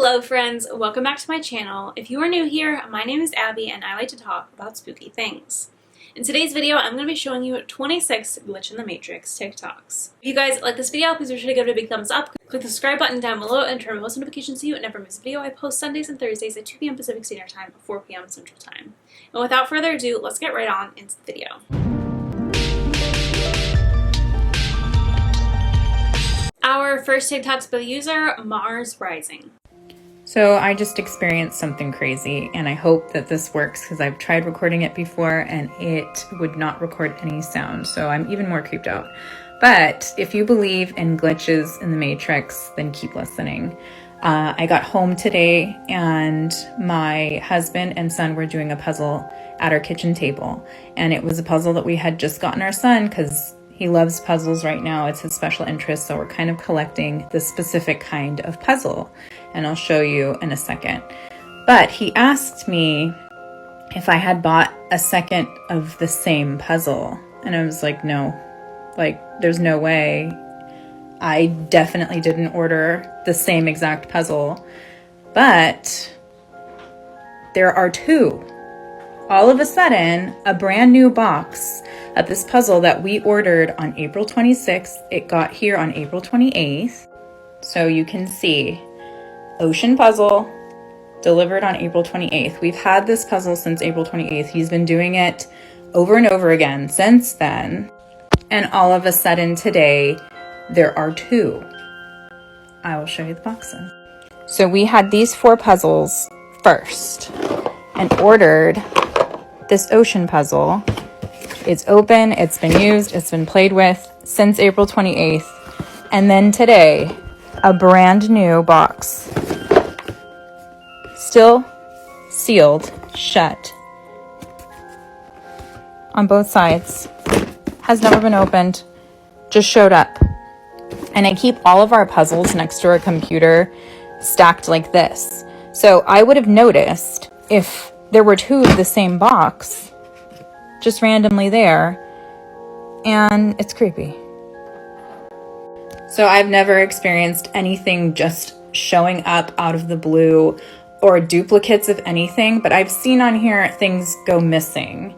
Hello friends, welcome back to my channel. If you are new here, my name is Abby and I like to talk about spooky things. In today's video, I'm going to be showing you 26 Glitch in the Matrix TikToks. If you guys like this video, please be sure to give it a big thumbs up. Click the subscribe button down below and turn on post notifications so you never miss a video. I post Sundays and Thursdays at 2 p.m. Pacific Standard Time, 4 p.m. Central Time. And without further ado, let's get right on into the video. Our first TikTok's by the user marz.rising. So I just experienced something crazy, and I hope that this works because I've tried recording it before and it would not record any sound, so I'm even more creeped out. But if you believe in glitches in the Matrix, then keep listening. I got home today and my husband and son were doing a puzzle at our kitchen table, and it was a puzzle that we had just gotten our son because he loves puzzles right now. It's his special interest, so we're kind of collecting this specific kind of puzzle, and I'll show you in a second. But he asked me if I had bought a second of the same puzzle, and I was like, no, like there's no way. I definitely didn't order the same exact puzzle, but there are two. All of a sudden, a brand new box of this puzzle that we ordered on April 26th. It got here on April 28th. So you can see Ocean Puzzle delivered on April 28th. We've had this puzzle since April 28th. He's been doing it over and over again since then. And all of a sudden today, there are two. I will show you the boxes. So we had these 4 puzzles first and ordered this ocean puzzle. It's open, it's been used, it's been played with since April 28th. And then today, a brand new box. Still sealed shut on both sides. Has never been opened, just showed up. And I keep all of our puzzles next to our computer stacked like this. So I would have noticed if there were 2 of the same box just randomly there, and it's creepy. So I've never experienced anything just showing up out of the blue or duplicates of anything, but I've seen on here things go missing.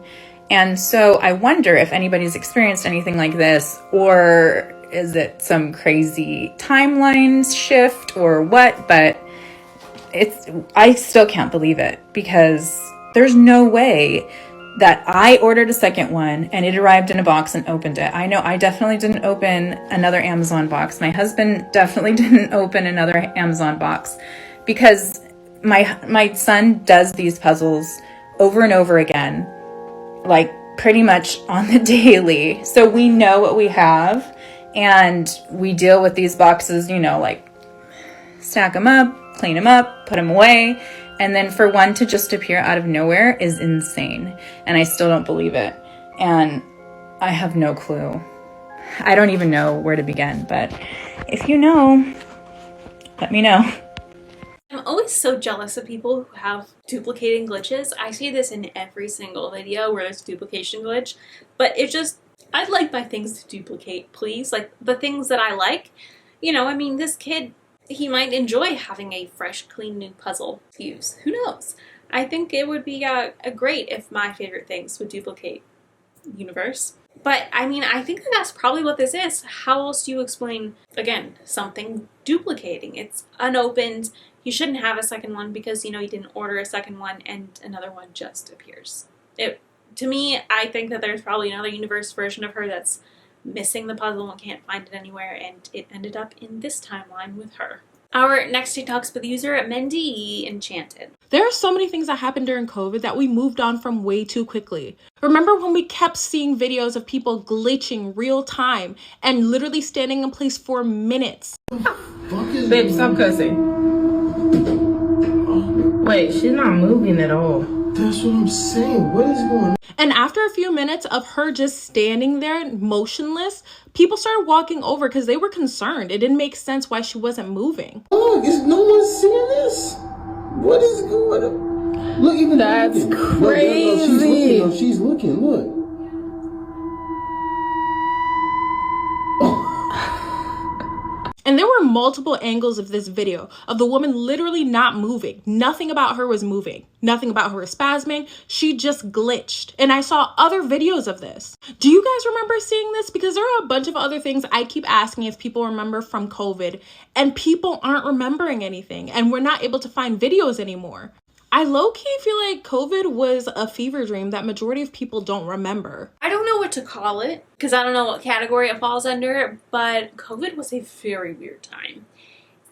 And so I wonder if anybody's experienced anything like this, or is it some crazy timeline shift or what, but I still can't believe it because there's no way that I ordered a second one and it arrived in a box and opened it. I know I definitely didn't open another Amazon box. My husband definitely didn't open another Amazon box because my son does these puzzles over and over again, like pretty much on the daily. So we know what we have and we deal with these boxes, you know, like stack them up, clean them up, put them away. And then for one to just appear out of nowhere is insane. And I still don't believe it. And I have no clue. I don't even know where to begin. But if you know, let me know. I'm always so jealous of people who have duplicating glitches. I see this in every single video where there's a duplication glitch. But it just, I'd like my things to duplicate, please. Like the things that I like. You know, I mean, this kid, he might enjoy having a fresh, clean, new puzzle to use. Who knows? I think it would be great if my favorite things would duplicate the universe. But, I mean, I think that's probably what this is. How else do you explain, again, something duplicating? It's unopened. You shouldn't have a second one because, you know, you didn't order a second one and another one just appears. To me, I think that there's probably another universe version of her that's missing the puzzle and can't find it anywhere, and it ended up in this timeline with her. Our next TikTok's by the user mehndyienchanted. There are so many things that happened during COVID that we moved on from way too quickly. Remember when we kept seeing videos of people glitching real time and literally standing in place for minutes? Babe, stop cussing. Wait, she's not moving at all. That's what I'm saying. What is going on? And after a few minutes of her just standing there motionless, people started walking over because they were concerned. It didn't make sense why she wasn't moving. Look, is no one seeing this? What is going on? Look, even that's looking. crazy. No, she's looking. Look. And there were were multiple angles of this video of the woman literally not moving. Nothing about her was moving. Nothing about her was spasming. She just glitched. And I saw other videos of this. Do you guys remember seeing this? Because there are a bunch of other things I keep asking if people remember from COVID, and people aren't remembering anything, and we're not able to find videos anymore. I low-key feel like COVID was a fever dream that majority of people don't remember. I don't know what to call it, because I don't know what category it falls under, but COVID was a very weird time.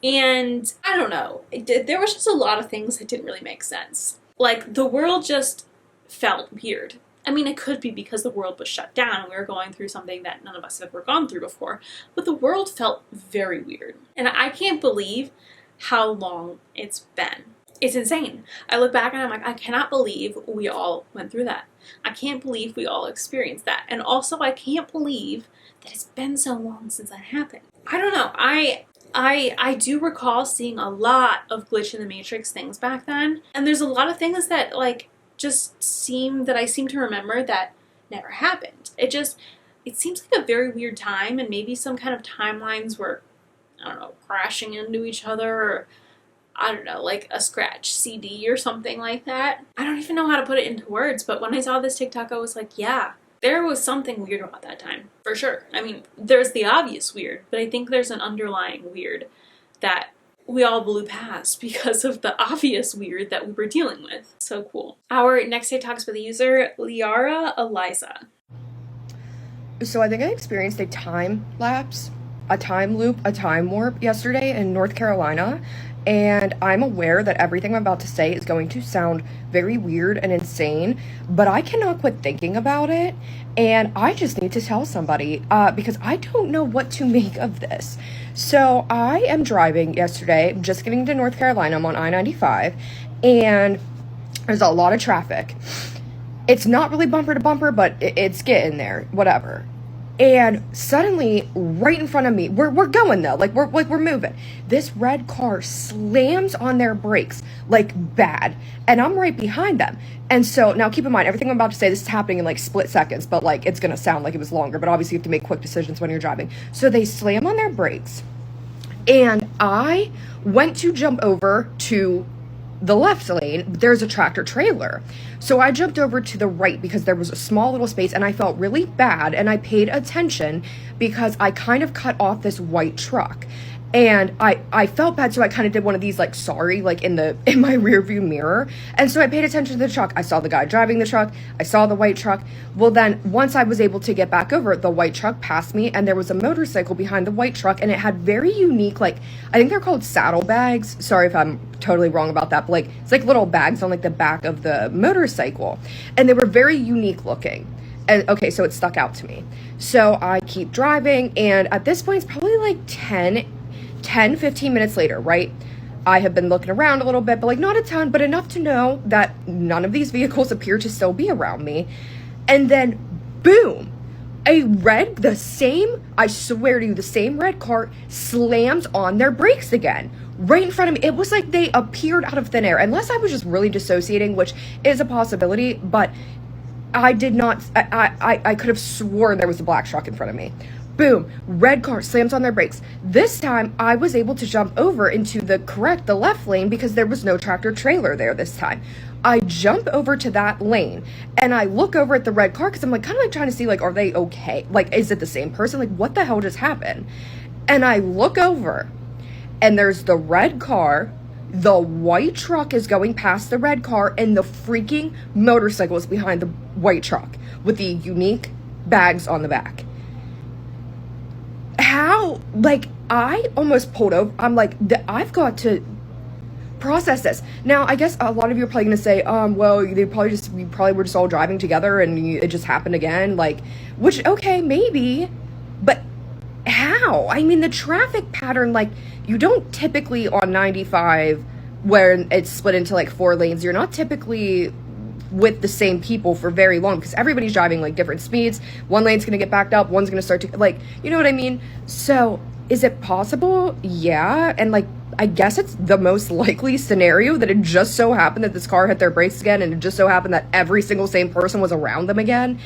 And I don't know, there was just a lot of things that didn't really make sense. Like, the world just felt weird. I mean, it could be because the world was shut down and we were going through something that none of us have ever gone through before, but the world felt very weird. And I can't believe how long it's been. It's insane. I look back and I'm like, I cannot believe we all went through that. I can't believe we all experienced that. And also, I can't believe that it's been so long since that happened. I don't know. I do recall seeing a lot of glitch in the Matrix things back then. And there's a lot of things that like just I seem to remember that never happened. It seems like a very weird time, and maybe some kind of timelines were, I don't know, crashing into each other, or I don't know, like a scratch CD or something like that. I don't even know how to put it into words, but when I saw this TikTok, I was like, yeah, there was something weird about that time, for sure. I mean, there's the obvious weird, but I think there's an underlying weird that we all blew past because of the obvious weird that we were dealing with. So cool. Our next TikTok is with the user leara.alizaa. So I think I experienced a time lapse, a time loop, a time warp yesterday in North Carolina. And I'm aware that everything I'm about to say is going to sound very weird and insane, but I cannot quit thinking about it, and I just need to tell somebody because I don't know what to make of this. So I am driving yesterday, just getting to North Carolina. I'm on I-95, and there's a lot of traffic. It's not really bumper to bumper, but it's getting there, whatever. And suddenly, right in front of me, we're going though, like we're moving. This red car slams on their brakes, like bad, and I'm right behind them. And so now, keep in mind, everything I'm about to say, this is happening in like split seconds, but like it's gonna sound like it was longer. But obviously, you have to make quick decisions when you're driving. So they slam on their brakes, and I went to jump over to the left lane. There's a tractor trailer. So I jumped over to the right because there was a small little space, and I felt really bad, and I paid attention because I kind of cut off this white truck. And I felt bad, so I kind of did one of these like sorry, like in my rear view mirror. And so I paid attention to the truck. I saw the guy driving the truck. I saw the white truck. Well, then once I was able to get back over, the white truck passed me, and there was a motorcycle behind the white truck, and it had very unique, like, I think they're called saddlebags. Sorry if I'm totally wrong about that, but like it's like little bags on like the back of the motorcycle, and they were very unique looking. And okay, so it stuck out to me. So I keep driving, and at this point it's probably like 15 minutes later, right? I have been looking around a little bit, but like not a ton, but enough to know that none of these vehicles appear to still be around me. And then boom, I swear to you, the same red car slams on their brakes again, right in front of me. It was like they appeared out of thin air, unless I was just really dissociating, which is a possibility, but I did not, I could have sworn there was a black truck in front of me. Boom, red car slams on their brakes. This time I was able to jump over into the left lane because there was no tractor trailer there this time. I jump over to that lane and I look over at the red car because I'm like kind of like trying to see like, are they okay? Like, is it the same person? Like, what the hell just happened? And I look over and there's the red car, the white truck is going past the red car, and the freaking motorcycle is behind the white truck with the unique bags on the back. How? Like, I almost pulled over. I'm like, I've got to process this. Now, I guess a lot of you are probably going to say, well, we probably were just all driving together and it just happened again. Like, which, okay, maybe, but how? I mean, the traffic pattern, like, you don't typically on 95 where it's split into like 4 lanes, you're not typically with the same people for very long because everybody's driving like different speeds. One lane's gonna get backed up, one's gonna start to, like, you know what I mean? So is it possible? Yeah. And like, I guess it's the most likely scenario that it just so happened that this car hit their brakes again, and it just so happened that every single same person was around them again.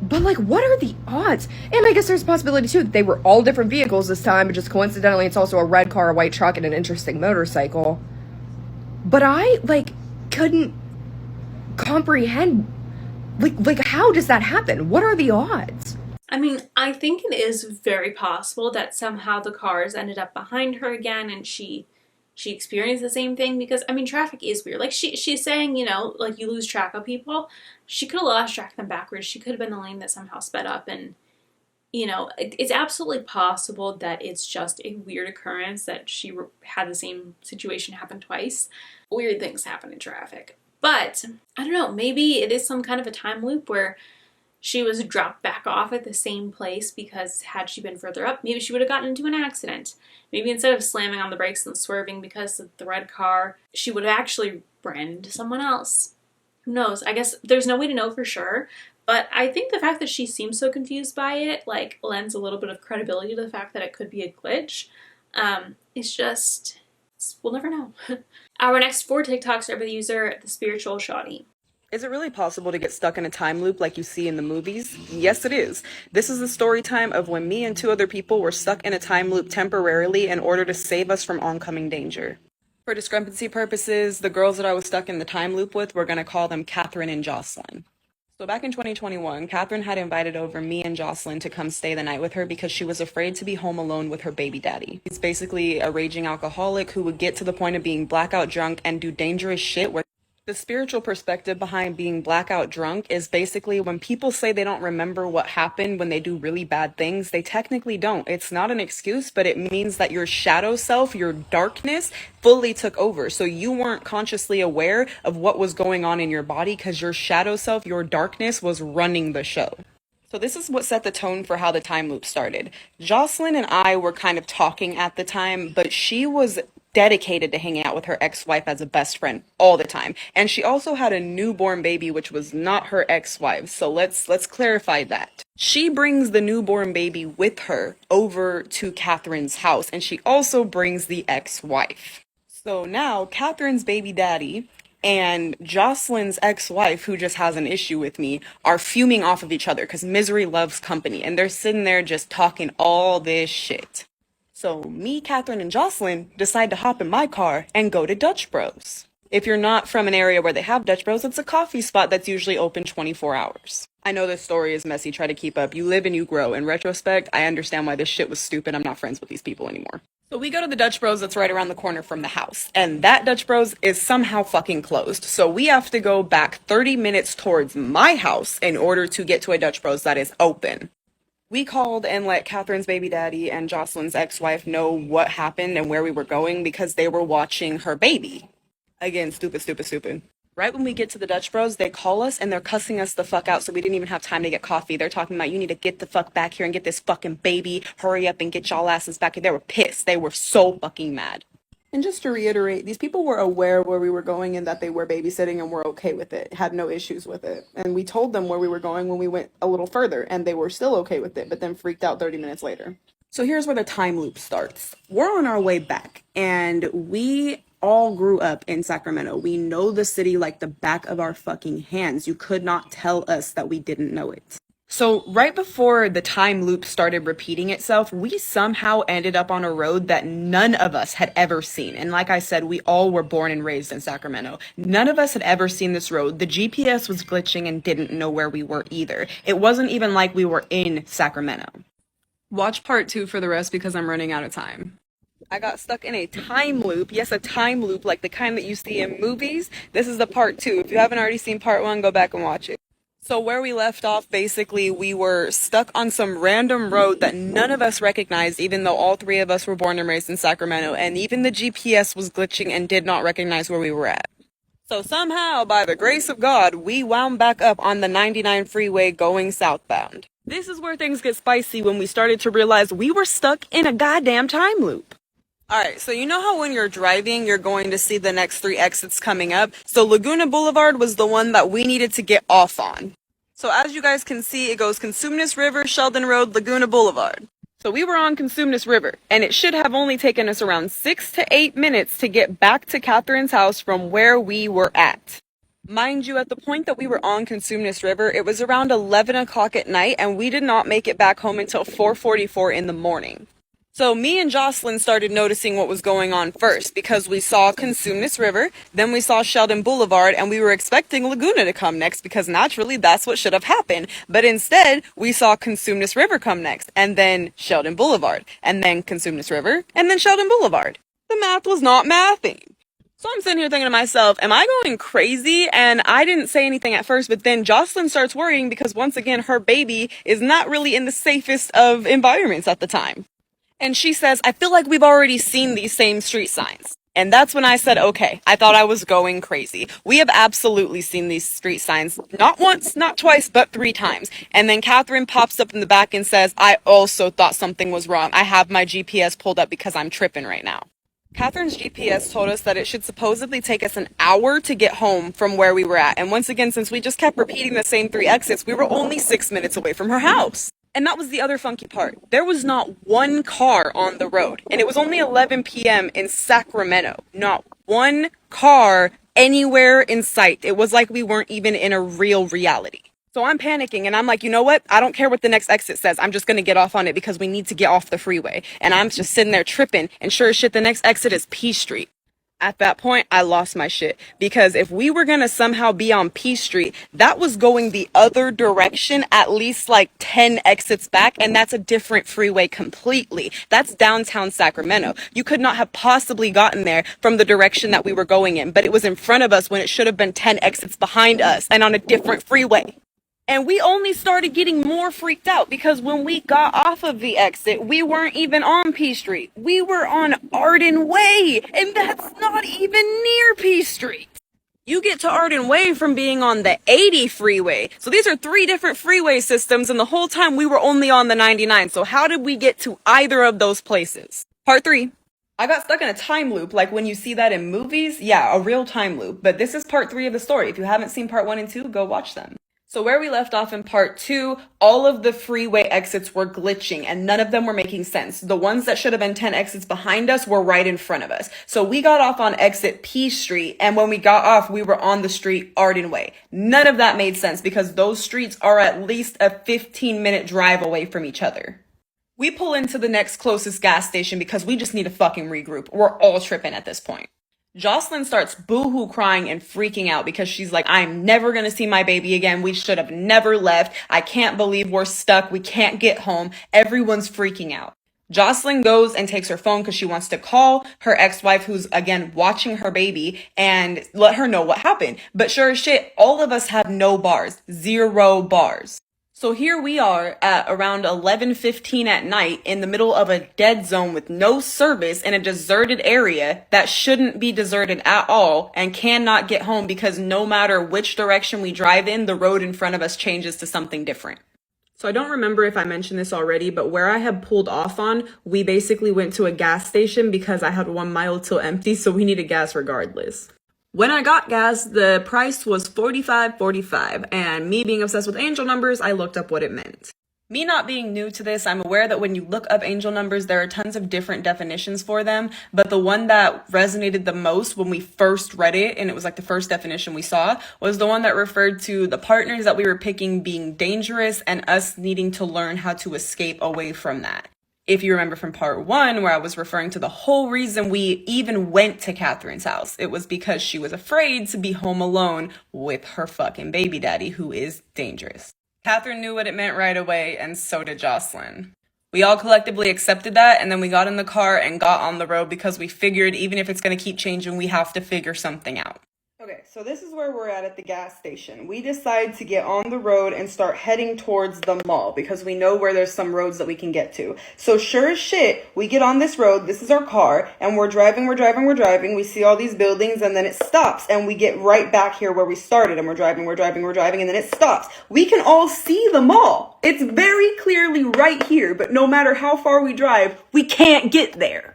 But, like, what are the odds? And I guess there's a possibility, too, that they were all different vehicles this time, but just coincidentally it's also a red car, a white truck, and an interesting motorcycle. But I, like, couldn't comprehend, like, how does that happen? What are the odds? I mean, I think it is very possible that somehow the cars ended up behind her again and she experienced the same thing, because, I mean, traffic is weird. Like, she's saying, you know, like, you lose track of people. She could have lost track of them backwards. She could have been the lane that somehow sped up, and, you know, it's absolutely possible that it's just a weird occurrence that she had the same situation happen twice. Weird things happen in traffic. But, I don't know, maybe it is some kind of a time loop where she was dropped back off at the same place, because had she been further up, maybe she would have gotten into an accident. Maybe instead of slamming on the brakes and swerving because of the red car, she would have actually ran into someone else. Who knows? I guess there's no way to know for sure, but I think the fact that she seems so confused by it, like, lends a little bit of credibility to the fact that it could be a glitch. We'll never know. Our next 4 TikToks are by the user The Spiritual Shoddy. Is it really possible to get stuck in a time loop like you see in the movies? Yes, it is. This is the story time of when me and 2 other people were stuck in a time loop temporarily in order to save us from oncoming danger. For discrepancy purposes, the girls that I was stuck in the time loop with, we're going to call them Catherine and Jocelyn. So back in 2021, Catherine had invited over me and Jocelyn to come stay the night with her because she was afraid to be home alone with her baby daddy. He's basically a raging alcoholic who would get to the point of being blackout drunk and do dangerous shit where the spiritual perspective behind being blackout drunk is basically when people say they don't remember what happened when they do really bad things, they technically don't. It's not an excuse, but it means that your shadow self, your darkness, fully took over. So you weren't consciously aware of what was going on in your body because your shadow self, your darkness, was running the show. So this is what set the tone for how the time loop started. Jocelyn and I were kind of talking at the time, but she was dedicated to hanging out with her ex-wife as a best friend all the time. And she also had a newborn baby, which was not her ex-wife. So let's clarify that. She brings the newborn baby with her over to Catherine's house, and she also brings the ex-wife. So now Catherine's baby daddy and Jocelyn's ex-wife, who just has an issue with me, are fuming off of each other because misery loves company, and they're sitting there just talking all this shit. So me, Catherine, and Jocelyn decide to hop in my car and go to Dutch Bros. If you're not from an area where they have Dutch Bros, it's a coffee spot that's usually open 24 hours. I know this story is messy, try to keep up. You live and you grow. In retrospect, I understand why this shit was stupid. I'm not friends with these people anymore. So we go to the Dutch Bros that's right around the corner from the house, and that Dutch Bros is somehow fucking closed. So we have to go back 30 minutes towards my house in order to get to a Dutch Bros that is open. We called and let Catherine's baby daddy and Jocelyn's ex-wife know what happened and where we were going because they were watching her baby. Again, stupid. Right when we get to the Dutch Bros, they call us and they're cussing us the fuck out, so we didn't even have time to get coffee. They're talking about, you need to get the fuck back here and get this fucking baby. Hurry up and get y'all asses back here. They were pissed. They were so fucking mad. And just to reiterate, these people were aware where we were going and that they were babysitting and were okay with it, had no issues with it. And we told them where we were going when we went a little further, and they were still okay with it, but then freaked out 30 minutes later. So here's where the time loop starts. We're on our way back, and we all grew up in Sacramento. We know the city like the back of our fucking hands. You could not tell us that we didn't know it. So right before the time loop started repeating itself, we somehow ended up on a road that none of us had ever seen. And like I said, we all were born and raised in Sacramento. None of us had ever seen this road. The GPS was glitching and didn't know where we were either. It wasn't even like we were in Sacramento. Watch part 2 for the rest because I'm running out of time. I got stuck in a time loop. Yes, a time loop like the kind that you see in movies. This is the part 2. If you haven't already seen part 1, go back and watch it. So where we left off, basically, we were stuck on some random road that none of us recognized, even though all 3 of us were born and raised in Sacramento, and even the GPS was glitching and did not recognize where we were at. So somehow, by the grace of God, we wound back up on the 99 freeway going southbound. This is where things get spicy when we started to realize we were stuck in a goddamn time loop. Alright, so you know how when you're driving, you're going to see the next 3 exits coming up? So Laguna Boulevard was the one that we needed to get off on. So as you guys can see, it goes Consumnes River, Sheldon Road, Laguna Boulevard. So we were on Consumnes River, and it should have only taken us around 6 to 8 minutes to get back to Catherine's house from where we were at. Mind you, at the point that we were on Consumnes River, it was around 11 o'clock at night, and we did not make it back home until 4:44 in the morning. So me and Jocelyn started noticing what was going on first, because we saw Consumnes River, then we saw Sheldon Boulevard, and we were expecting Laguna to come next, because naturally that's what should have happened. But instead, we saw Consumnes River come next, and then Sheldon Boulevard, and then Consumnes River, and then Sheldon Boulevard. The math was not mathing. So I'm sitting here thinking to myself, am I going crazy? And I didn't say anything at first, but then Jocelyn starts worrying because once again, her baby is not really in the safest of environments at the time. And she says, I feel like we've already seen these same street signs. And that's when I said, okay, I thought I was going crazy. We have absolutely seen these street signs, not once, not twice, but 3 times. And then Catherine pops up in the back and says, I also thought something was wrong. I have my GPS pulled up because I'm tripping right now. Catherine's GPS told us that it should supposedly take us an hour to get home from where we were at. And once again, since we just kept repeating the same 3 exits, we were only 6 minutes away from her house. And that was the other funky part. There was not one car on the road. And it was only 11 p.m. in Sacramento. Not one car anywhere in sight. It was like we weren't even in a real reality. So I'm panicking and I'm like, you know what? I don't care what the next exit says. I'm just going to get off on it because we need to get off the freeway. And I'm just sitting there tripping. And sure as shit, the next exit is P Street. At that point, I lost my shit, because if we were going to somehow be on P Street, that was going the other direction, at least like 10 exits back, and that's a different freeway completely. That's downtown Sacramento. You could not have possibly gotten there from the direction that we were going in, but it was in front of us when it should have been 10 exits behind us and on a different freeway. And we only started getting more freaked out because when we got off of the exit, we weren't even on P Street. We were on Arden Way, and that's not even near P Street. You get to Arden Way from being on the 80 freeway. So these are 3 different freeway systems, and the whole time we were only on the 99. So how did we get to either of those places? Part 3. I got stuck in a time loop, like when you see that in movies. Yeah, a real time loop. But this is part 3 of the story. If you haven't seen part 1 and 2, go watch them. So where we left off in part 2, all of the freeway exits were glitching and none of them were making sense. The ones that should have been 10 exits behind us were right in front of us. So we got off on exit P Street, and when we got off, we were on the street Arden Way. None of that made sense because those streets are at least a 15-minute drive away from each other. We pull into the next closest gas station because we just need to fucking regroup. We're all tripping at this point. Jocelyn starts boohoo crying and freaking out because she's like, I'm never going to see my baby again. We should have never left. I can't believe we're stuck. We can't get home. Everyone's freaking out. Jocelyn goes and takes her phone because she wants to call her ex-wife, who's again watching her baby, and let her know what happened. But sure as shit, all of us have no bars, 0 bars. So here we are at around 11:15 at night in the middle of a dead zone with no service in a deserted area that shouldn't be deserted at all, and cannot get home because no matter which direction we drive in, the road in front of us changes to something different. So I don't remember if I mentioned this already, but where I had pulled off on, we basically went to a gas station because I had 1 mile till empty, so we needed gas regardless. When I got gas, the price was $45.45, and me being obsessed with angel numbers, I looked up what it meant. Me not being new to this, I'm aware that when you look up angel numbers, there are tons of different definitions for them, but the one that resonated the most when we first read it, and it was like the first definition we saw, was the one that referred to the partners that we were picking being dangerous and us needing to learn how to escape away from that. If you remember from part 1, where I was referring to the whole reason we even went to Catherine's house, it was because she was afraid to be home alone with her fucking baby daddy, who is dangerous. Catherine knew what it meant right away, and so did Jocelyn. We all collectively accepted that, and then we got in the car and got on the road because we figured even if it's going to keep changing, we have to figure something out. Okay, so this is where we're at the gas station. We decide to get on the road and start heading towards the mall because we know where there's some roads that we can get to. So sure as shit, we get on this road, this is our car, and we're driving. We see all these buildings, and then it stops, and we get right back here where we started, and we're driving, and then it stops. We can all see the mall. It's very clearly right here, but no matter how far we drive, we can't get there.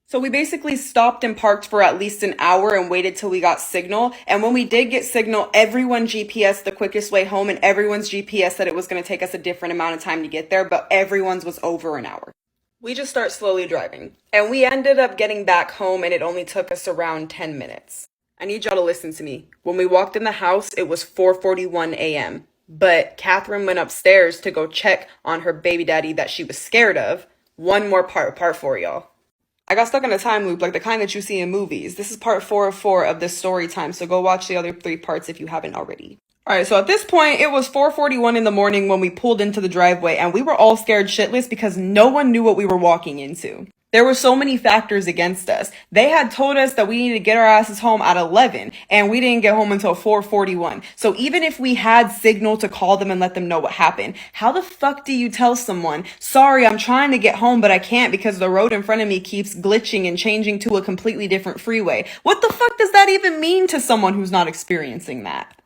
So we basically stopped and parked for at least an hour and waited till we got signal. And when we did get signal, everyone GPS the quickest way home, and everyone's GPS said it was going to take us a different amount of time to get there, but everyone's was over an hour. We just start slowly driving, and we ended up getting back home, and it only took us around 10 minutes. I need y'all to listen to me. When we walked in the house, it was 4:41 a.m. But Catherine went upstairs to go check on her baby daddy that she was scared of. One more part for y'all. I got stuck in a time loop like the kind that you see in movies. This is part 4 of 4 of this story time, so go watch the other 3 parts if you haven't already. Alright, so at this point, it was 4:41 in the morning when we pulled into the driveway, and we were all scared shitless because no one knew what we were walking into. There were so many factors against us. They had told us that we needed to get our asses home at 11, and we didn't get home until 4:41. So even if we had signal to call them and let them know what happened, how the fuck do you tell someone, sorry, I'm trying to get home, but I can't because the road in front of me keeps glitching and changing to a completely different freeway? What the fuck does that even mean to someone who's not experiencing that?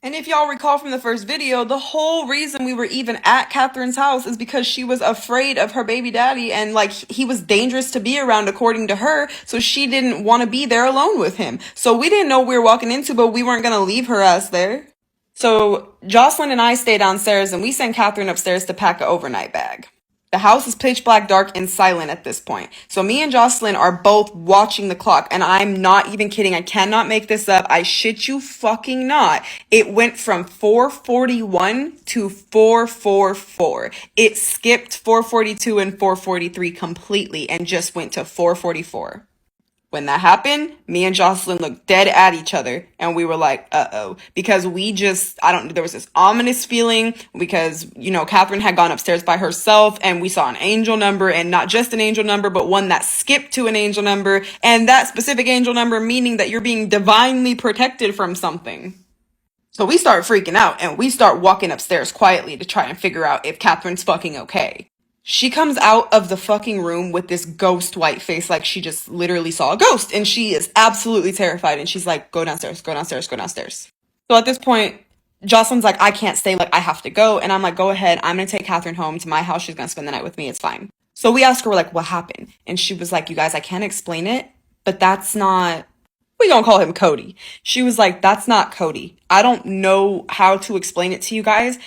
And if y'all recall from the first video, the whole reason we were even at Catherine's house is because she was afraid of her baby daddy and like he was dangerous to be around according to her, so she didn't want to be there alone with him. So we didn't know what we were walking into, but we weren't going to leave her ass there. So Jocelyn and I stay downstairs and we send Catherine upstairs to pack an overnight bag. The house is pitch black, dark, and silent at this point. So me and Jocelyn are both watching the clock, and I'm not even kidding. I cannot make this up. I shit you fucking not. It went from 4:41 to 4:44. It skipped 4:42 and 4:43 completely and just went to 4:44. When that happened, me and Jocelyn looked dead at each other and we were like, uh-oh, because there was this ominous feeling because, Catherine had gone upstairs by herself and we saw an angel number, and not just an angel number, but one that skipped to an angel number, and that specific angel number meaning that you're being divinely protected from something. So we start freaking out and we start walking upstairs quietly to try and figure out if Catherine's fucking okay. She comes out of the fucking room with this ghost white face, like she just literally saw a ghost, and she is absolutely terrified, and she's like, go downstairs, go downstairs, go downstairs. So at this point, Jocelyn's like, I can't stay, like I have to go, and I'm like, go ahead, I'm gonna take Catherine home to my house, she's gonna spend the night with me, it's fine. So we asked her, we're like, what happened? And she was like, you guys, I can't explain it, but that's not, we gonna call him Cody. She was like, that's not Cody. I don't know how to explain it to you guys.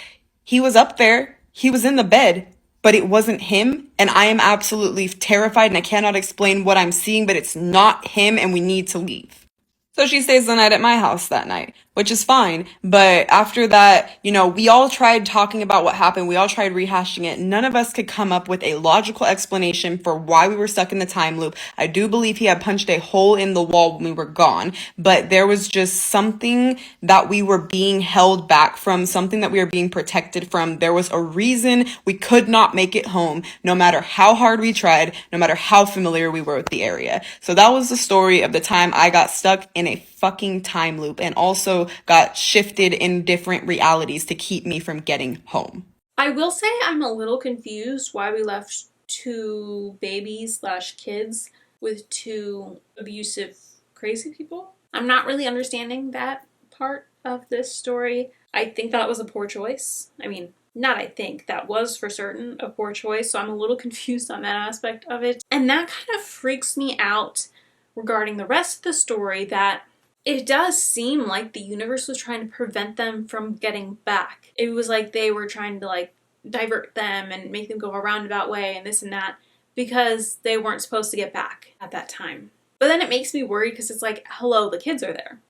He was up there, he was in the bed, but it wasn't him, and I am absolutely terrified, and I cannot explain what I'm seeing, but it's not him, and we need to leave. So she stays the night at my house that night, which is fine, but after that, we all tried talking about what happened, we all tried rehashing it, none of us could come up with a logical explanation for why we were stuck in the time loop. I do believe he had punched a hole in the wall when we were gone, but there was just something that we were being held back from, something that we were being protected from. There was a reason we could not make it home, no matter how hard we tried, no matter how familiar we were with the area. So that was the story of the time I got stuck in a fucking time loop and also got shifted in different realities to keep me from getting home. I will say I'm a little confused why we left 2 babies/kids with 2 abusive, crazy people. I'm not really understanding that part of this story. I think that was a poor choice. I mean, not I think, that was for certain a poor choice, so I'm a little confused on that aspect of it. And that kind of freaks me out regarding the rest of the story, that it does seem like the universe was trying to prevent them from getting back. It was like they were trying to divert them and make them go a roundabout way and this and that because they weren't supposed to get back at that time. But then it makes me worried because it's like, hello, the kids are there.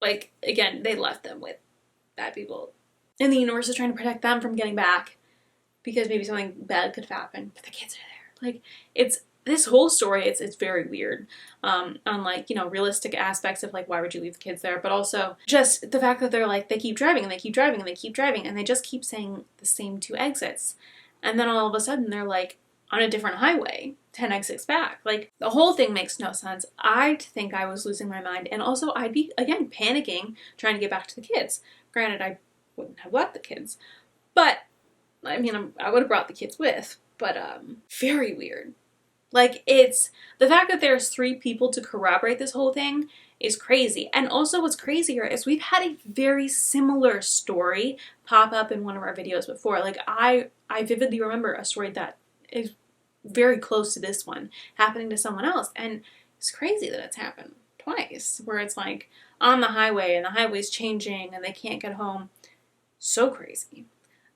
Again, they left them with bad people. And the universe is trying to protect them from getting back because maybe something bad could happen. But the kids are there. This whole story, it's very weird. On realistic aspects of why would you leave the kids there, but also just the fact that they're they keep driving and they keep driving and they keep driving and they just keep saying the same 2 exits. And then all of a sudden they're on a different highway, 10 exits back. The whole thing makes no sense. I'd think I was losing my mind, and also I'd be, again, panicking, trying to get back to the kids. Granted, I wouldn't have left the kids, but, I would have brought the kids with, but, very weird. It's the fact that there's 3 people to corroborate this whole thing is crazy. And also what's crazier is we've had a very similar story pop up in one of our videos before. I vividly remember a story that is very close to this one happening to someone else. And it's crazy that it's happened twice, where it's on the highway and the highway's changing and they can't get home. So crazy.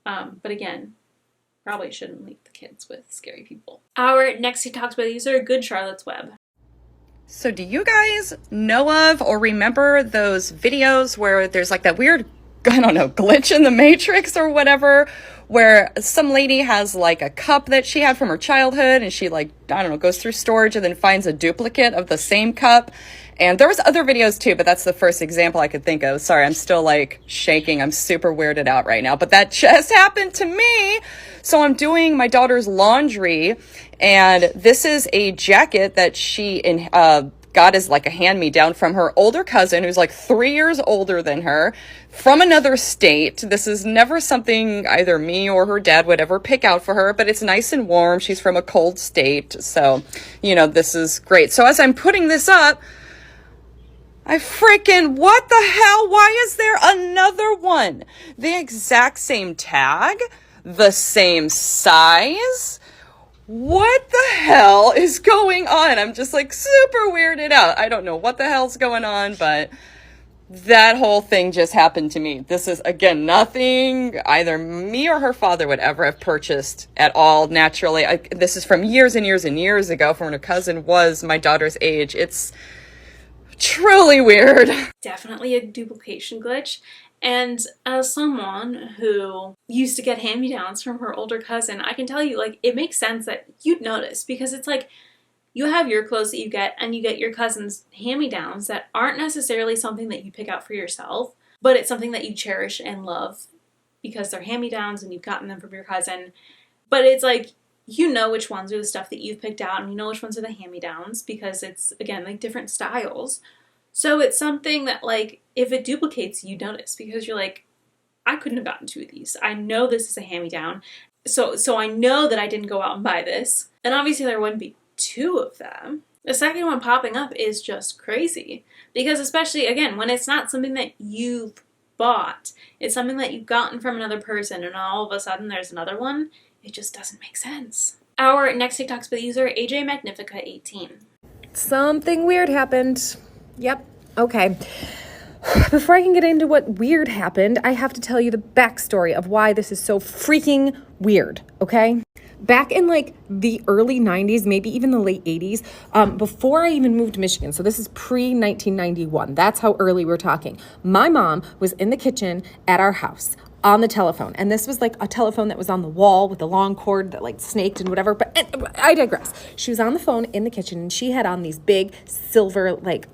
But again, probably shouldn't leave the kids with scary people. Our next TikTok user, goodcharlottesweb. So do you guys know of or remember those videos where there's like that weird, I don't know, glitch in the Matrix or whatever, where some lady has like a cup that she had from her childhood and she like, I don't know, goes through storage and then finds a duplicate of the same cup? And there was other videos too, but that's the first example I could think of. Sorry, I'm still like shaking. I'm super weirded out right now, but that just happened to me. So I'm doing my daughter's laundry, and this is a jacket that she got as like a hand-me-down from her older cousin, who's like 3 years older than her, from another state. This is never something either me or her dad would ever pick out for her, but it's nice and warm. She's from a cold state, so, you know, this is great. So as I'm putting this up, what the hell? Why is there another one? The exact same tag, the same size. What the hell is going on? I'm just like super weirded out. I don't know what the hell's going on, but that whole thing just happened to me. This is, again, nothing either me or her father would ever have purchased at all naturally. This is from years and years and years ago, from when her cousin was my daughter's age. It's truly weird. Definitely a duplication glitch. And as someone who used to get hand-me-downs from her older cousin, I can tell you, like, it makes sense that you'd notice, because it's like, you have your clothes that you get, and you get your cousin's hand-me-downs that aren't necessarily something that you pick out for yourself, but it's something that you cherish and love because they're hand-me-downs and you've gotten them from your cousin. But it's like, you know which ones are the stuff that you've picked out, and you know which ones are the hand-me-downs, because it's, again, like different styles. So it's something that, like, if it duplicates, you notice, because you're like, I couldn't have gotten two of these. I know this is a hand-me-down, so I know that I didn't go out and buy this. And obviously there wouldn't be two of them. The second one popping up is just crazy, because especially, again, when it's not something that you've bought, it's something that you've gotten from another person, and all of a sudden there's another one, it just doesn't make sense. Our next TikTok's by the user AJ Magnifica 18. Something weird happened. Yep. Okay. Before I can get into what weird happened, I have to tell you the backstory of why this is so freaking weird, okay? Back in like the early 90s, maybe even the late 80s, before I even moved to Michigan, so this is pre-1991, that's how early we're talking, my mom was in the kitchen at our house on the telephone, and this was like a telephone that was on the wall with a long cord that like snaked and whatever, but I digress. She was on the phone in the kitchen, and she had on these big silver like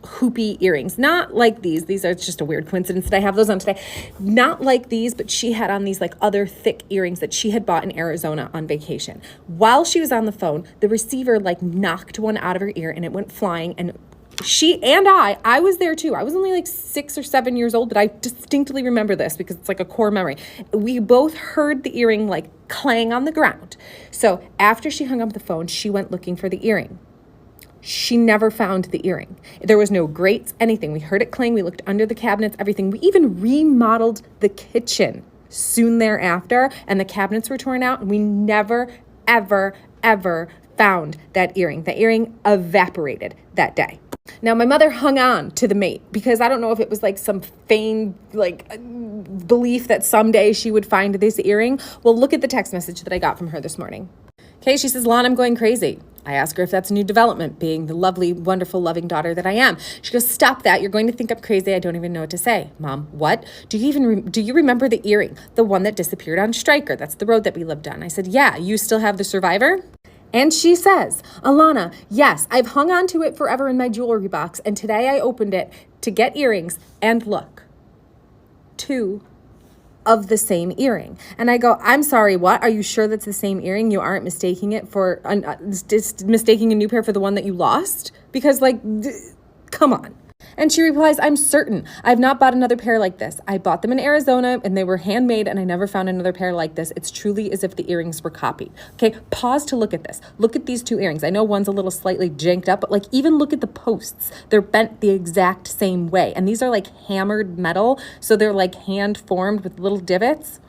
hoopy earrings, not like these are just a weird coincidence that I have those on today, not like these, but she had on these like other thick earrings that she had bought in Arizona on vacation. While she was on the phone, the receiver like knocked one out of her ear and it went flying, and she and I was there too. I was only like 6 or 7 years old, but I distinctly remember this because it's like a core memory. We both heard the earring like clang on the ground. So after she hung up the phone, she went looking for the earring. She never found the earring. There was no grates, anything. We heard it clang. We looked under the cabinets, everything. We even remodeled the kitchen soon thereafter, and the cabinets were torn out, and we never, ever, ever found that earring. The earring evaporated that day. Now, my mother hung on to the mate because I don't know if it was like some feigned like belief that someday she would find this earring. Well, look at the text message that I got from her this morning. Okay, she says, Lon, I'm going crazy. I ask her if that's a new development, being the lovely, wonderful, loving daughter that I am. She goes, stop that. You're going to think I'm crazy. I don't even know what to say. Mom, what? Do you remember the earring? The one that disappeared on Stryker? That's the road that we lived on. I said, yeah. You still have the survivor? And she says, Alana, yes, I've hung on to it forever in my jewelry box, and today I opened it to get earrings, and look, 2 of the same earring. And I go, I'm sorry, what? Are you sure that's the same earring? You aren't mistaking it for, mistaking a new pair for the one that you lost? Because like, come on. And she replies, I'm certain. I've not bought another pair like this. I bought them in Arizona and they were handmade, and I never found another pair like this. It's truly as if the earrings were copied. Okay, pause to look at this. Look at these 2 earrings. I know one's a little slightly janked up, but like even look at the posts. They're bent the exact same way. And these are like hammered metal, so they're like hand formed with little divots.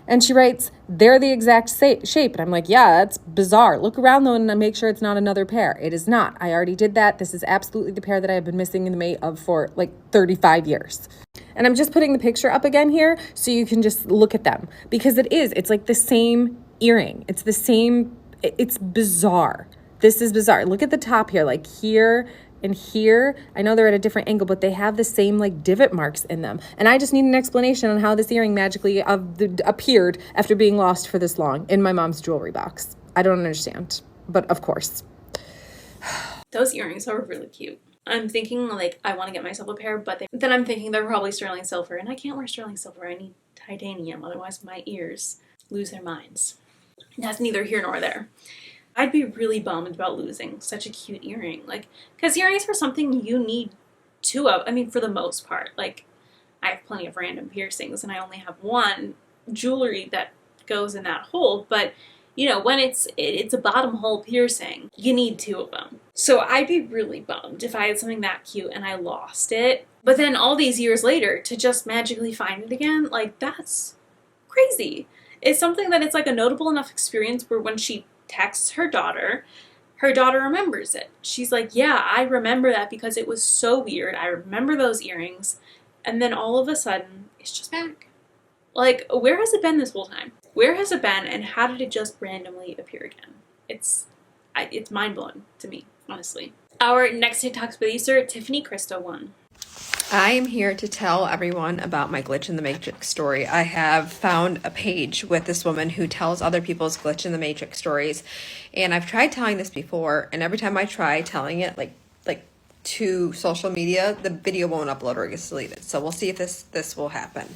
And she writes, they're the exact shape. And I'm like, yeah, that's bizarre. Look around though and make sure it's not another pair. It is not. I already did that. This is absolutely the pair that I have been missing in the mate of for like 35 years. And I'm just putting the picture up again here so you can just look at them, because it's like the same earring. It's the same, it's bizarre. This is bizarre. Look at the top here, like here and here. I know they're at a different angle, but they have the same like divot marks in them. And I just need an explanation on how this earring magically appeared after being lost for this long in my mom's jewelry box. I don't understand, but of course. Those earrings are really cute. I'm thinking like I want to get myself a pair, but then I'm thinking they're probably sterling silver, and I can't wear sterling silver. I need titanium, otherwise my ears lose their minds. That's neither here nor there. I'd be really bummed about losing such a cute earring, like, because earrings are something you need two of. I mean, for the most part, like, I have plenty of random piercings, and I only have one jewelry that goes in that hole, but you know, when it's a bottom hole piercing, you need two of them. So I'd be really bummed if I had something that cute and I lost it. But then all these years later, to just magically find it again, like, that's crazy. It's something that it's like a notable enough experience where when she texts her daughter remembers it. She's like, yeah, I remember that because it was so weird. I remember those earrings. And then all of a sudden, it's just back. Like, where has it been this whole time? Where has it been, and how did it just randomly appear again? It's mind-blowing to me, honestly. Our next TikTok producer, Tiffany Krista, won. I am here to tell everyone about my glitch in the matrix story. I have found a page with this woman who tells other people's glitch in the matrix stories, and I've tried telling this before, and every time I try telling it, like to social media, the video won't upload or it gets deleted. So we'll see if this will happen.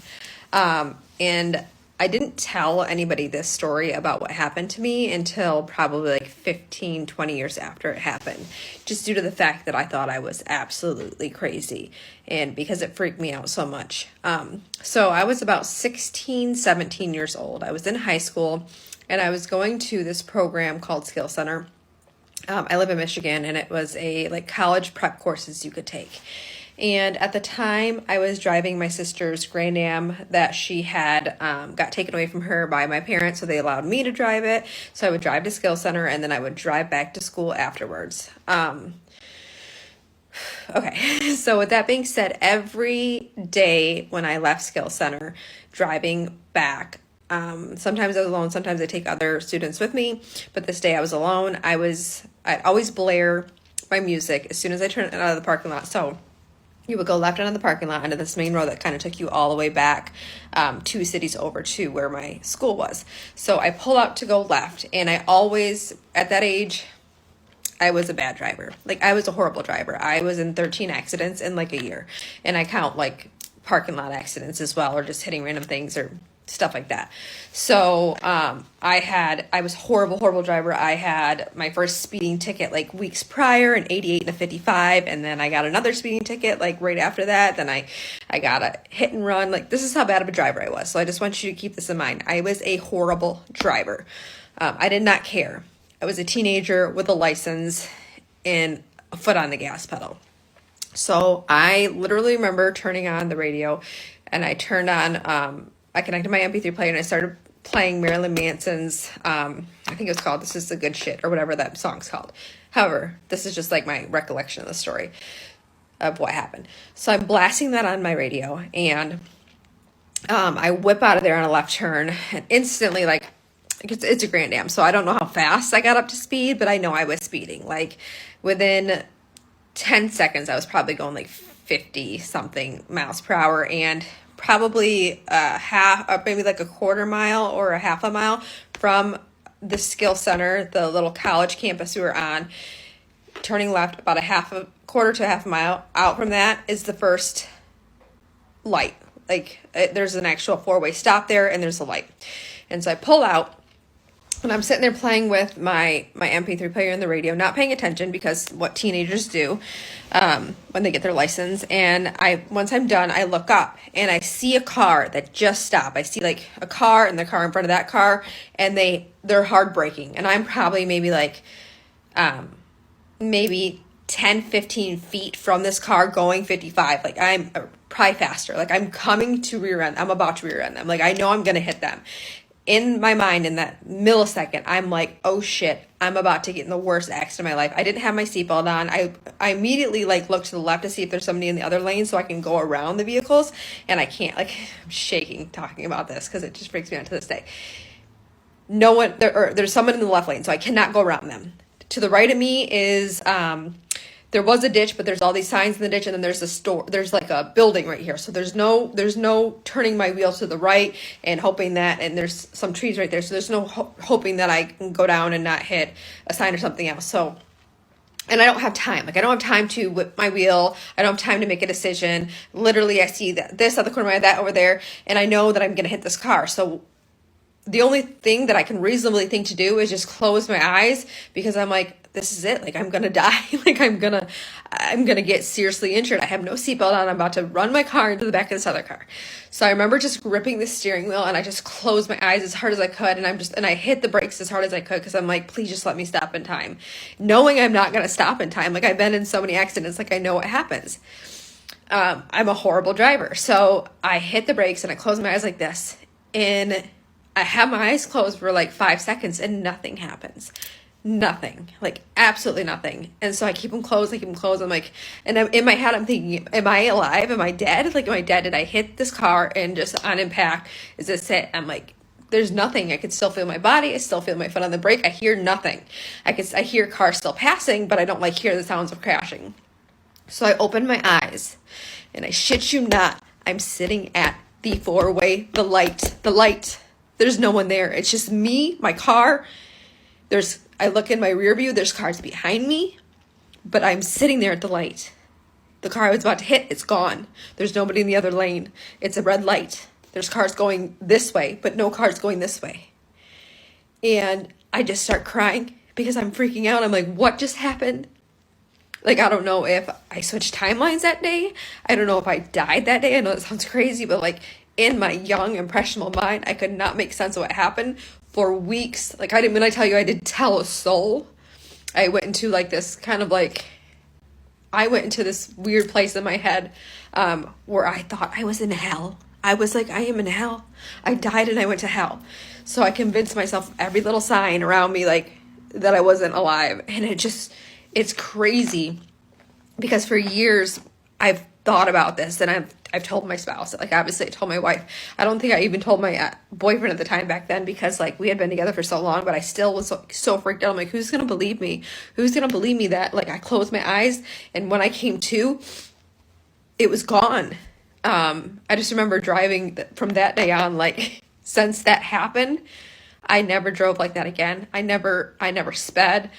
And I didn't tell anybody this story about what happened to me until probably like 15, 20 years after it happened, just due to the fact that I thought I was absolutely crazy and because it freaked me out so much. So I was about 16, 17 years old. I was in high school and I was going to this program called Skill Center. I live in Michigan, and it was a like college prep courses you could take. And at the time, I was driving my sister's Grand Am that she had got taken away from her by my parents, so they allowed me to drive it. So I would drive to Skill Center, and then I would drive back to school afterwards. Okay, so with that being said, every day when I left Skill Center, driving back, sometimes I was alone, sometimes I take other students with me, but this day I was alone. I'd always blare my music as soon as I turned out of the parking lot. So you would go left out of the parking lot onto this main road that kind of took you all the way back 2 cities over to where my school was. So I pull out to go left, and I always, at that age, I was a bad driver. Like, I was a horrible driver. I was in 13 accidents in like a year, and I count like parking lot accidents as well, or just hitting random things or stuff like that. So I was horrible driver. I had my first speeding ticket like weeks prior, an 88 and a 55, and then I got another speeding ticket like right after that. Then I got a hit and run. Like, this is how bad of a driver I was. So I just want you to keep this in mind. I was a horrible driver. I did not care. I was a teenager with a license and a foot on the gas pedal. So I literally remember turning on the radio, and I turned on, I connected my MP3 player, and I started playing Marilyn Manson's, I think it was called This Is the Good Shit, or whatever that song's called. However, this is just like my recollection of the story of what happened. So I'm blasting that on my radio, and I whip out of there on a left turn, and instantly, like, it's a Grand Am, so I don't know how fast I got up to speed, but I know I was speeding. Like, within 10 seconds, I was probably going like 50 something miles per hour, and probably maybe like a quarter mile or a half a mile from the Skill Center, the little college campus we were on, turning left about a quarter to a half a mile out from that is the first light. Like, there's an actual 4-way stop there, and there's a light. And so I pull out, and I'm sitting there playing with my MP3 player and the radio, not paying attention, because what teenagers do when they get their license. And once I'm done, I look up, and I see a car that just stopped. I see like a car and the car in front of that car, and they're hard braking. And I'm probably maybe like maybe 10, 15 feet from this car going 55. Like, I'm probably faster. Like, I'm coming to rear end. I'm about to rear end them. Like, I know I'm going to hit them. In my mind, in that millisecond, I'm like, oh shit, I'm about to get in the worst accident of my life. I didn't have my seatbelt on. I immediately like look to the left to see if there's somebody in the other lane so I can go around the vehicles, and I can't. Like, I'm shaking talking about this because it just freaks me out to this day. No one, there's someone in the left lane, so I cannot go around them. to the right of me is there was a ditch, but there's all these signs in the ditch, and then there's a store. There's like a building right here, so there's no turning my wheel to the right and hoping that, and there's some trees right there, so there's no hoping that I can go down and not hit a sign or something else. So, and I don't have time. Like, I don't have time to whip my wheel. I don't have time to make a decision. Literally, I see this at the corner of my eye, that over there, and I know that I'm gonna hit this car. So the only thing that I can reasonably think to do is just close my eyes, because I'm like, this is it. Like, I'm gonna die. Like, I'm gonna get seriously injured. I have no seatbelt on. I'm about to run my car into the back of this other car. So I remember just gripping the steering wheel, and I just closed my eyes as hard as I could, and I hit the brakes as hard as I could, because I'm like, please just let me stop in time, knowing I'm not gonna stop in time. Like, I've been in so many accidents. Like, I know what happens. I'm a horrible driver. So I hit the brakes and I closed my eyes like this, and I have my eyes closed for like 5 seconds, and nothing happens. Nothing. Like, absolutely nothing. And so I keep them closed. I'm like, and in my head, I'm thinking, am I alive? Am I dead? Like, am I dead? Did I hit this car and just on impact? Is this it? I'm like, there's nothing. I could still feel my body. I still feel my foot on the brake. I hear nothing. I hear cars still passing, but I don't like hear the sounds of crashing. So I open my eyes, and I shit you not, I'm sitting at the four-way, the light. There's no one there. It's just me, my car. I look in my rear view, there's cars behind me, but I'm sitting there at the light. The car I was about to hit, it's gone. There's nobody in the other lane. It's a red light. There's cars going this way, but no cars going this way. And I just start crying because I'm freaking out. I'm like, what just happened? Like, I don't know if I switched timelines that day. I don't know if I died that day. I know that sounds crazy, but like, in my young, impressionable mind, I could not make sense of what happened for weeks. Like, when I tell you I did tell a soul, I went into like this kind of like, I went into this weird place in my head where I thought I was in hell. I was like, I am in hell. I died and I went to hell. So I convinced myself every little sign around me, like, that I wasn't alive. And it's crazy, because for years I've thought about this, and I've told my spouse, like, obviously I told my wife. I don't think I even told my boyfriend at the time back then, because like we had been together for so long, but I still was so freaked out. I'm like, who's gonna believe me? Who's gonna believe me that like I closed my eyes, and when I came to, it was gone. I just remember driving from that day on, like, since that happened, I never drove like that again. I never sped.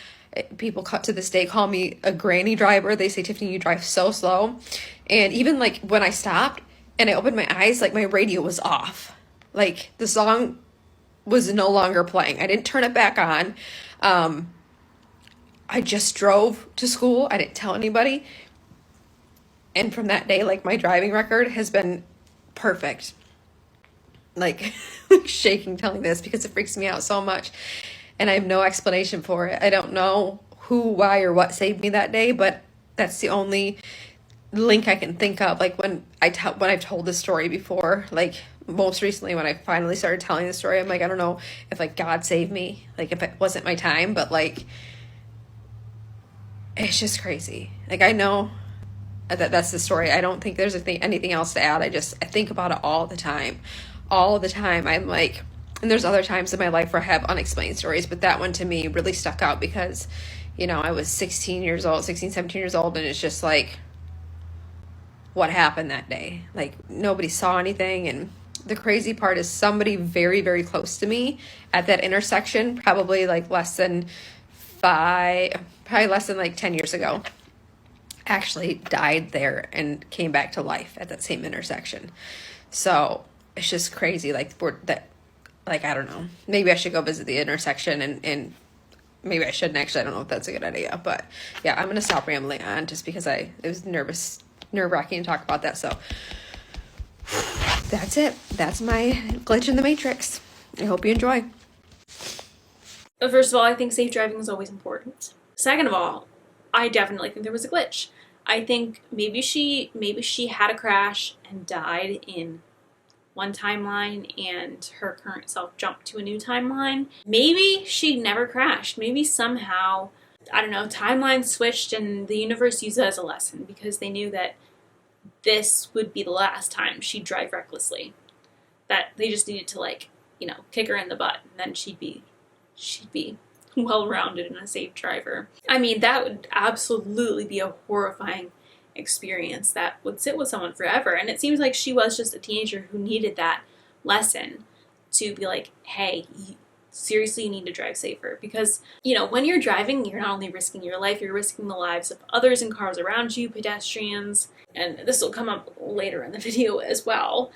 People to this day call me a granny driver. They say, Tiffany, you drive so slow. And even like when I stopped and I opened my eyes, like, my radio was off. Like, the song was no longer playing. I didn't turn it back on. I just drove to school. I didn't tell anybody. And from that day, like, my driving record has been perfect. Like, shaking telling this because it freaks me out so much. And I have no explanation for it. I don't know who, why, or what saved me that day, but that's the only link I can think of. Like, when I've told this story before, like most recently when I finally started telling the story, I'm like, I don't know if like God saved me, like if it wasn't my time, but like, it's just crazy. Like, I know that's the story. I don't think there's anything else to add. I think about it all the time. I'm like, and there's other times in my life where I have unexplained stories, but that one to me really stuck out because, you know, I was 17 years old, and it's just like, what happened that day? Like, nobody saw anything. And the crazy part is somebody very, very close to me at that intersection, probably less than like 10 years ago, actually died there and came back to life at that same intersection. So it's just crazy. I don't know, maybe I should go visit the intersection and maybe I shouldn't actually. I don't know if that's a good idea, but yeah, I'm going to stop rambling on just because it was nerve-wracking to talk about that. So that's it. That's my glitch in the matrix. I hope you enjoy. First of all, I think safe driving is always important. Second of all, I definitely think there was a glitch. I think maybe she had a crash and died in one timeline and her current self jumped to a new timeline. Maybe she never crashed. Maybe somehow, I don't know, timelines switched and the universe used it as a lesson because they knew that this would be the last time she'd drive recklessly. That they just needed to kick her in the butt and then she'd be well-rounded and a safe driver. I mean, that would absolutely be a horrifying experience that would sit with someone forever. And it seems like she was just a teenager who needed that lesson to be like, hey, seriously, you need to drive safer. Because, you know, when you're driving, you're not only risking your life, you're risking the lives of others in cars around you, pedestrians, and this will come up later in the video as well.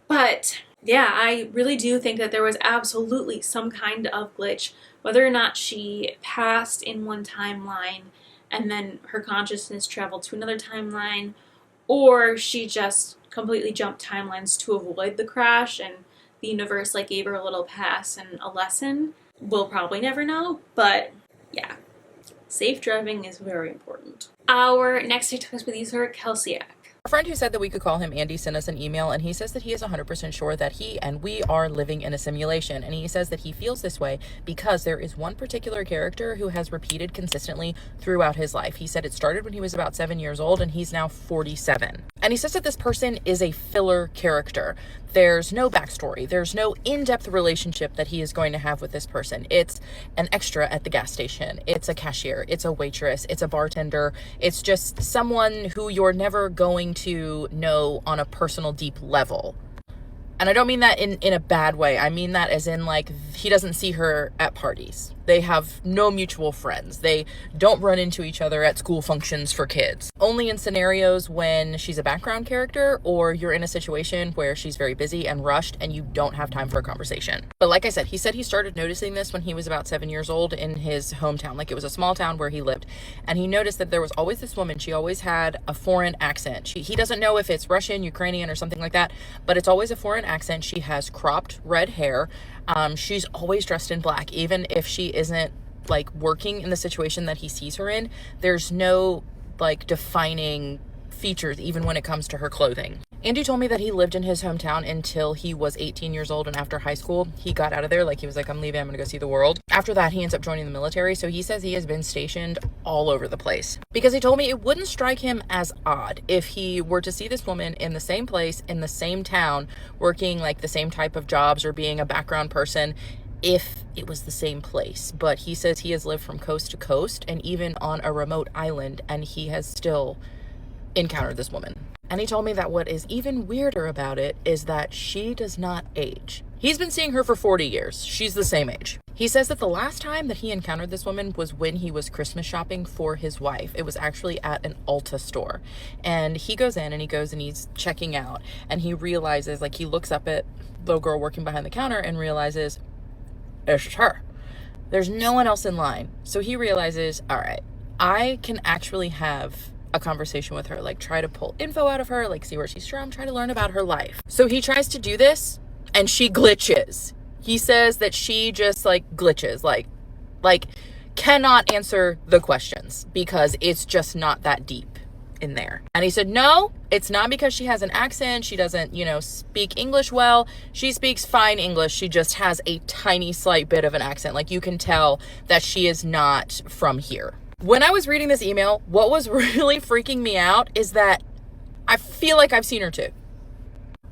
But yeah, I really do think that there was absolutely some kind of glitch, whether or not she passed in one timeline and then her consciousness traveled to another timeline, or she just completely jumped timelines to avoid the crash and the universe like gave her a little pass and a lesson. We'll probably never know, but yeah, safe driving is very important. Our next TikTok with these are kelseaec. A friend who said that we could call him Andy sent us an email, and he says that he is 100% sure that he and we are living in a simulation. And he says that he feels this way because there is one particular character who has repeated consistently throughout his life. He said it started when he was about 7 years old, and he's now 47. And he says that this person is a filler character. There's no backstory. There's no in-depth relationship that he is going to have with this person. It's an extra at the gas station. It's a cashier. It's a waitress. It's a bartender. It's just someone who you're never going to know on a personal, deep level. And I don't mean that in a bad way. I mean that as in, like, he doesn't see her at parties. They have no mutual friends. They don't run into each other at school functions for kids. Only in scenarios when she's a background character or you're in a situation where she's very busy and rushed and you don't have time for a conversation. But like I said he started noticing this when he was about 7 years old in his hometown. Like, it was a small town where he lived. And he noticed that there was always this woman. She always had a foreign accent. He doesn't know if it's Russian, Ukrainian, or something like that, but it's always a foreign accent. She has cropped red hair. She's always dressed in black, even if she isn't like working in the situation that he sees her in. There's no like defining features even when it comes to her clothing. Andy told me that he lived in his hometown until he was 18 years old, and after high school he got out of there. Like, he was like, I'm leaving, I'm gonna go see the world. After that he ends up joining the military, so he says he has been stationed all over the place. Because he told me it wouldn't strike him as odd if he were to see this woman in the same place, in the same town, working like the same type of jobs or being a background person, if it was the same place. But he says he has lived from coast to coast and even on a remote island, and he has still encountered this woman. And he told me that what is even weirder about it is that she does not age. He's been seeing her for 40 years. She's the same age. He says that the last time that he encountered this woman was when he was Christmas shopping for his wife. It was actually at an Ulta store. And he goes in and he's checking out, and he realizes, like, he looks up at the girl working behind the counter and realizes it's her. There's no one else in line. So he realizes, all right, I can actually have a conversation with her, like try to pull info out of her, like see where she's from, try to learn about her life. So he tries to do this and she glitches. He says that she just like glitches, like cannot answer the questions because it's just not that deep in there. And he said, no, it's not because she has an accent. She doesn't, speak English well. She speaks fine English. She just has a tiny slight bit of an accent. Like, you can tell that she is not from here. When I was reading this email, what was really freaking me out is that I feel like I've seen her too.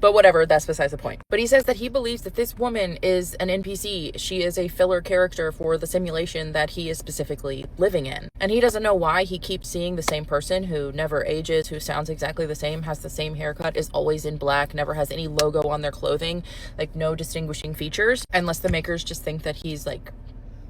But whatever, that's besides the point. But he says that he believes that this woman is an NPC. She is a filler character for the simulation that he is specifically living in. And he doesn't know why he keeps seeing the same person who never ages, who sounds exactly the same, has the same haircut, is always in black, never has any logo on their clothing, like no distinguishing features, unless the makers just think that he's like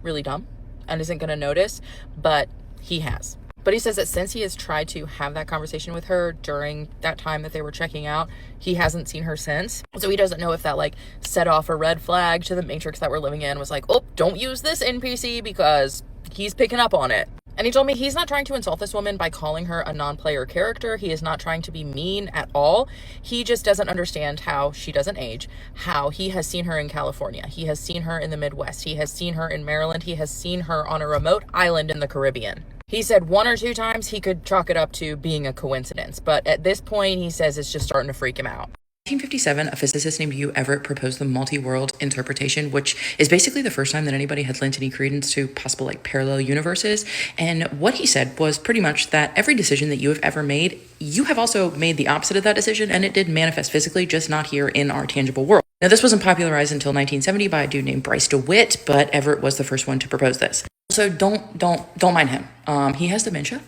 really dumb and isn't going to notice, but he has. But he says that since he has tried to have that conversation with her during that time that they were checking out, he hasn't seen her since. So he doesn't know if that like set off a red flag to the matrix that we're living in, was like, oh, don't use this NPC because he's picking up on it. And he told me he's not trying to insult this woman by calling her a non-player character. He is not trying to be mean at all. He just doesn't understand how she doesn't age, how he has seen her in California. He has seen her in the Midwest. He has seen her in Maryland. He has seen her on a remote island in the Caribbean. He said 1 or 2 times he could chalk it up to being a coincidence. But at this point, he says it's just starting to freak him out. 1957, a physicist named Hugh Everett proposed the multi-world interpretation, which is basically the first time that anybody had lent any credence to possible like parallel universes. And what he said was pretty much that every decision that you have ever made, you have also made the opposite of that decision, and it did manifest physically, just not here in our tangible world. Now, this wasn't popularized until 1970 by a dude named Bryce DeWitt, but Everett was the first one to propose this. So don't mind him. He has dementia.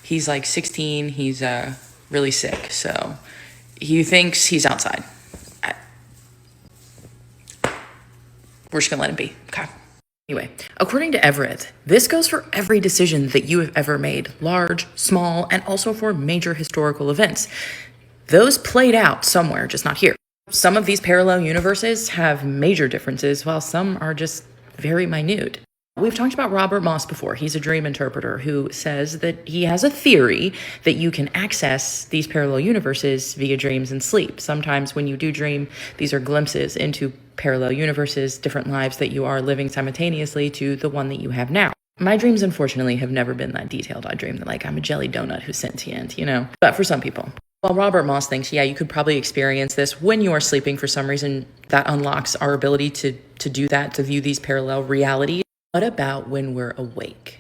He's like 16. He's really sick, so he thinks he's outside. We're just gonna let him be. Okay. Anyway, according to Everett, this goes for every decision that you have ever made, large, small, and also for major historical events. Those played out somewhere, just not here. Some of these parallel universes have major differences, while some are just very minute. We've talked about Robert Moss before. He's a dream interpreter who says that he has a theory that you can access these parallel universes via dreams and sleep. Sometimes when you do dream, these are glimpses into parallel universes, different lives that you are living simultaneously to the one that you have now. My dreams, unfortunately, have never been that detailed. I dream that, like, I'm a jelly donut who's sentient, But for some people. While Robert Moss thinks, yeah, you could probably experience this when you are sleeping for some reason, that unlocks our ability to do that, to view these parallel realities. What about when we're awake?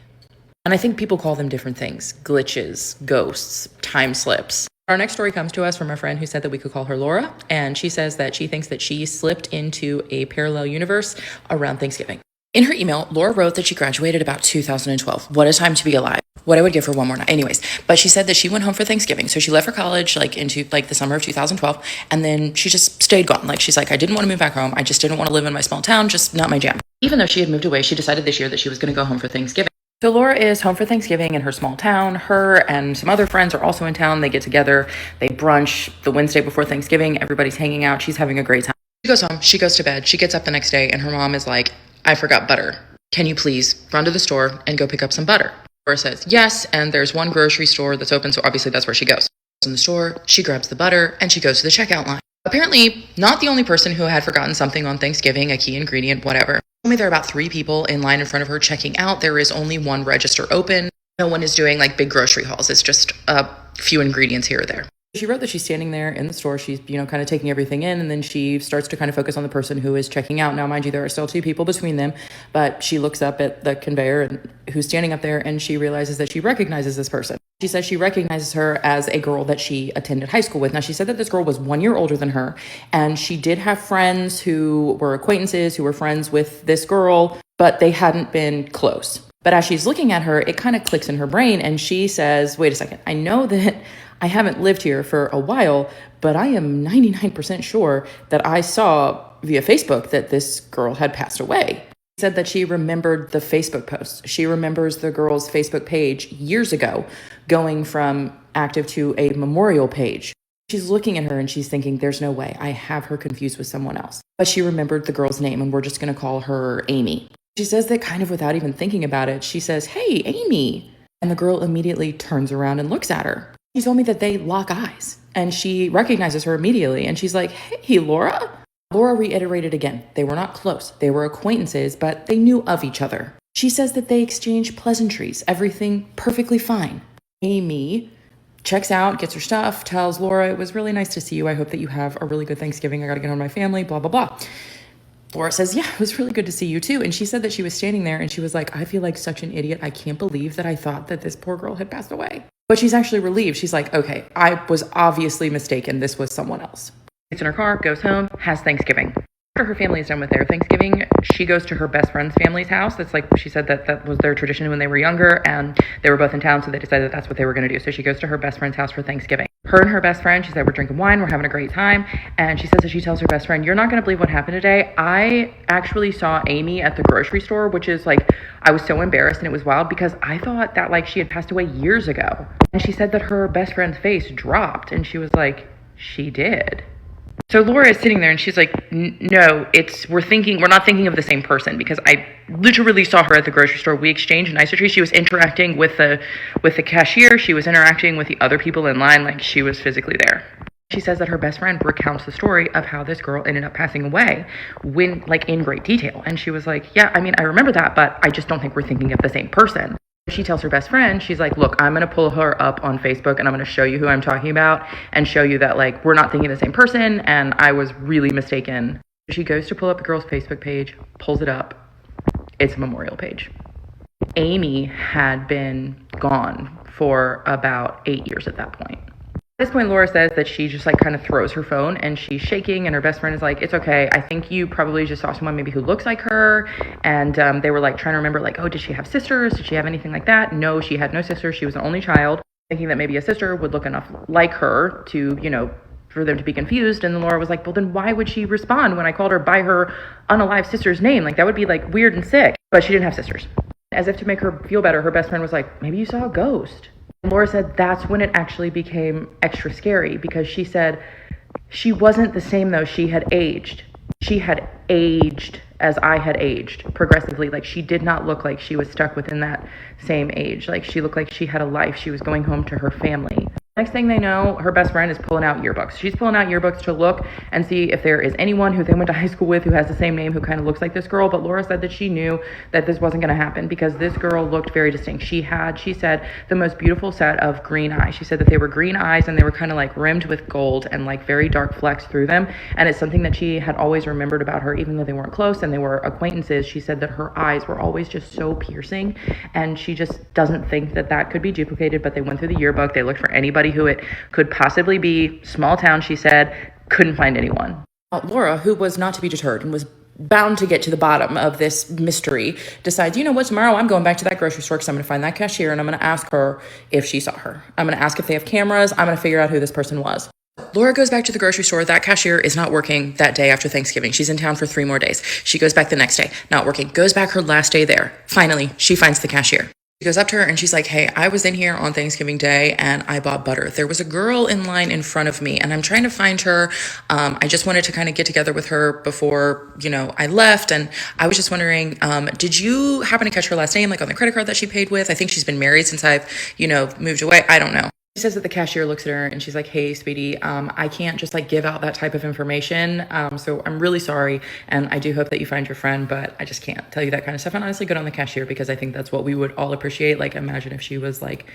And I think people call them different things: glitches, ghosts, time slips. Our next story comes to us from a friend who said that we could call her Laura, and she says that she thinks that she slipped into a parallel universe around Thanksgiving. In her email, Laura wrote that she graduated about 2012. What a time to be alive. What I would give her one more night. Anyways, but she said that she went home for Thanksgiving. So she left for college into the summer of 2012, and then she just stayed gone. She's like, I didn't want to move back home. I just didn't want to live in my small town, just not my jam. Even though she had moved away, she decided this year that she was going to go home for Thanksgiving. So Laura is home for Thanksgiving in her small town. Her and some other friends are also in town. They get together, they brunch the Wednesday before Thanksgiving. Everybody's hanging out. She's having a great time. She goes home, she goes to bed, she gets up the next day, and her mom is like, I forgot butter. Can you please run to the store and go pick up some butter? Laura says yes, and there's one grocery store that's open, so obviously that's where she goes. In the store, she grabs the butter, and she goes to the checkout line. Apparently, not the only person who had forgotten something on Thanksgiving, a key ingredient, whatever. Only there are about 3 people in line in front of her checking out. There is only one register open. No one is doing big grocery hauls. It's just a few ingredients here or there. She wrote that she's standing there in the store. She's, kind of taking everything in, and then she starts to kind of focus on the person who is checking out. Now, mind you, there are still 2 people between them, but she looks up at the conveyor and who's standing up there, and she realizes that she recognizes this person. She says she recognizes her as a girl that she attended high school with. Now, she said that this girl was 1 year older than her, and she did have friends who were acquaintances who were friends with this girl, but they hadn't been close. But as she's looking at her, it kind of clicks in her brain, and she says, wait a second, I know that I haven't lived here for a while, but I am 99% sure that I saw via Facebook that this girl had passed away. She said that she remembered the Facebook post. She remembers the girl's Facebook page years ago going from active to a memorial page. She's looking at her and she's thinking, there's no way I have her confused with someone else. But she remembered the girl's name, and we're just going to call her Amy. She says that kind of without even thinking about it. She says, hey, Amy. And the girl immediately turns around and looks at her. She told me that they lock eyes, and she recognizes her immediately, and she's like, hey, Laura. Laura reiterated again. They were not close. They were acquaintances, but they knew of each other. She says that they exchanged pleasantries, everything perfectly fine. Amy checks out, gets her stuff, tells Laura, it was really nice to see you. I hope that you have a really good Thanksgiving. I got to get on my family, blah, blah, blah. Laura says, yeah, it was really good to see you too. And she said that she was standing there and she was like, I feel like such an idiot. I can't believe that I thought that this poor girl had passed away. But she's actually relieved. She's like, okay, I was obviously mistaken. This was someone else. Gets in her car, goes home, has Thanksgiving. After her family is done with their Thanksgiving, she goes to her best friend's family's house. That's she said that was their tradition when they were younger, and they were both in town, so they decided that's what they were going to do. So she goes to her best friend's house for Thanksgiving. Her and her best friend, she said, we're drinking wine, we're having a great time, and she says that she tells her best friend, you're not going to believe what happened today. I actually saw Amy at the grocery store, which is I was so embarrassed, and it was wild because I thought that she had passed away years ago. And she said that her best friend's face dropped, and she was like, she did. So Laura is sitting there and she's like, no, we're not thinking of the same person, because I literally saw her at the grocery store. We exchanged niceties. She was interacting with the cashier. She was interacting with the other people in line. She was physically there. She says that her best friend recounts the story of how this girl ended up passing away in great detail. And she was like, yeah, I remember that, but I just don't think we're thinking of the same person. She tells her best friend, she's like, look, I'm going to pull her up on Facebook and I'm going to show you who I'm talking about and show you that we're not thinking of the same person and I was really mistaken. She goes to pull up the girl's Facebook page, pulls it up. It's a memorial page. Amy had been gone for about 8 years at that point. At this point, Laura says that she just like kind of throws her phone and she's shaking, and her best friend is like, it's okay. I think you probably just saw someone maybe who looks like her. And they were like trying to remember like, oh, did she have sisters? Did she have anything like that? No, she had no sisters. She was an only child, thinking that maybe a sister would look enough like her to, you know, for them to be confused. And then Laura was like, well, then why would she respond when I called her by her unalive sister's name? Like that would be like weird and sick. But she didn't have sisters. As if to make her feel better, her best friend was like, maybe you saw a ghost. Laura said that's when it actually became extra scary, because she said she wasn't the same though. She had aged. She had aged as I had aged progressively. Like she did not look like she was stuck within that same age. Like she looked like she had a life. She was going home to her family. Next thing they know, her best friend is pulling out yearbooks. She's pulling out yearbooks to look and see if there is anyone who they went to high school with who has the same name who kind of looks like this girl. But Laura said that she knew that this wasn't going to happen because this girl looked very distinct. She said, the most beautiful set of green eyes. She said that they were green eyes and they were kind of like rimmed with gold and like very dark flecks through them. And it's something that she had always remembered about her, even though they weren't close and they were acquaintances. She said that her eyes were always just so piercing, and she just doesn't think that that could be duplicated. But they went through the yearbook. They looked for anybody who it could possibly be. Small town, she said, couldn't find anyone. Laura, who was not to be deterred and was bound to get to the bottom of this mystery, decides, you know what, tomorrow I'm going back to that grocery store because I'm going to find that cashier and I'm going to ask her if she saw her. I'm going to ask if they have cameras. I'm going to figure out who this person was. Laura goes back to the grocery store. That cashier is not working that day after Thanksgiving. She's in town for 3 more days. She goes back the next day, not working. Goes back her last day there. Finally, she finds the cashier. She goes up to her and she's like, hey, I was in here on Thanksgiving Day and I bought butter. There was a girl in line in front of me and I'm trying to find her. I just wanted to kind of get together with her before, I left. And I was just wondering, did you happen to catch her last name, like on the credit card that she paid with? I think she's been married since I've, moved away. I don't know. She says that the cashier looks at her and she's like, hey, sweetie, I can't just like give out that type of information. So I'm really sorry. And I do hope that you find your friend, but I just can't tell you that kind of stuff. And honestly, good on the cashier, because I think that's what we would all appreciate. Like, imagine if she was like,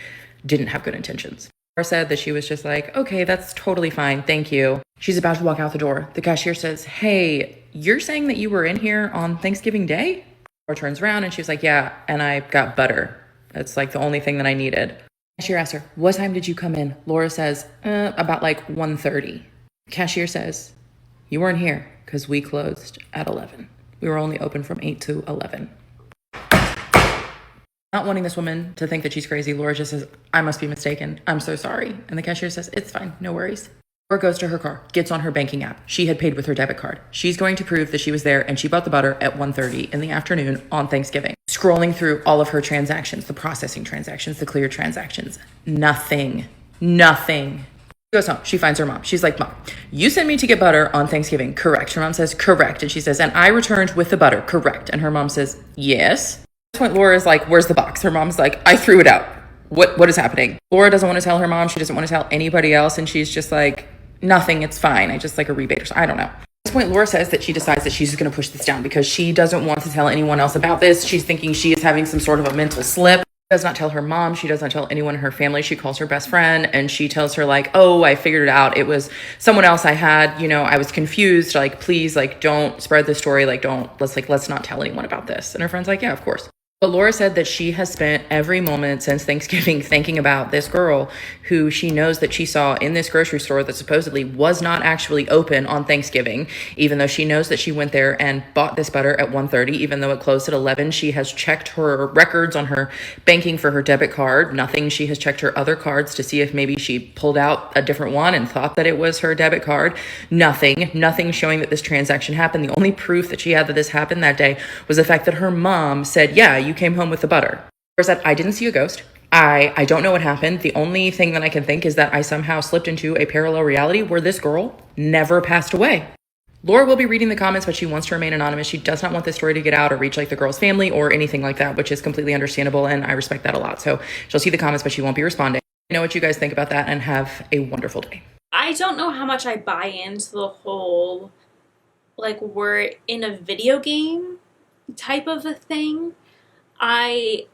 didn't have good intentions. Laura said that she was just like, okay, that's totally fine. Thank you. She's about to walk out the door. The cashier says, hey, you're saying that you were in here on Thanksgiving Day? Laura turns around and she was like, yeah, and I got butter. That's like the only thing that I needed. Cashier asks her, what time did you come in? Laura says, about like 1:30. Cashier says, you weren't here because we closed at 11. We were only open from 8 to 11. Not wanting this woman to think that she's crazy, Laura just says, I must be mistaken. I'm so sorry. And the cashier says, it's fine. No worries. Laura goes to her car, gets on her banking app. She had paid with her debit card. She's going to prove that she was there and she bought the butter at 1:30 in the afternoon on Thanksgiving. Scrolling through all of her transactions, the processing transactions, the clear transactions. Nothing. She goes home. She finds her mom. She's like, Mom, you sent me to get butter on Thanksgiving. Correct. Her mom says, correct. And she says, and I returned with the butter. Correct. And her mom says, yes. At this point, Laura is like, where's the box? Her mom's like, I threw it out. What is happening? Laura doesn't want to tell her mom. She doesn't want to tell anybody else. And she's just like, nothing. It's fine. I just like a rebate or something. I don't know. At this point, Laura says that she decides that she's just going to push this down because she doesn't want to tell anyone else about this. She's thinking she is having some sort of a mental slip. Does not tell her mom. She does not tell anyone in her family. She calls her best friend and she tells her like, oh, I figured it out. It was someone else I had, I was confused. Like, please, like, don't spread this story. Like, let's not tell anyone about this. And her friend's like, yeah, of course. But Laura said that she has spent every moment since Thanksgiving thinking about this girl who she knows that she saw in this grocery store that supposedly was not actually open on Thanksgiving, even though she knows that she went there and bought this butter at 1:30, even though it closed at 11. She has checked her records on her banking for her debit card. Nothing. She has checked her other cards to see if maybe she pulled out a different one and thought that it was her debit card. Nothing showing that this transaction happened. The only proof that she had that this happened that day was the fact that her mom said, yeah, you came home with the butter. Laura said, I didn't see a ghost. I don't know what happened. The only thing that I can think is that I somehow slipped into a parallel reality where this girl never passed away. Laura will be reading the comments, but she wants to remain anonymous. She does not want this story to get out or reach like the girl's family or anything like that, which is completely understandable. And I respect that a lot. So she'll see the comments, but she won't be responding. I know what you guys think about that, and have a wonderful day. I don't know how much I buy into the whole, like, we're in a video game type of a thing. I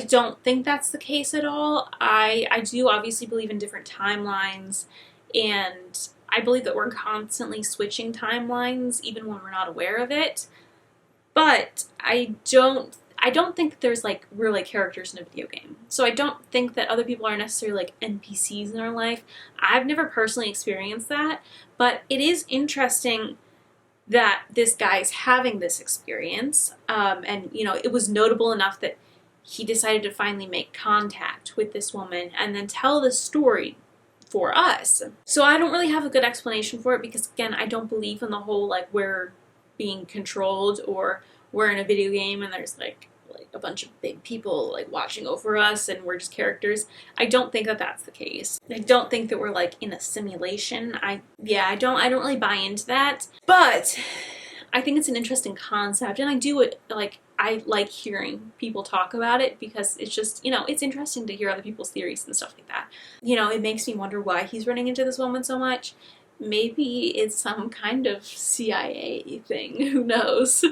don't think that's the case at all. I do obviously believe in different timelines, and I believe that we're constantly switching timelines even when we're not aware of it. But I I don't think that there's like really characters in a video game. So I don't think that other people are necessarily like NPCs in our life. I've never personally experienced that, but it is interesting that this guy's having this experience. And, you know, it was notable enough that he decided to finally make contact with this woman and then tell the story for us. So I don't really have a good explanation for it because, again, I don't believe in the whole, like, we're being controlled or we're in a video game and there's, like a bunch of big people, like, watching over us and we're just characters. I don't think that that's the case. I don't think that we're, like, in a simulation. I don't really buy into that. But I think it's an interesting concept, and I like hearing people talk about it because it's just, you know, it's interesting to hear other people's theories and stuff like that. You know, it makes me wonder why he's running into this woman so much. Maybe it's some kind of CIA thing. Who knows?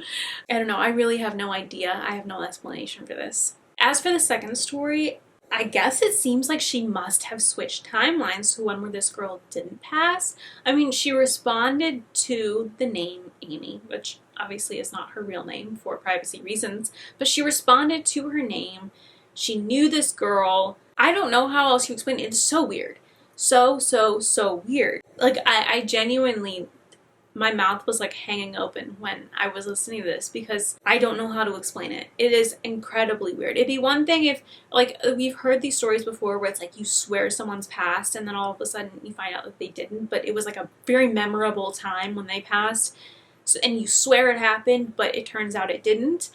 I don't know. I really have no idea. I have no explanation for this. As for the second story, I guess it seems like she must have switched timelines to one where this girl didn't pass. I mean, she responded to the name Amy, which obviously is not her real name for privacy reasons, but she responded to her name. She knew this girl. I don't know how else you explain it. It's so weird. So weird. Like, I genuinely, my mouth was like hanging open when I was listening to this because I don't know how to explain it. It is incredibly weird. It'd be one thing if, like, we've heard these stories before where it's like you swear someone's passed and then all of a sudden you find out that they didn't, but it was like a very memorable time when they passed, and you swear it happened, but it turns out it didn't.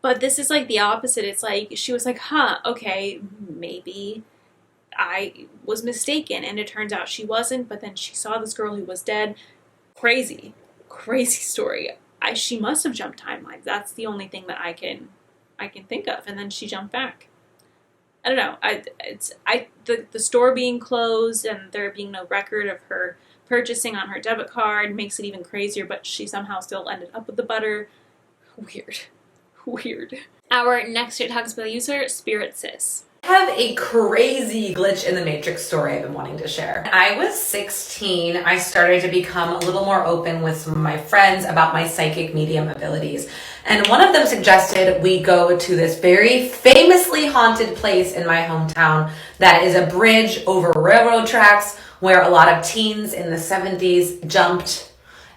But this is like the opposite. It's like she was like, okay, maybe I was mistaken, and it turns out she wasn't, but then she saw this girl who was dead. Crazy story. She must have jumped timelines. That's the only thing that I can think of, and then she jumped back. I don't know. The store being closed and there being no record of her purchasing on her debit card makes it even crazier, but she somehow still ended up with the butter. Weird. Our next TikTok spell user, spiritsis. I have a crazy glitch in the Matrix story I've been wanting to share. When I was 16, I started to become a little more open with some of my friends about my psychic medium abilities. And one of them suggested we go to this very famously haunted place in my hometown that is a bridge over railroad tracks where a lot of teens in the 70s jumped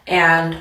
and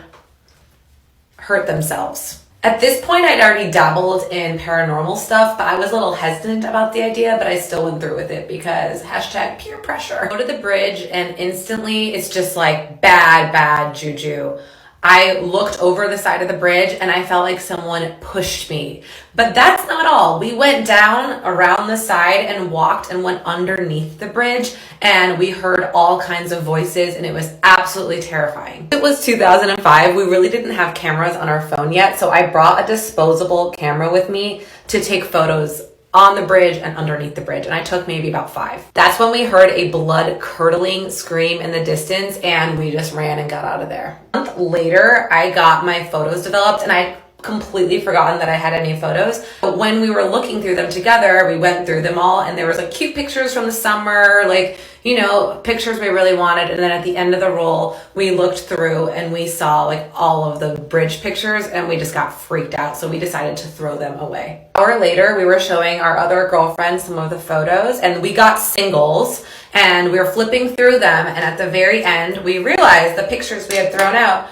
hurt themselves. At this point, I'd already dabbled in paranormal stuff, but I was a little hesitant about the idea, but I still went through with it because hashtag peer pressure. I go to the bridge and instantly it's just like bad juju. I looked over the side of the bridge and I felt like someone pushed me. But that's not all. We went down around the side and walked and went underneath the bridge, and we heard all kinds of voices, and it was absolutely terrifying. It was 2005. We really didn't have cameras on our phone yet, so I brought a disposable camera with me to take photos on the bridge and underneath the bridge, and I took maybe about 5. That's when we heard a blood-curdling scream in the distance, and we just ran and got out of there. A month later, I got my photos developed, and I completely forgotten that I had any photos. But when we were looking through them together, we went through them all, and there was like cute pictures from the summer, like, you know, pictures we really wanted. And then at the end of the roll, we looked through and we saw like all of the bridge pictures, and we just got freaked out. So we decided to throw them away. An hour later, we were showing our other girlfriends some of the photos, and we got singles, and we were flipping through them. And at the very end, we realized the pictures we had thrown out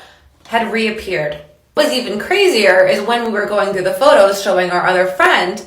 had reappeared. What was even crazier is when we were going through the photos showing our other friend,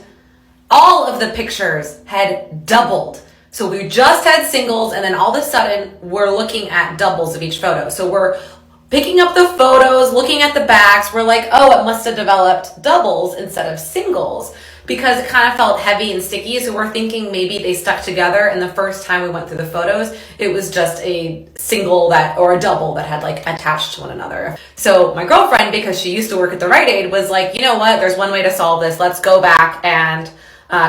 all of the pictures had doubled. So we just had singles, and then all of a sudden we're looking at doubles of each photo. So we're picking up the photos, looking at the backs. We're like, oh, it must have developed doubles instead of singles, because it kind of felt heavy and sticky. So we're thinking maybe they stuck together, and the first time we went through the photos, it was just a single or a double that had like attached to one another. So my girlfriend, because she used to work at the Rite Aid, was like, you know what, there's one way to solve this. Let's go back and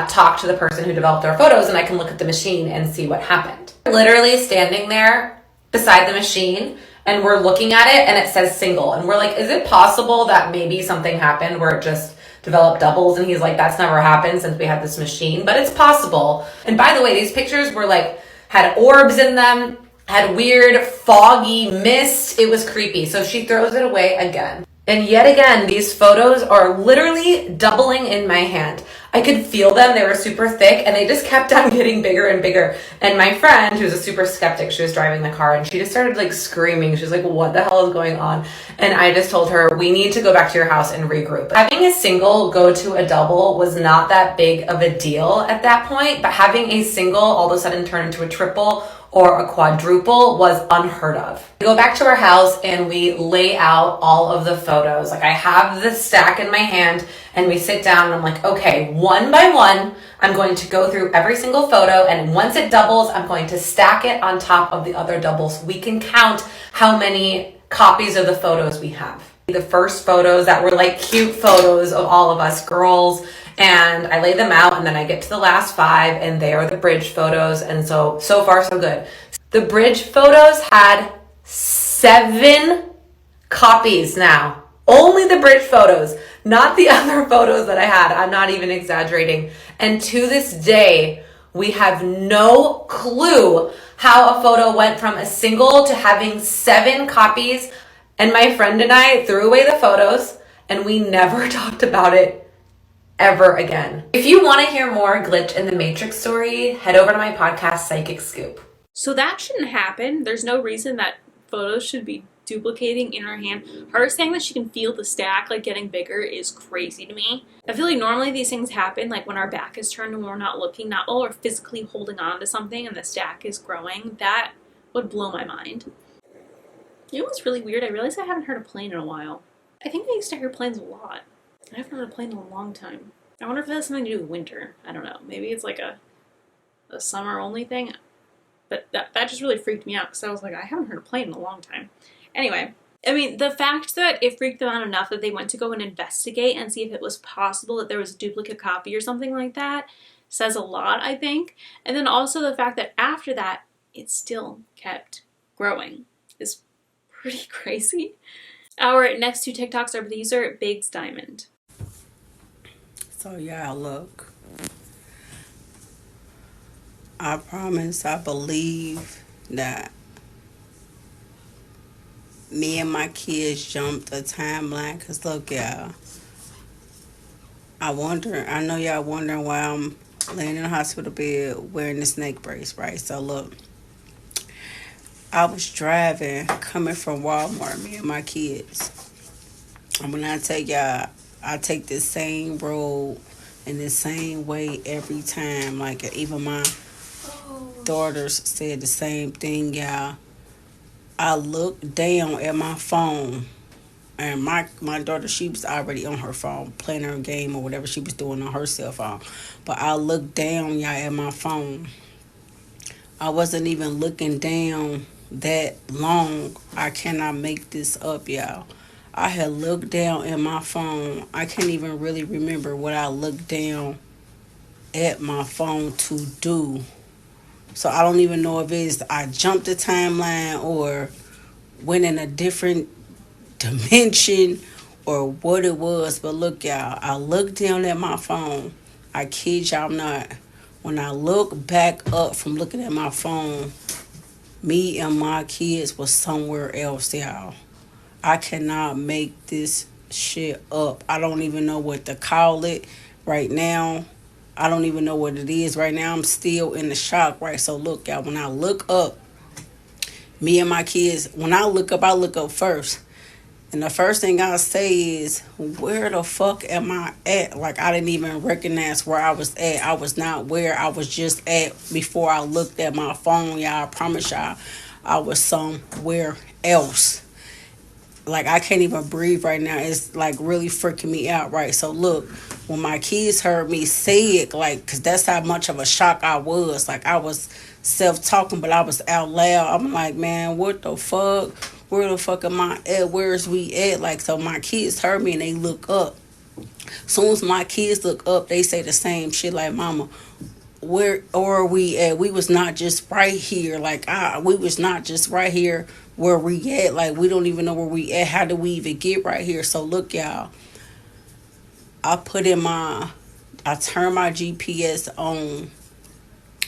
talk to the person who developed our photos, and I can look at the machine and see what happened. Literally standing there beside the machine, and we're looking at it, and it says single. And we're like, is it possible that maybe something happened where it just developed doubles? And he's like, that's never happened since we had this machine, but it's possible. And by the way, these pictures were like, had orbs in them, had weird foggy mist. It was creepy. So she throws it away again. And yet again, these photos are literally doubling in my hand. I could feel them. They were super thick and they just kept on getting bigger and bigger. And my friend, who's a super skeptic, she was driving the car and she just started like screaming. She was like, what the hell is going on? And I just told her, we need to go back to your house and regroup. Having a single go to a double was not that big of a deal at that point, but having a single all of a sudden turn into a triple or a quadruple was unheard of. We go back to our house and we lay out all of the photos. Like I have this stack in my hand and we sit down and I'm like, okay, one by one, I'm going to go through every single photo, and once it doubles, I'm going to stack it on top of the other doubles. We can count how many copies of the photos we have. The first photos that were like cute photos of all of us girls, and I lay them out, and then I get to the last 5 and they are the bridge photos. And so far so good. The bridge photos had 7 copies now. Only the bridge photos, not the other photos that I had. I'm not even exaggerating. And to this day, we have no clue how a photo went from a single to having 7 copies. And my friend and I threw away the photos and we never talked about it ever again. If you want to hear more Glitch in the Matrix story, head over to my podcast, Psychic Scoop. So that shouldn't happen. There's no reason that photos should be duplicating in her hand. Her saying that she can feel the stack like getting bigger is crazy to me. I feel like normally these things happen like when our back is turned and we're not looking, not while we're physically holding on to something and the stack is growing. That would blow my mind. You know what's really weird? I realized I haven't heard a plane in a while. I think I used to hear planes a lot. I haven't heard a plane in a long time. I wonder if that has something to do with winter. I don't know. Maybe it's like a summer only thing. But that just really freaked me out because I was like, I haven't heard a plane in a long time. Anyway, I mean, the fact that it freaked them out enough that they went to go and investigate and see if it was possible that there was a duplicate copy or something like that says a lot, I think. And then also the fact that after that, it still kept growing is pretty crazy. Our next 2 TikToks are these are biggsdiamond. So yeah, look, I promise, I believe that me and my kids jumped a timeline. Cause look, y'all, I know y'all wondering why I'm laying in the hospital bed wearing the snake brace, right? So look, I was driving, coming from Walmart, me and my kids. And when I tell y'all, I take the same road in the same way every time. Like, even my daughters said the same thing, y'all. I looked down at my phone, and my daughter, she was already on her phone, playing her game or whatever she was doing on her cell phone. But I looked down, y'all, at my phone. I wasn't even looking down that long. I cannot make this up, y'all. I had looked down at my phone. I can't even really remember what I looked down at my phone to do. So I don't even know if it's I jumped the timeline or went in a different dimension or what it was. But look, y'all, I looked down at my phone. I kid y'all not. When I look back up from looking at my phone, me and my kids was somewhere else, y'all. I cannot make this shit up. I don't even know what to call it right now. I don't even know what it is right now. I'm still in the shock, right? So look, y'all, when I look up, me and my kids, when I look up first. And the first thing I say is, where the fuck am I at? Like, I didn't even recognize where I was at. I was not where I was just at before I looked at my phone, y'all. I promise y'all, I was somewhere else. Like, I can't even breathe right now. It's, like, really freaking me out, right? So, look, when my kids heard me say it, like, because that's how much of a shock I was. Like, I was self-talking, but I was out loud. I'm like, man, what the fuck? Where the fuck am I at? Where's we at? Like, so my kids heard me and they look up. Soon as my kids look up, they say the same shit like, mama, where are we at? We was not just right here. Like, we was not just right here where we at. Like, we don't even know where we at. How do we even get right here? So look, y'all, I turn my GPS on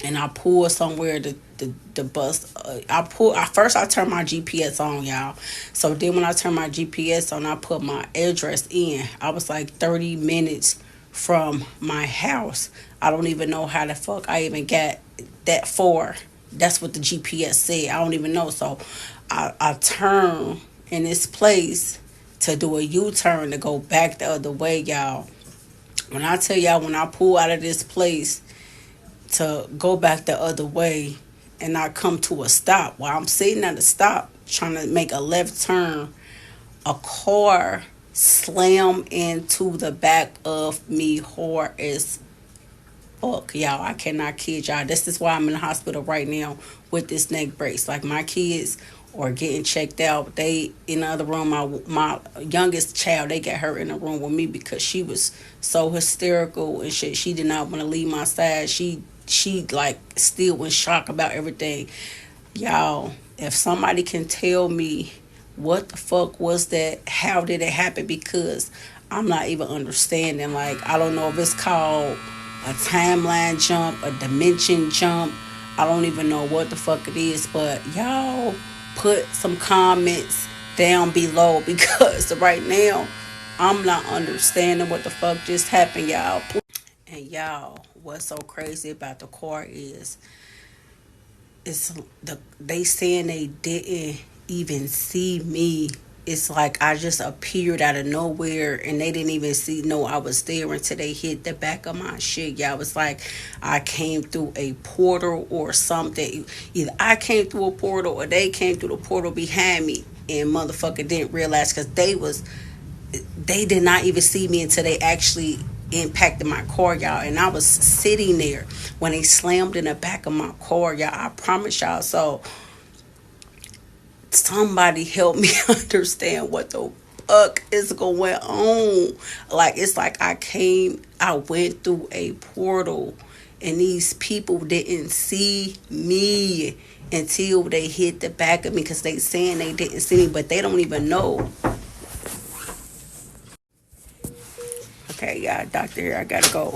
and I pull somewhere to the bus. I turned my GPS on, y'all. So then when I turned my GPS on, I put my address in. I was like 30 minutes from my house. I don't even know how the fuck I even got that far. That's what the GPS said. I don't even know. So I turned in this place to do a U-turn to go back the other way, y'all. When I tell y'all, when I pull out of this place to go back the other way and I come to a stop, while I'm sitting at a stop trying to make a left turn, a car slammed into the back of me hard as fuck, y'all. I cannot kid y'all. This is why I'm in the hospital right now with this neck brace. Like, my kids are getting checked out. They in the other room. My youngest child, they got her in the room with me because she was so hysterical and shit. She did not want to leave my side. She like still in shock about everything. Y'all, if somebody can tell me what the fuck was that, how did it happen, because I'm not even understanding. Like, I don't know if it's called a timeline jump, a dimension jump. I don't even know what the fuck it is, but y'all put some comments down below because right now I'm not understanding what the fuck just happened, y'all. And y'all, what's so crazy about the car is they saying they didn't even see me. It's like I just appeared out of nowhere and they didn't even know I was there until they hit the back of my shit. Y'all, was like I came through a portal or something. Either I came through a portal or they came through the portal behind me and motherfucker didn't realize, because they did not even see me until they actually impacted my car, y'all. And I was sitting there when they slammed in the back of my car, y'all. I promise y'all. So somebody help me understand what the fuck is going on. Like, it's like I went through a portal and these people didn't see me until they hit the back of me, because they saying they didn't see me, but they don't even know. Okay, y'all, doctor here, I gotta go.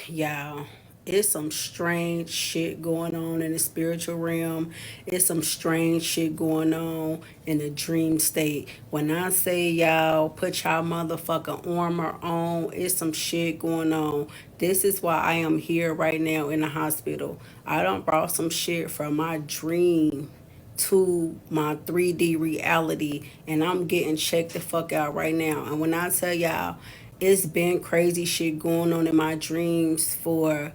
Y'all, it's some strange shit going on in the spiritual realm. It's some strange shit going on in the dream state. When I say y'all, put y'all motherfucking armor on, it's some shit going on. This is why I am here right now in the hospital. I done brought some shit from my dream to my 3D reality, and I'm getting checked the fuck out right now. And when I tell y'all, it's been crazy shit going on in my dreams for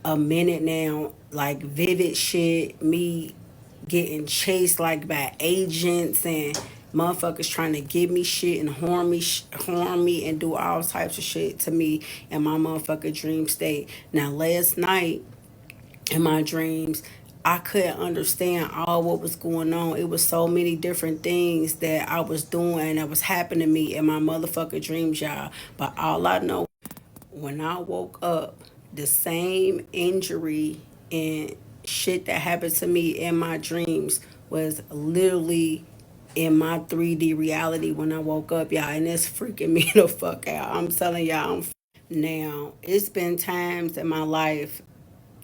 a minute now, like vivid shit, me getting chased like by agents and motherfuckers trying to give me shit and harm me and do all types of shit to me in my motherfucking dream state. Now, last night in my dreams, I couldn't understand all what was going on. It was so many different things that I was doing that was happening to me in my motherfucking dreams, y'all. But all I know, when I woke up, the same injury and shit that happened to me in my dreams was literally in my 3D reality when I woke up, y'all. And it's freaking me the fuck out. I'm telling y'all. Now, it's been times in my life,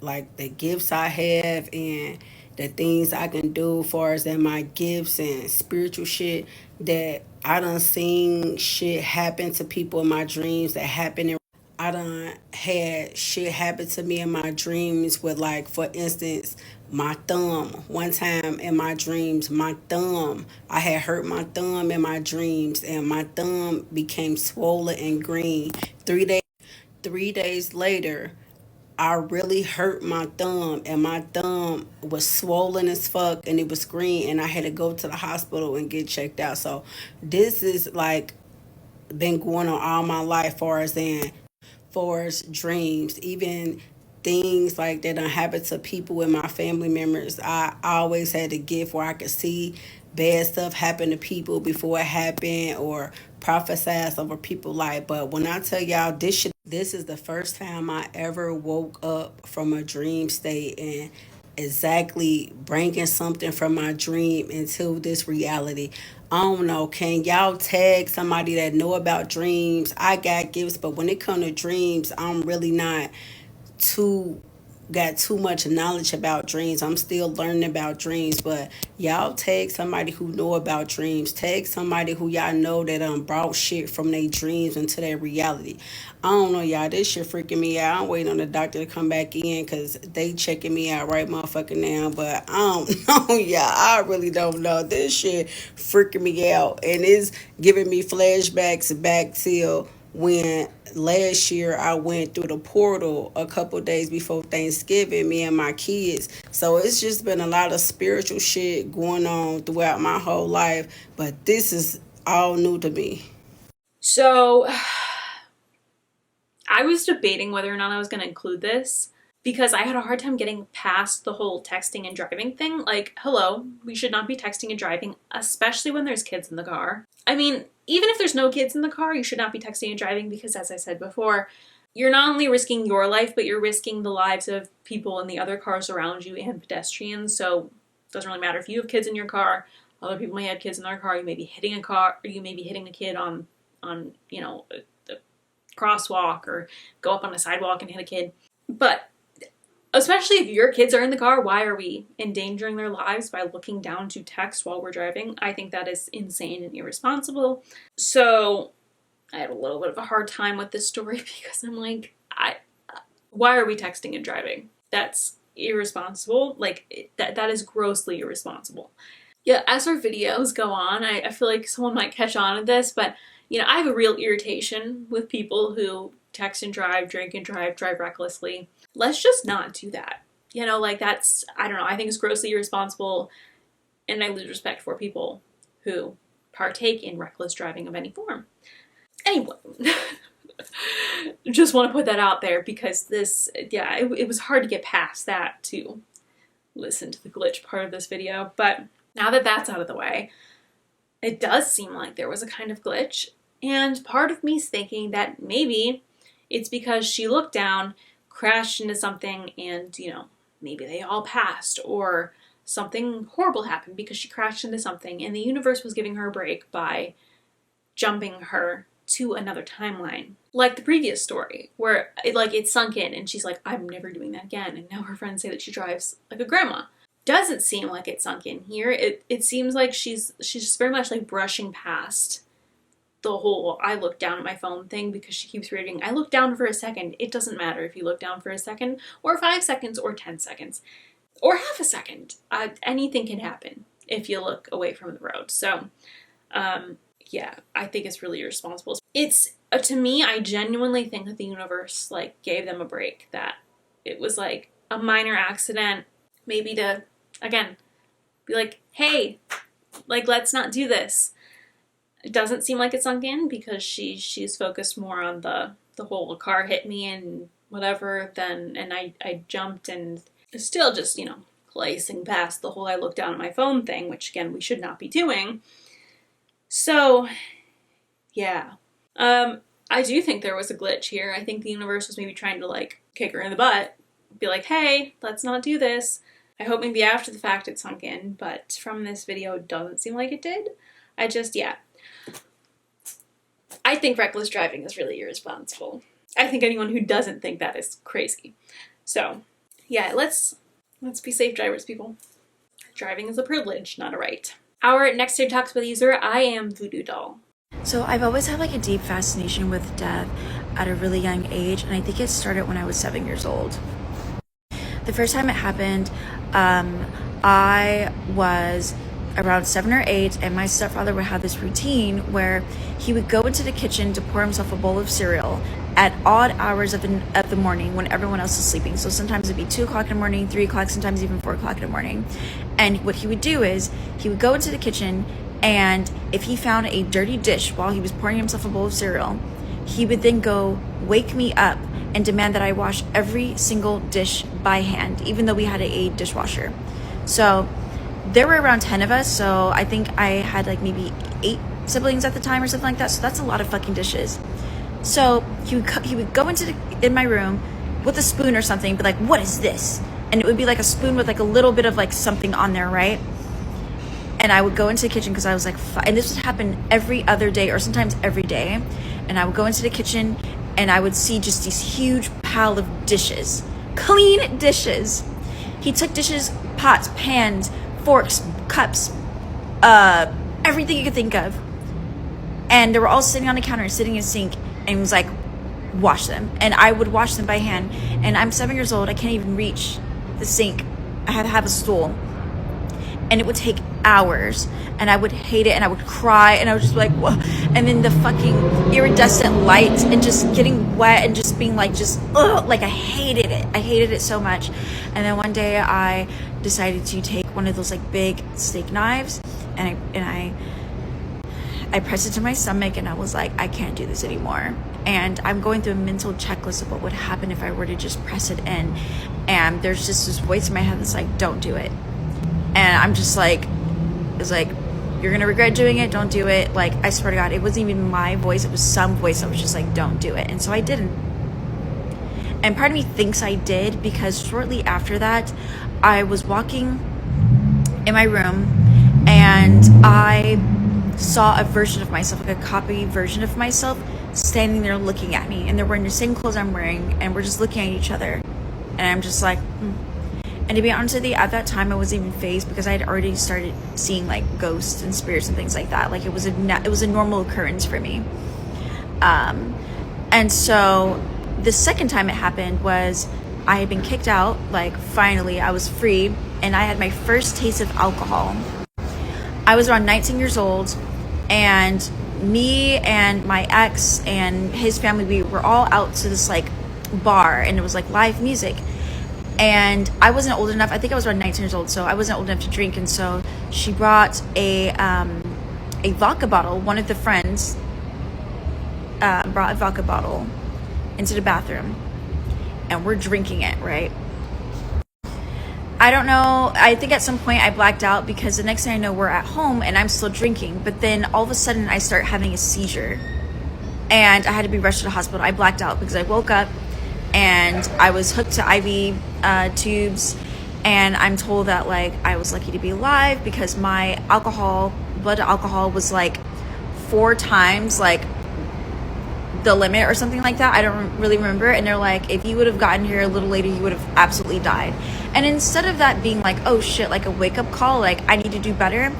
like the gifts I have and the things I can do as far as in my gifts and spiritual shit, that I done seen shit happen to people in my dreams that happen in. I done had shit happen to me in my dreams with, like, for instance, my thumb. One time in my dreams, my thumb, I had hurt my thumb in my dreams and my thumb became swollen and green. 3 days later, I really hurt my thumb and my thumb was swollen as fuck and it was green and I had to go to the hospital and get checked out. So this is like been going on all my life far as dreams, even things like that done happened to people in my family members. I always had a gift where I could see bad stuff happen to people before it happened or prophesize over people's life. But when I tell y'all this is the first time I ever woke up from a dream state and exactly bringing something from my dream into this reality. I don't know, can y'all tag somebody that know about dreams? I got gifts, but when it comes to dreams, I'm really not too got too much knowledge about dreams. I'm still learning about dreams, but y'all tag somebody who know about dreams. Tag somebody who y'all know that brought shit from their dreams into their reality. I don't know, y'all. This shit freaking me out. I'm waiting on the doctor to come back in because they checking me out right motherfucking now. But I don't know, y'all. I really don't know. This shit freaking me out, and it's giving me flashbacks back till when last year I went through the portal a couple days before Thanksgiving, me and my kids. So it's just been a lot of spiritual shit going on throughout my whole life, but this is all new to me. So I was debating whether or not I was going to include this because I had a hard time getting past the whole texting and driving thing. Like, hello, we should not be texting and driving, especially when there's kids in the car. I mean, even if there's no kids in the car, you should not be texting and driving because, as I said before, you're not only risking your life, but you're risking the lives of people in the other cars around you and pedestrians. So it doesn't really matter if you have kids in your car. Other people may have kids in their car. You may be hitting a car, or you may be hitting a kid on you know, the crosswalk, or go up on a sidewalk and hit a kid. But especially if your kids are in the car, why are we endangering their lives by looking down to text while we're driving? I think that is insane and irresponsible. So I had a little bit of a hard time with this story because I'm like, why are we texting and driving? That's irresponsible. Like, that is grossly irresponsible. Yeah, as our videos go on, I feel like someone might catch on to this, but, you know, I have a real irritation with people who text and drive, drink and drive recklessly. Let's just not do that. You know, like, that's, I don't know, I think it's grossly irresponsible, and I lose respect for people who partake in reckless driving of any form. Anyway, just want to put that out there because this, yeah, it was hard to get past that to listen to the glitch part of this video. But now that that's out of the way, it does seem like there was a kind of glitch, and part of me is thinking that maybe it's because she looked down, crashed into something, and, you know, maybe they all passed, or something horrible happened because she crashed into something, and the universe was giving her a break by jumping her to another timeline. Like the previous story, where it sunk in, and she's like, I'm never doing that again, and now her friends say that she drives like a grandma. Doesn't seem like it sunk in here. It seems like she's just very much like brushing past the whole I look down at my phone thing because she keeps reading, I look down for a second. It doesn't matter if you look down for a second, or 5 seconds, or 10 seconds, or half a second. Anything can happen if you look away from the road. So, yeah, I think it's really irresponsible. It's, to me, I genuinely think that the universe, like, gave them a break, that it was, like, a minor accident, maybe to, again, be like, hey, like, let's not do this. It doesn't seem like it sunk in because she's focused more on the whole car hit me and whatever, and I jumped, and still just, you know, placing past the whole I look down at my phone thing, which, again, we should not be doing. So, yeah. I do think there was a glitch here. I think the universe was maybe trying to, like, kick her in the butt, be like, hey, let's not do this. I hope maybe after the fact it sunk in, but from this video, it doesn't seem like it did. Yeah. I think reckless driving is really irresponsible. I think anyone who doesn't think that is crazy. So, yeah, let's be safe drivers, people. Driving is a privilege, not a right. Our next TikTok user, iamvududahl. So I've always had like a deep fascination with death at a really young age, and I think it started when I was 7 years old. The first time it happened, I was around 7 or 8, and my stepfather would have this routine where he would go into the kitchen to pour himself a bowl of cereal at odd hours of the morning when everyone else is sleeping. So sometimes it'd be 2 o'clock in the morning, 3 o'clock, sometimes even 4 o'clock in the morning. And what he would do is he would go into the kitchen, and if he found a dirty dish while he was pouring himself a bowl of cereal, he would then go wake me up and demand that I wash every single dish by hand, even though we had a dishwasher. So there were around 10 of us, so I think I had like maybe 8 siblings at the time or something like that, so that's a lot of fucking dishes. So he would go in my room with a spoon or something, be like, what is this? And it would be like a spoon with like a little bit of like something on there, right? And I would go into the kitchen because I was like, and this would happen every other day or sometimes every day. And I would go into the kitchen and I would see just these huge pile of dishes clean dishes. He took dishes, pots, pans, forks, cups, everything you could think of. And they were all sitting on the counter, sitting in a sink, and he was like, wash them. And I would wash them by hand. And I'm 7 years old. I can't even reach the sink. I had to have a stool. And it would take hours. And I would hate it. And I would cry. And I would just be like, whoa. And then the fucking iridescent lights and just getting wet and just being like, ugh. Like, I hated it. I hated it so much. And then one day I decided to take one of those like big steak knives. And I pressed it to my stomach, and I was like, I can't do this anymore. And I'm going through a mental checklist of what would happen if I were to just press it in. And there's just this voice in my head that's like, don't do it. And I'm just like, it's like, you're gonna regret doing it, don't do it. Like, I swear to God, it wasn't even my voice, it was some voice that was just like, don't do it. And so I didn't. And part of me thinks I did, because shortly after that, I was walking in my room and I saw a version of myself, like a copy version of myself, standing there looking at me. And they're wearing the same clothes I'm wearing, and we're just looking at each other. And I'm just like, And to be honest with you, at that time I wasn't even phased, because I had already started seeing like ghosts and spirits and things like that. Like, it was a normal occurrence for me. And so the second time it happened was I had been kicked out. Like, finally I was free, and I had my first taste of alcohol. I was around 19 years old, and me and my ex and his family, we were all out to this like bar, and it was like live music. And I wasn't old enough. I think I was around 19 years old, so I wasn't old enough to drink. And so she brought a vodka bottle. One of the friends brought a vodka bottle into the bathroom, and we're drinking it, right? I don't know. I think at some point I blacked out, because the next thing I know, we're at home and I'm still drinking. But then all of a sudden I start having a seizure, and I had to be rushed to the hospital. I blacked out because I woke up and I was hooked to IV tubes, and I'm told that like I was lucky to be alive because my blood alcohol was like 4 times like the limit or something like that. I don't really remember. And they're like, if you would have gotten here a little later, you would have absolutely died. And instead of that being like, oh shit, like a wake up call, like I need to do better,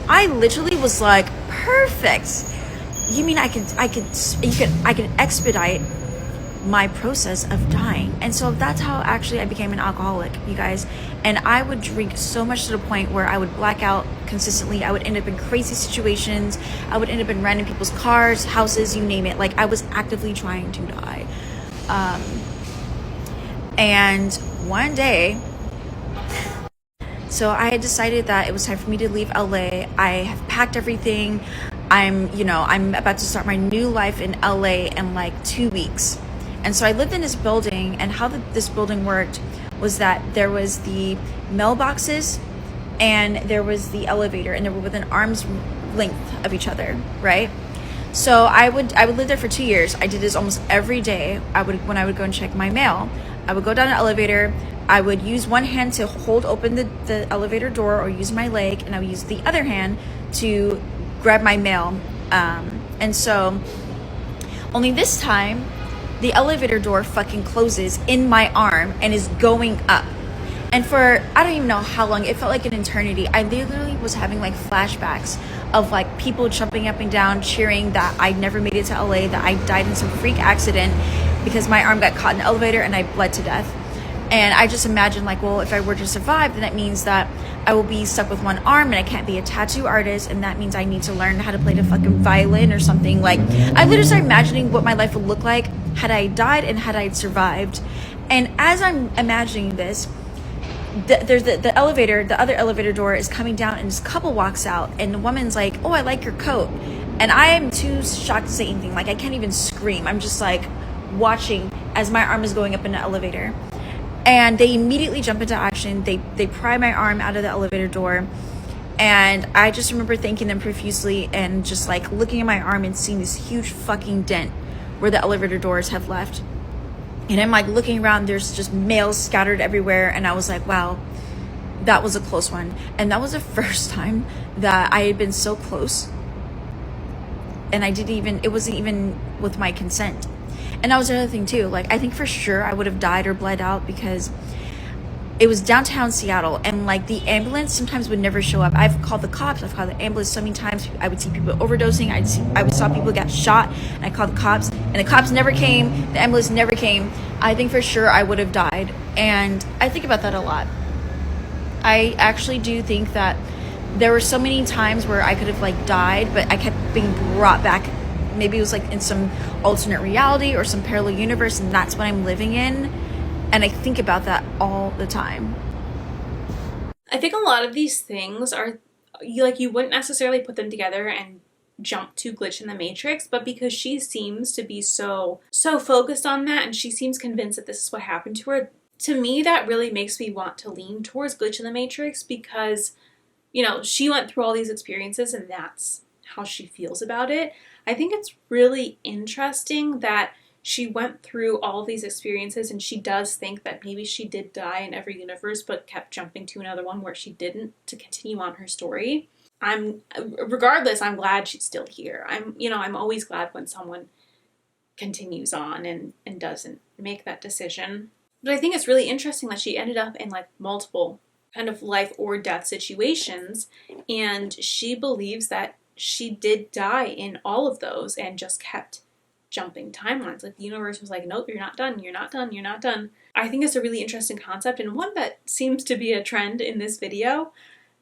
I literally was like, perfect. You mean I can expedite my process of dying? And so that's how actually I became an alcoholic, you guys. And I would drink so much to the point where I would black out consistently. I would end up in crazy situations. I would end up in random people's cars, houses, you name it. Like, I was actively trying to die. And one day, so I had decided that it was time for me to leave LA. I have packed everything. I'm about to start my new life in LA in like 2 weeks. And so I lived in this building, and how this building worked was that there was the mailboxes and there was the elevator, and they were within arm's length of each other, right? So I would live there for 2 years. I did this almost every day. When I would go and check my mail, I would go down the elevator. I would use one hand to hold open the elevator door, or use my leg, and I would use the other hand to grab my mail. And so only this time, the elevator door fucking closes in my arm and is going up. And for, I don't even know how long, it felt like an eternity. I literally was having like flashbacks of like people jumping up and down, cheering that I never made it to LA, that I died in some freak accident because my arm got caught in the elevator and I bled to death. And I just imagined like, well, if I were to survive, then that means that I will be stuck with one arm and I can't be a tattoo artist, and that means I need to learn how to play the fucking violin or something. Like, I literally started imagining what my life would look like had I died and had I survived. And as I'm imagining this, there's the elevator, the other elevator door is coming down, and this couple walks out, and the woman's like, oh, I like your coat. And I am too shocked to say anything. Like, I can't even scream. I'm just like watching as my arm is going up in the elevator. And they immediately jump into action. They pry my arm out of the elevator door. And I just remember thanking them profusely and just like looking at my arm and seeing this huge fucking dent where the elevator doors have left. And I'm like looking around, there's just mail scattered everywhere. And I was like, wow, that was a close one. And that was the first time that I had been so close. And it wasn't even with my consent. And that was another thing too. Like, I think for sure I would have died or bled out because it was downtown Seattle, and like the ambulance sometimes would never show up. I've called the cops, I've called the ambulance so many times. I would see people overdosing, I saw people get shot, and I called the cops, and the cops never came, the ambulance never came. I think for sure I would have died, and I think about that a lot. I actually do think that there were so many times where I could have like died, but I kept being brought back. Maybe it was like in some alternate reality or some parallel universe, and that's what I'm living in. And I think about that all the time. I think a lot of these things are, you wouldn't necessarily put them together and jump to Glitch in the Matrix, but because she seems to be so focused on that, and she seems convinced that this is what happened to her, to me that really makes me want to lean towards Glitch in the Matrix, because, she went through all these experiences and that's how she feels about it. I think it's really interesting that she went through all these experiences and she does think that maybe she did die in every universe but kept jumping to another one where she didn't, to continue on her story. Regardless, I'm glad she's still here. I'm always glad when someone continues on and doesn't make that decision. But I think it's really interesting that she ended up in like multiple kind of life or death situations, and she believes that she did die in all of those and just kept jumping timelines. Like the universe was like, nope, you're not done, you're not done, you're not done. I think it's a really interesting concept, and one that seems to be a trend in this video.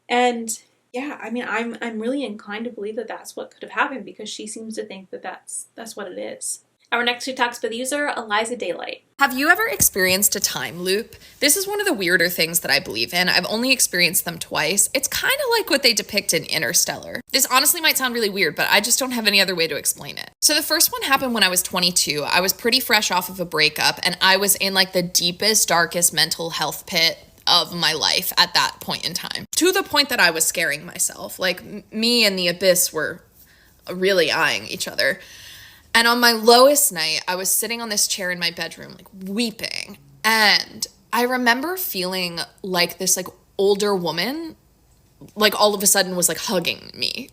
And yeah, I'm really inclined to believe that that's what could have happened, because she seems to think that that's what it is. Our next Who Talks with user, elizadaylight. Have you ever experienced a time loop? This is one of the weirder things that I believe in. I've only experienced them twice. It's kind of like what they depict in Interstellar. This honestly might sound really weird, but I just don't have any other way to explain it. So the first one happened when I was 22. I was pretty fresh off of a breakup, and I was in like the deepest, darkest mental health pit of my life at that point in time. To the point that I was scaring myself. Like, me and the abyss were really eyeing each other. And on my lowest night, I was sitting on this chair in my bedroom, like weeping. And I remember feeling like this like older woman, like all of a sudden was like hugging me.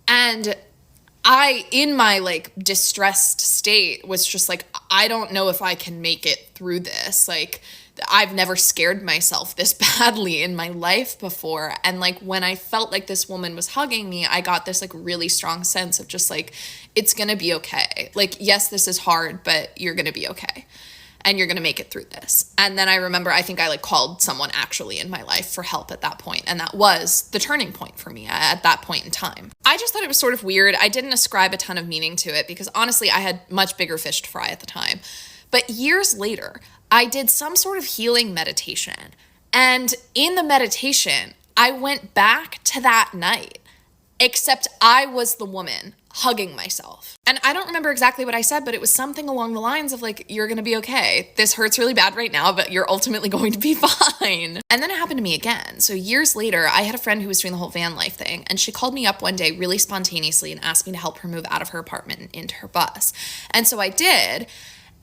And I, in my like distressed state, was just like, I don't know if I can make it through this. Like, I've never scared myself this badly in my life before. And like when I felt like this woman was hugging me, I got this like really strong sense of just like, it's gonna be okay. Like, yes, this is hard, but you're gonna be okay. And you're gonna make it through this. And then I remember, I think I like called someone actually in my life for help at that point. And that was the turning point for me at that point in time. I just thought it was sort of weird. I didn't ascribe a ton of meaning to it because honestly, I had much bigger fish to fry at the time. But years later, I did some sort of healing meditation. And in the meditation, I went back to that night, except I was the woman hugging myself. And I don't remember exactly what I said, but it was something along the lines of like, you're gonna be okay. This hurts really bad right now, but you're ultimately going to be fine. And then it happened to me again. So years later, I had a friend who was doing the whole van life thing, and she called me up one day really spontaneously and asked me to help her move out of her apartment and into her bus. And so I did.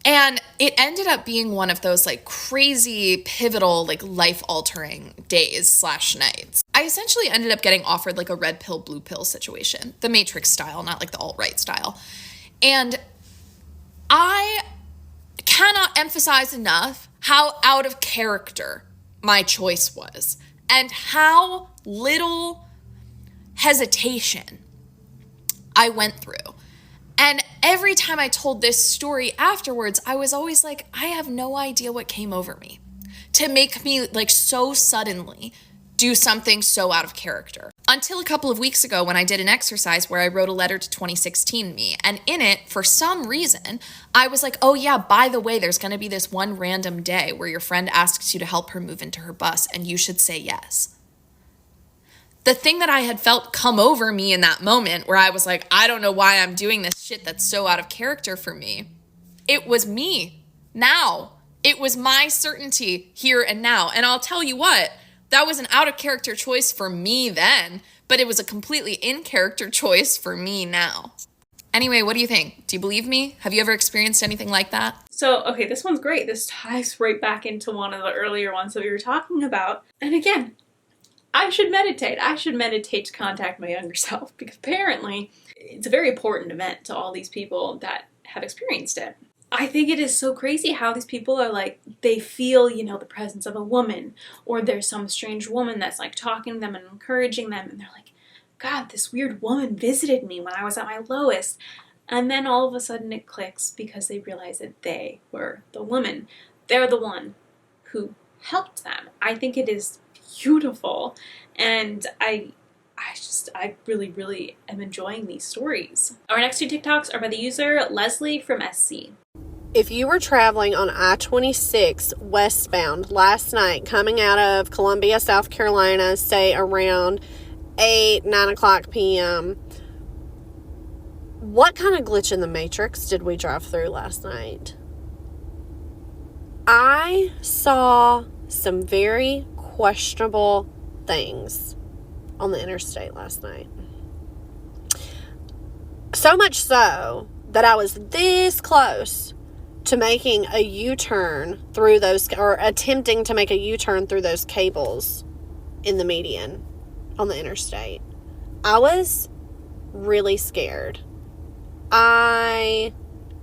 And it ended up being one of those like crazy, pivotal, like life-altering days / nights. I essentially ended up getting offered like a red pill, blue pill situation, the Matrix style, not like the alt-right style. And I cannot emphasize enough how out of character my choice was and how little hesitation I went through. And every time I told this story afterwards, I was always like, I have no idea what came over me to make me like so suddenly do something so out of character. Until a couple of weeks ago when I did an exercise where I wrote a letter to 2016 me. And in it, for some reason, I was like, oh yeah, by the way, there's going to be this one random day where your friend asks you to help her move into her bus and you should say yes. The thing that I had felt come over me in that moment where I was like, I don't know why I'm doing this shit that's so out of character for me. It was me now. It was my certainty here and now. And I'll tell you what, that was an out of character choice for me then, but it was a completely in character choice for me now. Anyway, what do you think? Do you believe me? Have you ever experienced anything like that? So, okay, this one's great. This ties right back into one of the earlier ones that we were talking about. And again, I should meditate. I should meditate to contact my younger self, because apparently it's a very important event to all these people that have experienced it. I think it is so crazy how these people are like, they feel, you know, the presence of a woman, or there's some strange woman that's like talking to them and encouraging them, and they're like, God, this weird woman visited me when I was at my lowest. And then all of a sudden it clicks because they realize that they were the woman. They're the one who helped them. I think it is beautiful, and I really, really am enjoying these stories. Our next two TikToks are by the user lesliefromsc. If you were traveling on I-26 westbound last night, coming out of Columbia, South Carolina, say around 9 o'clock p.m., what kind of glitch in the Matrix did we drive through last night? I saw some very questionable things on the interstate last night. So much so that I was this close to making a U-turn through those, or attempting to make a U-turn through those cables in the median on the interstate. I was really scared. I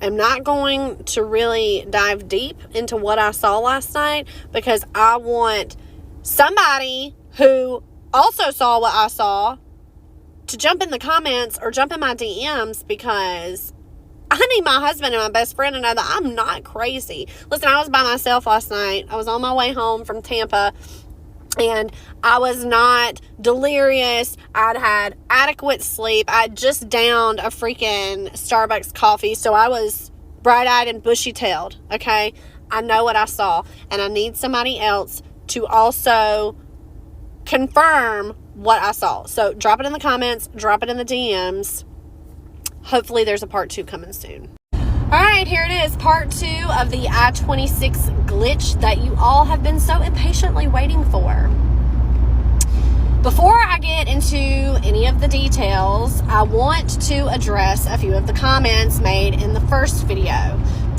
am not going to really dive deep into what I saw last night, because I want somebody who also saw what I saw to jump in the comments or jump in my DMs, because I need my husband and my best friend to know that I'm not crazy. Listen, I was by myself last night. I was on my way home from Tampa, and I was not delirious. I'd had adequate sleep. I just downed a freaking Starbucks coffee, so I was bright-eyed and bushy-tailed, okay? I know what I saw, and I need somebody else to also confirm what I saw. So drop it in the comments, drop it in the DMs. Hopefully there's a part 2 coming soon. Alright, here it is, part 2 of the I-26 glitch that you all have been so impatiently waiting for. Before I get into any of the details, I want to address a few of the comments made in the first video.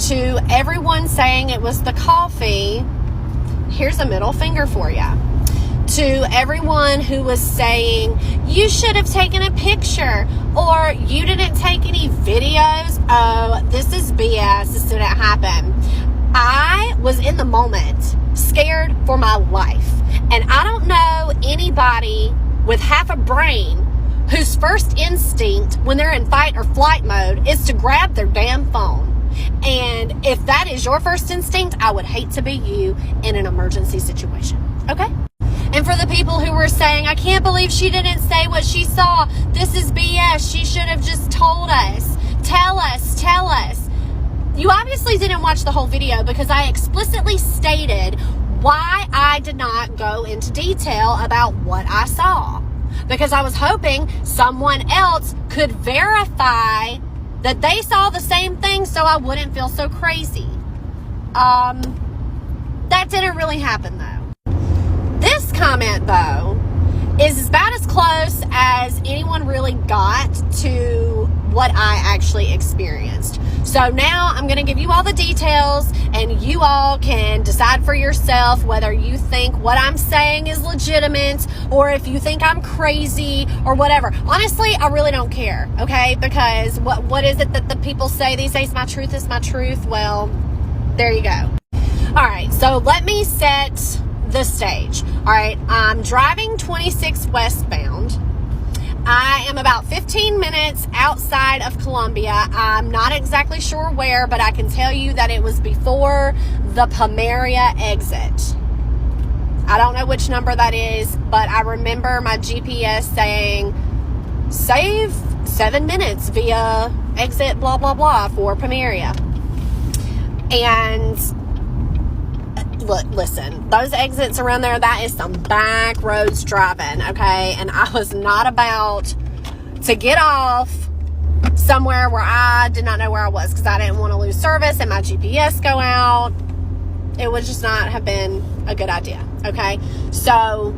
To everyone saying it was the coffee, here's a middle finger for ya. To everyone who was saying, you should have taken a picture, or you didn't take any videos, oh, this is BS, this didn't happen. I was in the moment, scared for my life. And I don't know anybody with half a brain whose first instinct when they're in fight or flight mode is to grab their damn phone. And if that is your first instinct, I would hate to be you in an emergency situation, okay? And for the people who were saying, I can't believe she didn't say what she saw. This is BS. She should have just told us. Tell us. Tell us. You obviously didn't watch the whole video, because I explicitly stated why I did not go into detail about what I saw. Because I was hoping someone else could verify that they saw the same thing, so I wouldn't feel so crazy. That didn't really happen, though. This comment, though, is about as close as anyone really got to what I actually experienced. So now I'm going to give you all the details, and you all can decide for yourself whether you think what I'm saying is legitimate, or if you think I'm crazy or whatever. Honestly, I really don't care, okay? Because what is it that the people say these days? My truth is my truth. Well, there you go. All right, so let me set the stage. All right, I'm driving 26 westbound. I am about 15 minutes outside of Columbia. I'm not exactly sure where, but I can tell you that it was before the Pomeria exit. I don't know which number that is, but I remember my GPS saying, save 7 minutes via exit blah, blah, blah for Pomeria. And look, listen, those exits around there, that is some back roads driving, okay? And I was not about to get off somewhere where I did not know where I was, because I didn't want to lose service and my GPS go out. It would just not have been a good idea, okay? So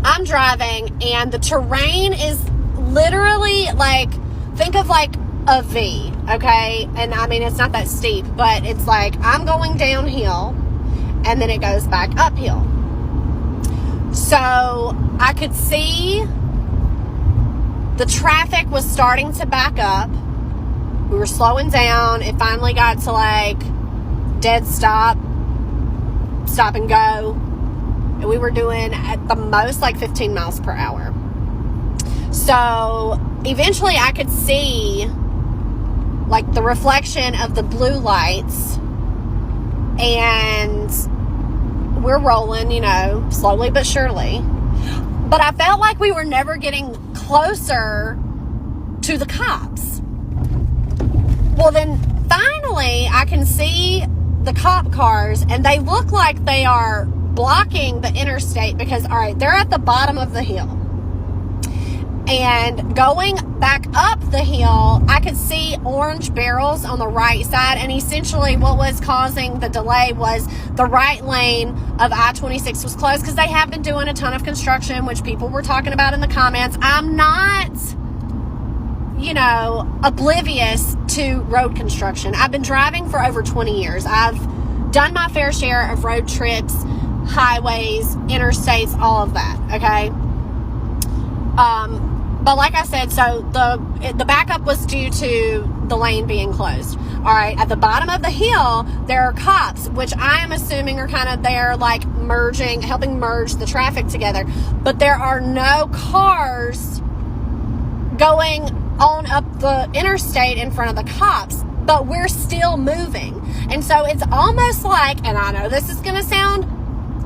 I'm driving, and the terrain is literally like, think of like a V, okay? And I mean, it's not that steep, but it's like I'm going downhill, and then it goes back uphill. So I could see the traffic was starting to back up, We were slowing down. It finally got to like dead stop, stop and go. And we were doing at the most like 15 miles per hour. So eventually I could see like the reflection of the blue lights, and we're rolling, you know, slowly but surely. But I felt like we were never getting closer to the cops. Well, then finally I can see the cop cars, and they look like they are blocking the interstate because, all right, they're at the bottom of the hill. And going back up the hill, I could see orange barrels on the right side. And essentially what was causing the delay was the right lane of I-26 was closed because they have been doing a ton of construction, which people were talking about in the comments. I'm not, you know, oblivious to road construction. I've been driving for over 20 years. I've done my fair share of road trips, highways, interstates, all of that, okay? But like I said, so the backup was due to the lane being closed. All right, at the bottom of the hill, there are cops, which I am assuming are kind of there like helping merge the traffic together. But there are no cars going on up the interstate in front of the cops, but we're still moving. And so it's almost like, and I know this is going to sound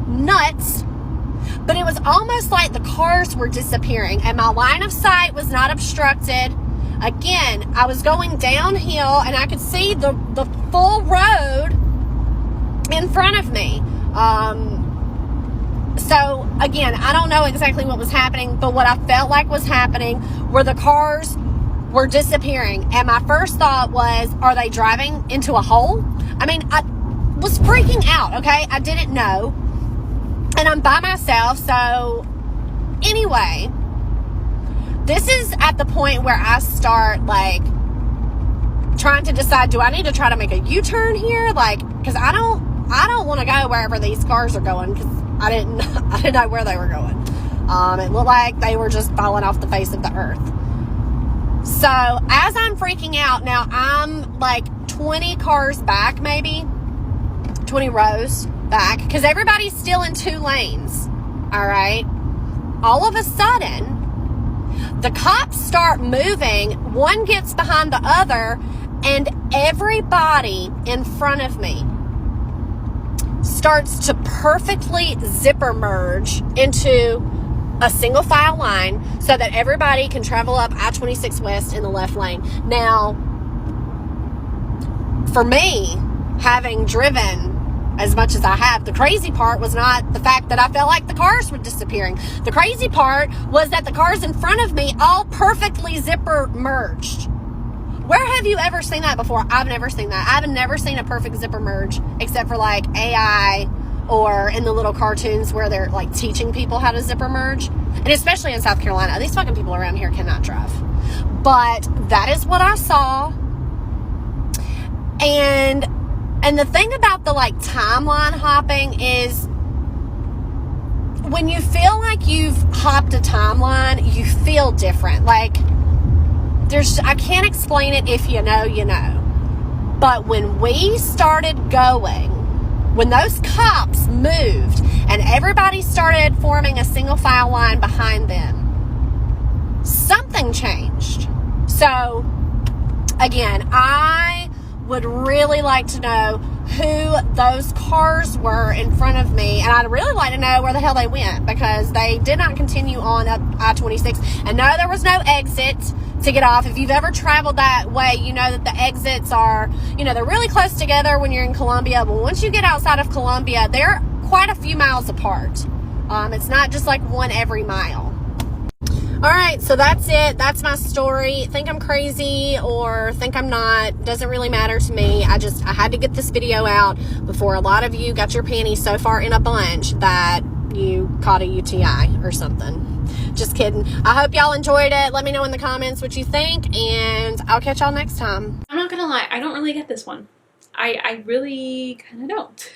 nuts, but it was almost like the cars were disappearing and my line of sight was not obstructed. Again, I was going downhill and I could see the full road in front of me. So again, I don't know exactly what was happening, but what I felt like was happening were the cars were disappearing. And my first thought was, are they driving into a hole? I mean, I was freaking out, okay? I didn't know. And I'm by myself, so anyway, this is at the point where I start like trying to decide, do I need to try to make a U-turn here? Like, cause I don't want to go wherever these cars are going, cause I didn't know where they were going. It looked like they were just falling off the face of the earth. So as I'm freaking out, now I'm like 20 cars back, maybe 20 rows back, because everybody's still in 2 lanes. All right. All of a sudden, the cops start moving. One gets behind the other, and everybody in front of me starts to perfectly zipper merge into a single file line so that everybody can travel up I-26 West in the left lane. Now, for me, having driven as much as I have, the crazy part was not the fact that I felt like the cars were disappearing. The crazy part was that the cars in front of me all perfectly zipper merged. Where have you ever seen that before? I've never seen that. I've never seen a perfect zipper merge except for like AI or in the little cartoons where they're like teaching people how to zipper merge. And especially in South Carolina, these fucking people around here cannot drive. But that is what I saw. And the thing about the like timeline hopping is when you feel like you've hopped a timeline, you feel different. Like I can't explain it. If you know, you know. But when we started going, when those cops moved and everybody started forming a single file line behind them, something changed. So again, I would really like to know who those cars were in front of me, and I'd really like to know where the hell they went, because they did not continue on up I-26. And no, there was no exit to get off. If you've ever traveled that way, you know that the exits are, you know, they're really close together when you're in Columbia, but once you get outside of Columbia, they're quite a few miles apart. It's not just like one every mile. All right, so that's it. That's my story. Think I'm crazy or think I'm not, doesn't really matter to me. I had to get this video out before a lot of you got your panties so far in a bunch that you caught a UTI or something. Just kidding. I hope y'all enjoyed it. Let me know in the comments what you think, and I'll catch y'all next time. I'm not gonna lie, I don't really get this one. I really kind of don't.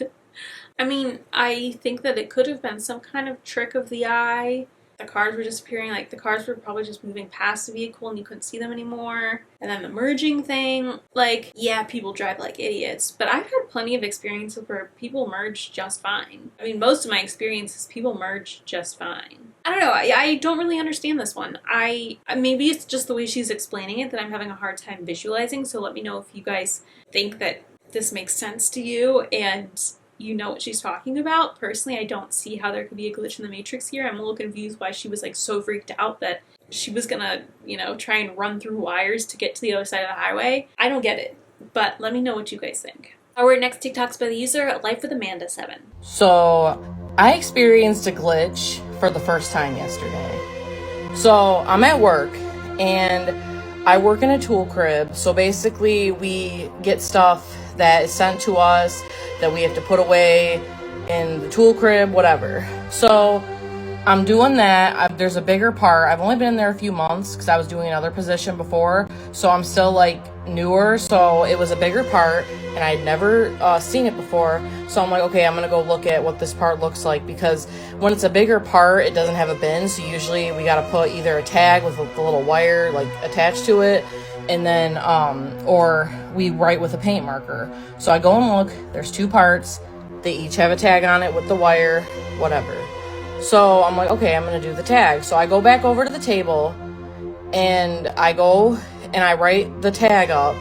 I mean, I think that it could have been some kind of trick of the eye. the cars were disappearing. Like, the cars were probably just moving past the vehicle and you couldn't see them anymore. And then the merging thing, like, yeah, people drive like idiots, but I've had plenty of experiences where people merge just fine. I mean, most of my experiences, people merge just fine. I don't know, I don't really understand this one. Maybe it's just the way she's explaining it that I'm having a hard time visualizing, so let me know if you guys think that this makes sense to you and you know what she's talking about. Personally, I don't see how there could be a glitch in the Matrix here. I'm a little confused why she was like so freaked out that she was gonna, you know, try and run through wires to get to the other side of the highway. I don't get it, but let me know what you guys think. Our next TikTok's by the user, Life with Amanda7. So, I experienced a glitch for the first time yesterday. So, I'm at work, and I work in a tool crib. So basically, we get stuff that is sent to us that we have to put away in the tool crib, whatever. So I'm doing that. There's a bigger part. I've only been in there a few months because I was doing another position before, so I'm still like newer. So it was a bigger part and I'd never seen it before. So I'm like, okay, I'm gonna go look at what this part looks like, because when it's a bigger part, it doesn't have a bin. So usually we gotta put either a tag with the little wire like attached to it, and then or we write with a paint marker. So I go and look, there's two parts, they each have a tag on it with the wire, whatever. So I'm like, okay, I'm gonna do the tag. So I go back over to the table and I go and I write the tag up,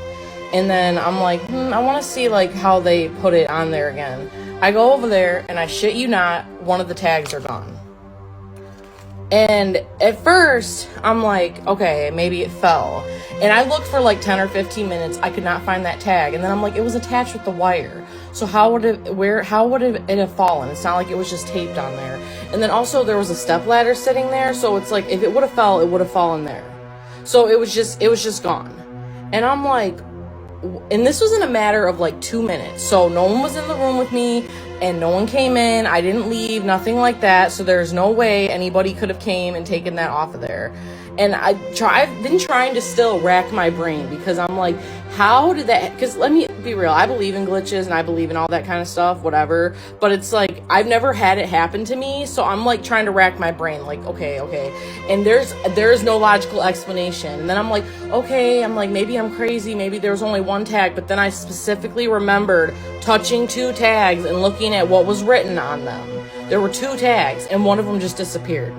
and then I'm like, I want to see like how they put it on there again. I go over there and I shit you not, one of the tags are gone. And at first, I'm like, okay, maybe it fell. And I looked for like 10 or 15 minutes. I could not find that tag. And then I'm like, it was attached with the wire. So how would it have fallen? It's not like it was just taped on there. And then also there was a step ladder sitting there. So it's like, if it would have fell, it would have fallen there. So it was just gone. And I'm like, and this was in a matter of like 2 minutes. So no one was in the room with me and no one came in. I didn't leave, nothing like that. So there's no way anybody could have came and taken that off of there. And I've been trying to still rack my brain, because I'm like, how did that, because let me be real, I believe in glitches and I believe in all that kind of stuff, whatever, but it's like, I've never had it happen to me, so I'm like trying to rack my brain, like, okay, and there's no logical explanation. And then I'm like, okay, I'm like, maybe I'm crazy, maybe there was only one tag, but then I specifically remembered touching two tags and looking at what was written on them. There were two tags, and one of them just disappeared.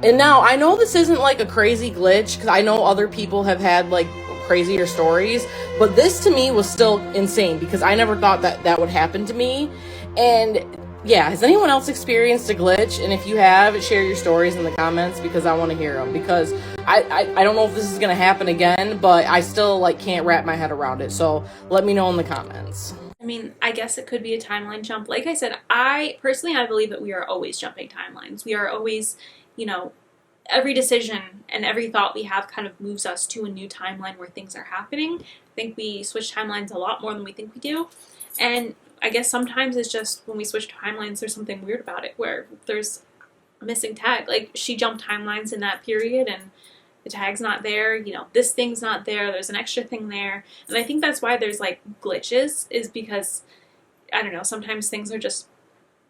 And now, I know this isn't like a crazy glitch, because I know other people have had like crazier stories, but this to me was still insane, because I never thought that would happen to me. And yeah, has anyone else experienced a glitch? And if you have, share your stories in the comments, because I want to hear them, because I don't know if this is going to happen again, but I still like can't wrap my head around it. So let me know in the comments. I mean, I guess it could be a timeline jump. Like I said, I believe that we are always jumping timelines. We are always, you know, every decision and every thought we have kind of moves us to a new timeline where things are happening. I think we switch timelines a lot more than we think we do. And I guess sometimes it's just when we switch timelines, there's something weird about it, where there's a missing tag. Like, she jumped timelines in that period and the tag's not there, you know, this thing's not there, there's an extra thing there. And I think that's why there's like glitches, is because, I don't know, sometimes things are just,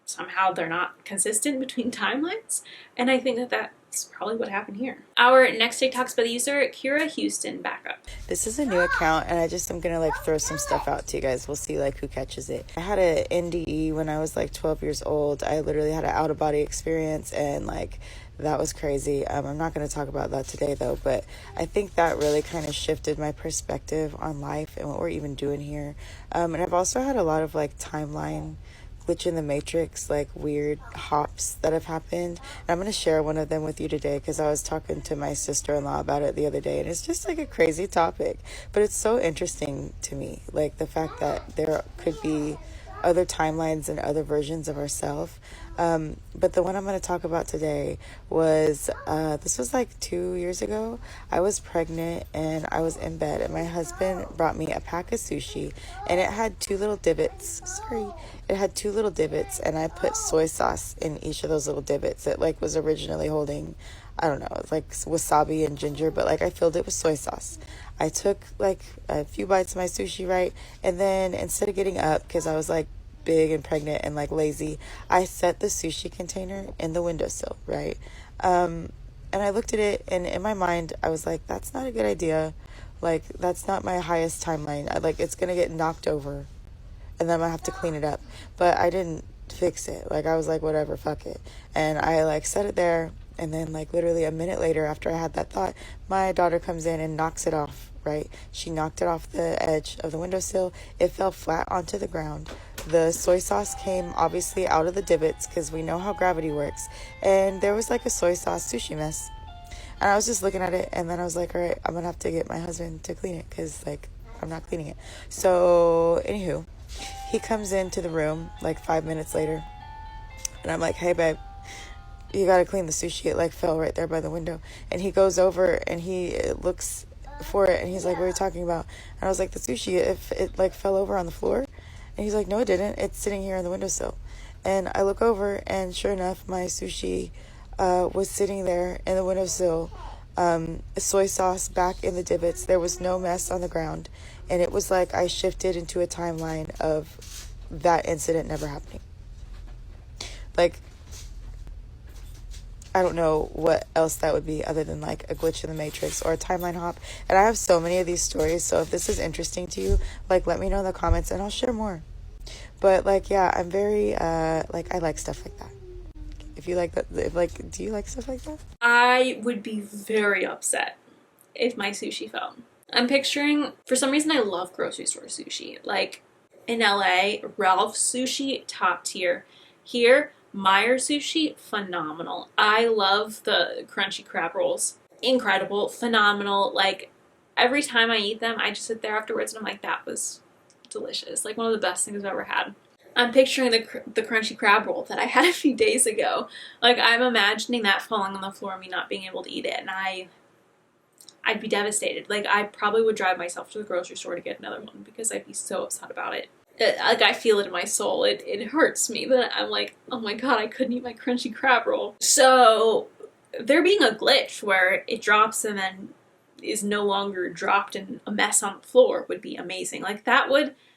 somehow they're not consistent between timelines. And I think that that's probably what happened here. Our next TikTok's by the user, kyrahustonbackup. This is a new account, and I'm gonna like throw some stuff out to you guys. We'll see like who catches it. I had an NDE when I was like 12 years old. I literally had an out-of-body experience, and like that was crazy. I'm not going to talk about that today though, but I think that really kind of shifted my perspective on life and what we're even doing here. And I've also had a lot of like timeline glitch in the matrix, like weird hops that have happened. And I'm going to share one of them with you today, because I was talking to my sister-in-law about it the other day, and it's just like a crazy topic, but it's so interesting to me, like the fact that there could be other timelines and other versions of ourselves. But the one I'm going to talk about today was, this was like 2 years ago. I was pregnant and I was in bed, and my husband brought me a pack of sushi, and it had two little divots. It had two little divots, and I put soy sauce in each of those little divots. It like was originally holding, I don't know, like wasabi and ginger, but like I filled it with soy sauce. I took like a few bites of my sushi, right? And then instead of getting up, because I was like big and pregnant and like lazy, I set the sushi container in the windowsill, right? And I looked at it, and in my mind, I was like, that's not a good idea. Like, that's not my highest timeline. It's going to get knocked over, and then I'm going to have to clean it up. But I didn't fix it. Like, I was like, whatever, fuck it. And I, like, set it there, and then, like, literally a minute later, after I had that thought, my daughter comes in and knocks it off, right? She knocked it off the edge of the windowsill. It fell flat onto the ground. The soy sauce came obviously out of the divots because we know how gravity works. And there was like a soy sauce sushi mess. And I was just looking at it, and then I was like, all right, I'm going to have to get my husband to clean it because, like, I'm not cleaning it. So, anywho, he comes into the room like 5 minutes later. And I'm like, hey, babe, you got to clean the sushi. It, like, fell right there by the window. And he goes over, and he looks for it, and he's like, what are you talking about? And I was like, the sushi, if it like fell over on the floor. And he's like, no, it didn't. It's sitting here on the windowsill. And I look over, and sure enough, my sushi was sitting there in the windowsill, soy sauce back in the divots. There was no mess on the ground, and it was like I shifted into a timeline of that incident never happening. Like, I don't know what else that would be other than like a glitch in the matrix or a timeline hop. And I have so many of these stories, so if this is interesting to you, like, let me know in the comments and I'll share more. But like, yeah, I'm very like, I like stuff like that. If you like that, if like, do you like stuff like that? I would be very upset if my sushi fell. I'm picturing, for some reason I love grocery store sushi. Like in LA, Ralph's sushi, top tier. Here, Meyer sushi, phenomenal. I love the crunchy crab rolls. Incredible, phenomenal. Like, every time I eat them, I just sit there afterwards and I'm like, that was delicious. Like, one of the best things I've ever had. I'm picturing the crunchy crab roll that I had a few days ago. Like, I'm imagining that falling on the floor and me not being able to eat it, and I'd be devastated. Like, I probably would drive myself to the grocery store to get another one because I'd be so upset about it. Like, I feel it in my soul. It hurts me that I'm like, oh my god, I couldn't eat my crunchy crab roll. So, there being a glitch where it drops and then is no longer dropped in a mess on the floor would be amazing. Like,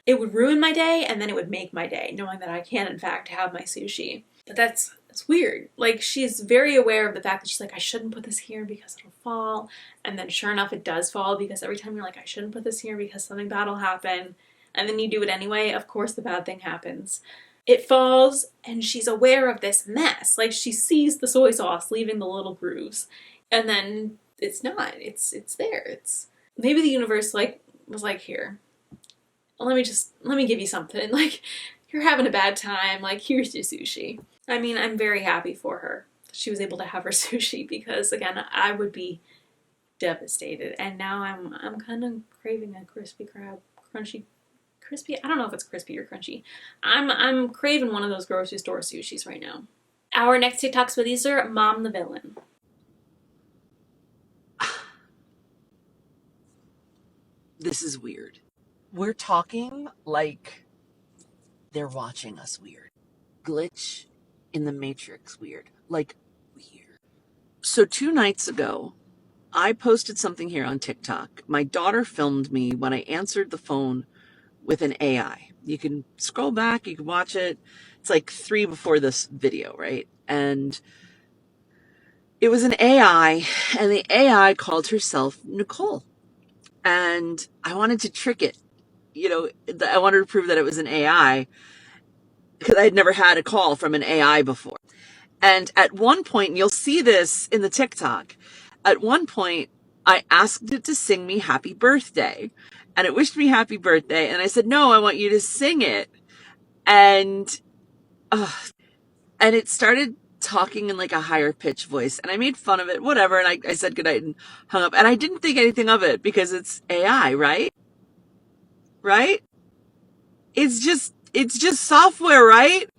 it would ruin my day, and then it would make my day, knowing that I can, in fact, have my sushi. But that's weird. Like, she's very aware of the fact that she's like, I shouldn't put this here because it'll fall. And then sure enough, it does fall, because every time you're like, I shouldn't put this here because something bad will happen. And then you do it anyway, of course the bad thing happens. It falls, and she's aware of this mess. Like, she sees the soy sauce leaving the little grooves. And then it's not. It's there. Maybe the universe, like, was like, here, let me give you something. Like, you're having a bad time. Like, here's your sushi. I mean, I'm very happy for her that she was able to have her sushi, because, again, I would be devastated. And now I'm kind of craving a crispy crab, crunchy, crispy. I don't know if it's crispy or crunchy. I'm craving one of those grocery store sushis right now. Our next TikTok smoothies are momthevillain. This is weird. We're talking like they're watching us weird. Glitch in the matrix weird. Like, weird. So 2 nights ago, I posted something here on TikTok. My daughter filmed me when I answered the phone with an AI. You can scroll back, you can watch it. It's like 3 before this video, right? And it was an AI, and the AI called herself Nicole. And I wanted to trick it. You know, I wanted to prove that it was an AI, because I had never had a call from an AI before. And at one point, and you'll see this in the TikTok, at one point, I asked it to sing me happy birthday. And it wished me happy birthday. And I said, no, I want you to sing it. And it started talking in like a higher pitched voice. And I made fun of it, whatever. And I said goodnight and hung up. And I didn't think anything of it because it's AI, right? Right? It's just software, right?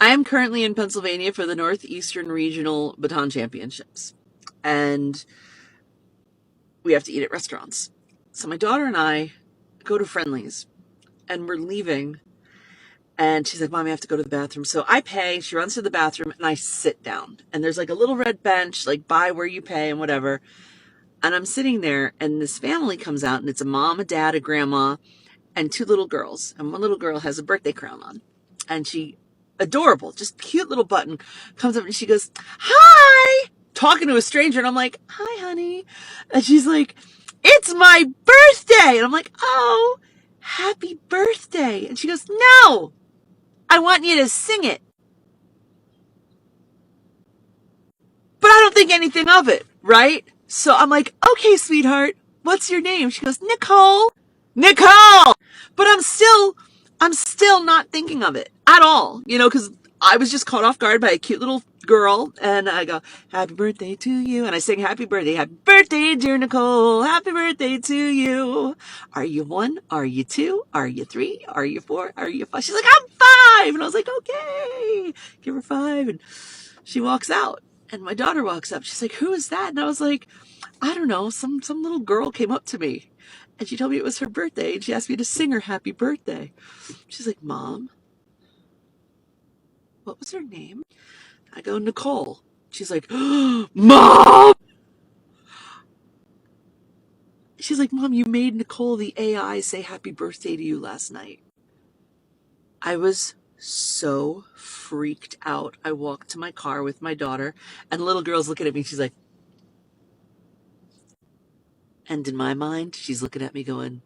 I am currently in Pennsylvania for the Northeastern Regional Baton Championships. And we have to eat at restaurants. So my daughter and I go to Friendly's, and we're leaving. And she's like, Mommy, I have to go to the bathroom. So I pay. She runs to the bathroom, and I sit down. And there's like a little red bench, like by where you pay and whatever. And I'm sitting there, and this family comes out, and it's a mom, a dad, a grandma, and 2 little girls. And one little girl has a birthday crown on. And she, adorable, just cute little button, comes up and she goes, hi, talking to a stranger. And I'm like, hi, honey. And she's like, it's my birthday. And I'm like, oh, happy birthday. And she goes, no, I want you to sing it. But I don't think anything of it, right? So I'm like, okay, sweetheart, what's your name? She goes, Nicole. Nicole! But I'm still not thinking of it at all, you know, because I was just caught off guard by a cute little girl, and I go, happy birthday to you, and I sing happy birthday, dear Nicole, happy birthday to you. Are you 1? Are you 2? Are you 3? Are you 4? Are you 5? She's like, I'm 5! And I was like, okay, give her 5, and she walks out, and my daughter walks up. She's like, who is that? And I was like, I don't know, some little girl came up to me, and she told me it was her birthday, and she asked me to sing her happy birthday. She's like, Mom, what was her name? I go, Nicole. She's like, Mom! She's like, Mom, you made Nicole the AI say happy birthday to you last night. I was so freaked out. I walked to my car with my daughter, and the little girl's looking at me. She's like, and in my mind, she's looking at me going,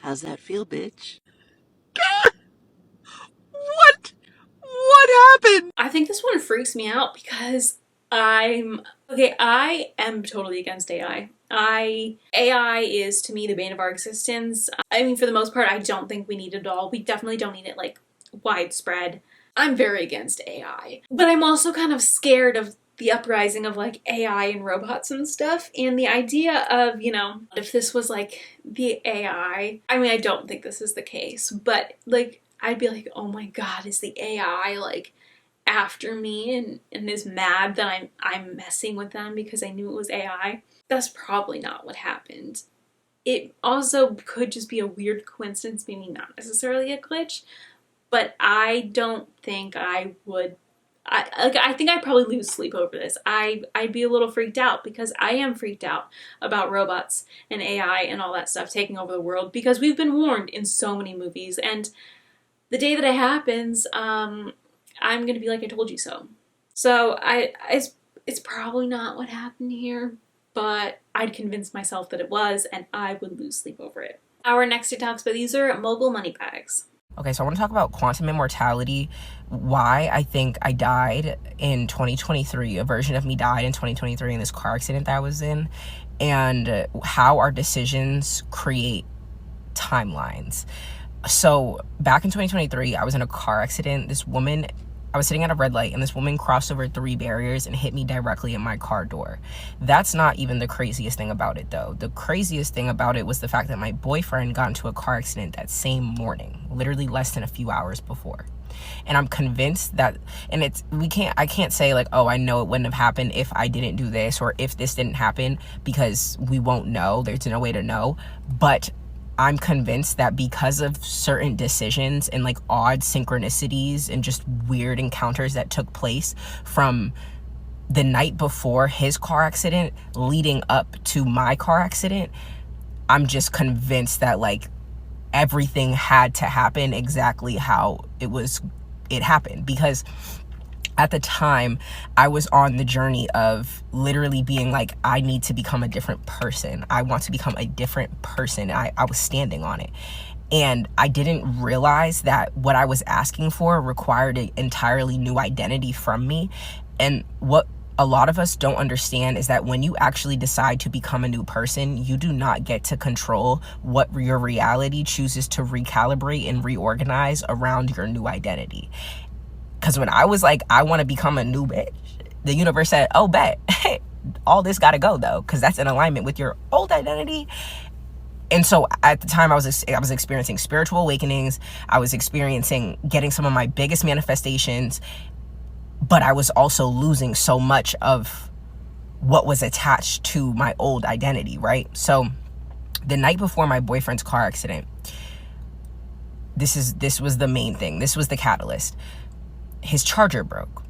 how's that feel, bitch? What happened? I think this one freaks me out because I am totally against AI. AI is, to me, the bane of our existence. I mean, for the most part, I don't think we need it all. We definitely don't need it, like, widespread. I'm very against AI. But I'm also kind of scared of the uprising of, like, AI and robots and stuff. And the idea of, you know, if this was, like, the AI... I mean, I don't think this is the case. But, like, I'd be like, oh my god, is the AI, like, after me and is mad that I'm messing with them because I knew it was AI? That's probably not what happened. It also could just be a weird coincidence, maybe not necessarily a glitch, but I don't think I would... I think I'd probably lose sleep over this. I'd be a little freaked out because I am freaked out about robots and AI and all that stuff taking over the world because we've been warned in so many movies, and the day that it happens, I'm gonna be like, I told you so. So it's probably not what happened here, but I'd convince myself that it was, and I would lose sleep over it. Our next TikTok user, mogulmoneybagz. Okay, so I want to talk about quantum immortality, why I think I died in 2023, a version of me died in 2023 in this car accident that I was in, and how our decisions create timelines. So back in 2023, I was in a car accident. I was sitting at a red light, and this woman crossed over 3 barriers and hit me directly in my car door. That's not even the craziest thing about it, though. The craziest thing about it was the fact that my boyfriend got into a car accident that same morning, literally less than a few hours before. And I'm convinced that, and I can't say like, oh, I know it wouldn't have happened if I didn't do this or if this didn't happen, because we won't know. There's no way to know. But I'm convinced that because of certain decisions and like odd synchronicities and just weird encounters that took place from the night before his car accident leading up to my car accident, I'm just convinced that like everything had to happen exactly how it happened. Because at the time, I was on the journey of literally being like, I need to become a different person. I want to become a different person. I was standing on it. And I didn't realize that what I was asking for required an entirely new identity from me. And what a lot of us don't understand is that when you actually decide to become a new person, you do not get to control what your reality chooses to recalibrate and reorganize around your new identity. Because when I was like, I want to become a new bitch, the universe said, oh, bet, all this got to go, though, because that's in alignment with your old identity. And so at the time, I was experiencing spiritual awakenings. I was experiencing getting some of my biggest manifestations, but I was also losing so much of what was attached to my old identity, right? So the night before my boyfriend's car accident, this was the main thing. This was the catalyst. His charger broke,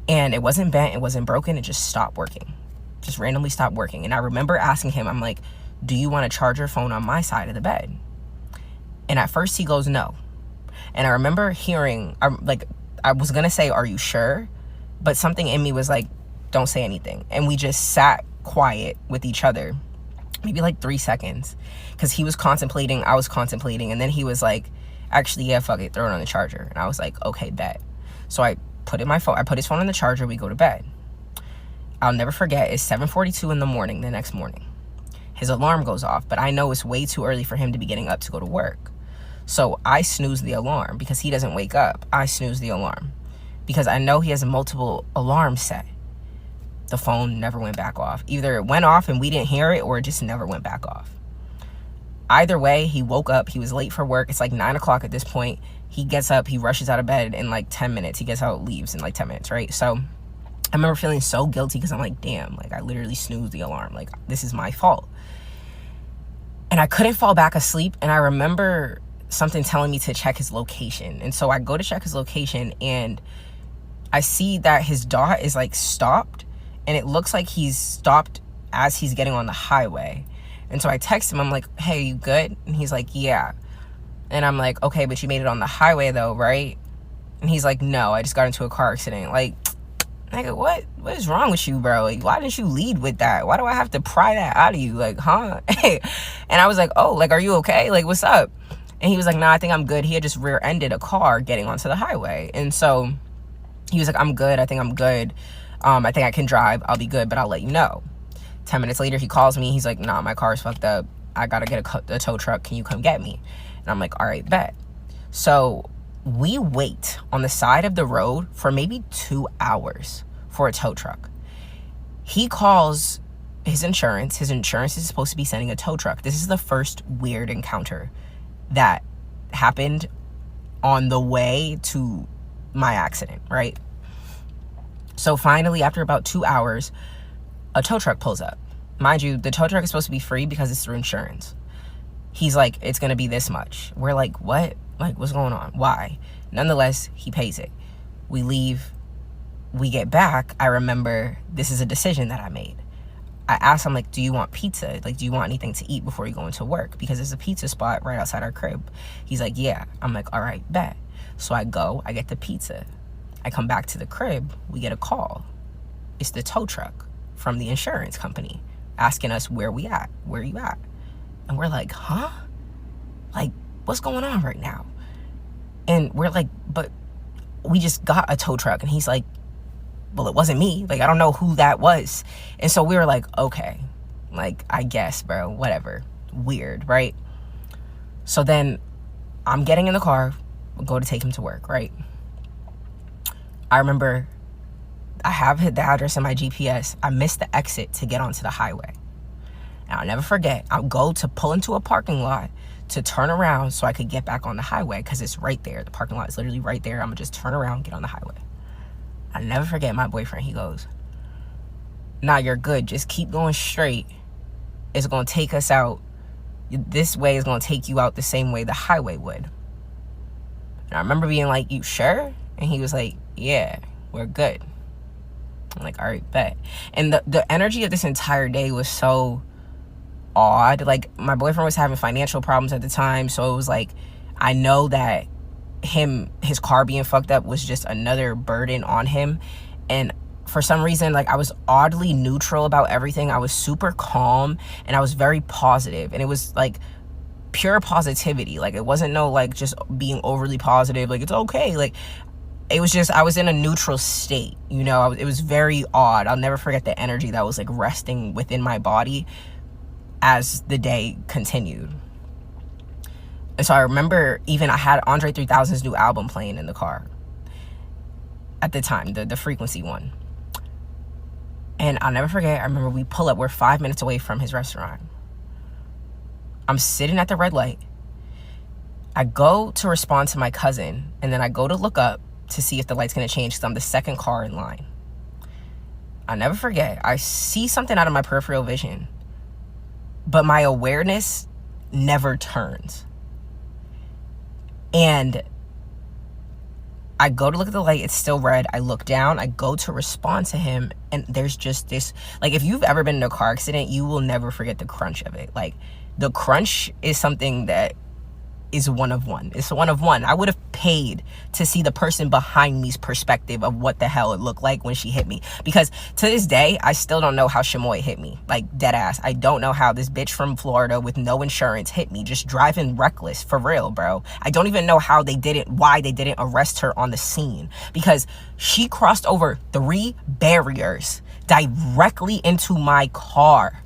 and it wasn't bent, it wasn't broken, it just stopped working, just randomly stopped working. And I remember asking him, I'm like, do you want to charge your phone on my side of the bed? And at first he goes, no. And I remember hearing, I was gonna say, are you sure? But something in me was like, don't say anything. And we just sat quiet with each other, maybe like 3 seconds, because he was contemplating, I was contemplating, and then he was like, actually, yeah, fuck it, throw it on the charger. And I was like, okay, bet. So I put his phone on the charger, we go to bed. I'll never forget, it's 7:42 in the morning the next morning. His alarm goes off, but I know it's way too early for him to be getting up to go to work. So I snooze the alarm because he doesn't wake up. I snooze the alarm because I know he has multiple alarms set. The phone never went back off. Either it went off and we didn't hear it, or it just never went back off. Either way, he woke up. He was late for work. It's like 9 o'clock at this point. He gets up. He rushes out of bed in like 10 minutes. He gets out, leaves in like 10 minutes, right? So I remember feeling so guilty because I'm like, damn, like I literally snoozed the alarm. Like, this is my fault. And I couldn't fall back asleep. And I remember something telling me to check his location. And so I go to check his location and I see that his dot is like stopped. And it looks like he's stopped as he's getting on the highway. And so I text him, I'm like, hey, you good? And he's like, yeah. And I'm like, okay, but you made it on the highway though, right? And he's like, no, I just got into a car accident. Like, nigga, what is wrong with you, bro? Like, why didn't you lead with that? Why do I have to pry that out of you? Like, huh? And I was like, oh, like, are you okay? Like, what's up? And he was like, nah, I think I'm good. He had just rear-ended a car getting onto the highway. And so he was like, I'm good. I think I'm good. I think I can drive. I'll be good, but I'll let you know. 10 minutes later, he calls me. He's like, nah, my car's fucked up. I gotta get a tow truck. Can you come get me? And I'm like, all right, bet. So we wait on the side of the road for maybe 2 hours for a tow truck. He calls his insurance. His insurance is supposed to be sending a tow truck. This is the first weird encounter that happened on the way to my accident, right? So finally, after about 2 hours, a tow truck pulls up. Mind you, the tow truck is supposed to be free because it's through insurance. He's like, it's going to be this much. We're like, what? Like, what's going on? Why? Nonetheless, he pays it. We leave. We get back. I remember this is a decision that I made. I asked him, like, do you want pizza? Like, do you want anything to eat before you go into work? Because there's a pizza spot right outside our crib. He's like, yeah. I'm like, all right, bet. So I go, I get the pizza. I come back to the crib, we get a call. It's the tow truck from the insurance company asking us where you at? And we're like, huh? Like, what's going on right now? And we're like, but we just got a tow truck. And he's like, well, it wasn't me. Like, I don't know who that was. And so we were like, okay, like, I guess, bro, whatever. Weird, right? So then I'm getting in the car, go to take him to work, right? I remember I have the address in my GPS. I missed the exit to get onto the highway. And I'll never forget, I'll go to pull into a parking lot to turn around so I could get back on the highway because it's right there. The parking lot is literally right there. I'm going to just turn around, get on the highway. I'll never forget my boyfriend. He goes, nah, you're good. Just keep going straight. It's going to take us out. This way is going to take you out the same way the highway would. And I remember being like, you sure? And he was like, yeah, we're good. I'm like, all right, bet. And the energy of this entire day was so odd. Like, my boyfriend was having financial problems at the time, so it was like, I know that his car being fucked up was just another burden on him. And for some reason, like, I was oddly neutral about everything. I was super calm and I was very positive, and it was like pure positivity. Like, it wasn't no like just being overly positive, like it's okay. Like, it was just, I was in a neutral state, you know. It was very odd. I'll never forget the energy that was like resting within my body as the day continued. And so I remember even I had Andre 3000's new album playing in the car at the time, the Frequency one. And I'll never forget, I remember we pull up, we're 5 minutes away from his restaurant. I'm sitting at the red light. I go to respond to my cousin, and then I go to look up to see if the light's gonna change because I'm the second car in line. I'll never forget, I see something out of my peripheral vision, but my awareness never turns. And I go to look at the light, it's still red. I look down, I go to respond to him, and there's just this, like, if you've ever been in a car accident, you will never forget the crunch of it. Like, the crunch is something that is one of one. It's one of one. I would have paid to see the person behind me's perspective of what the hell it looked like when she hit me. Because to this day, I still don't know how Shamoy hit me. Like, dead ass. I don't know how this bitch from Florida with no insurance hit me, just driving reckless. For real, bro. I don't even know how they didn't, why they didn't arrest her on the scene. Because she crossed over 3 barriers directly into my car.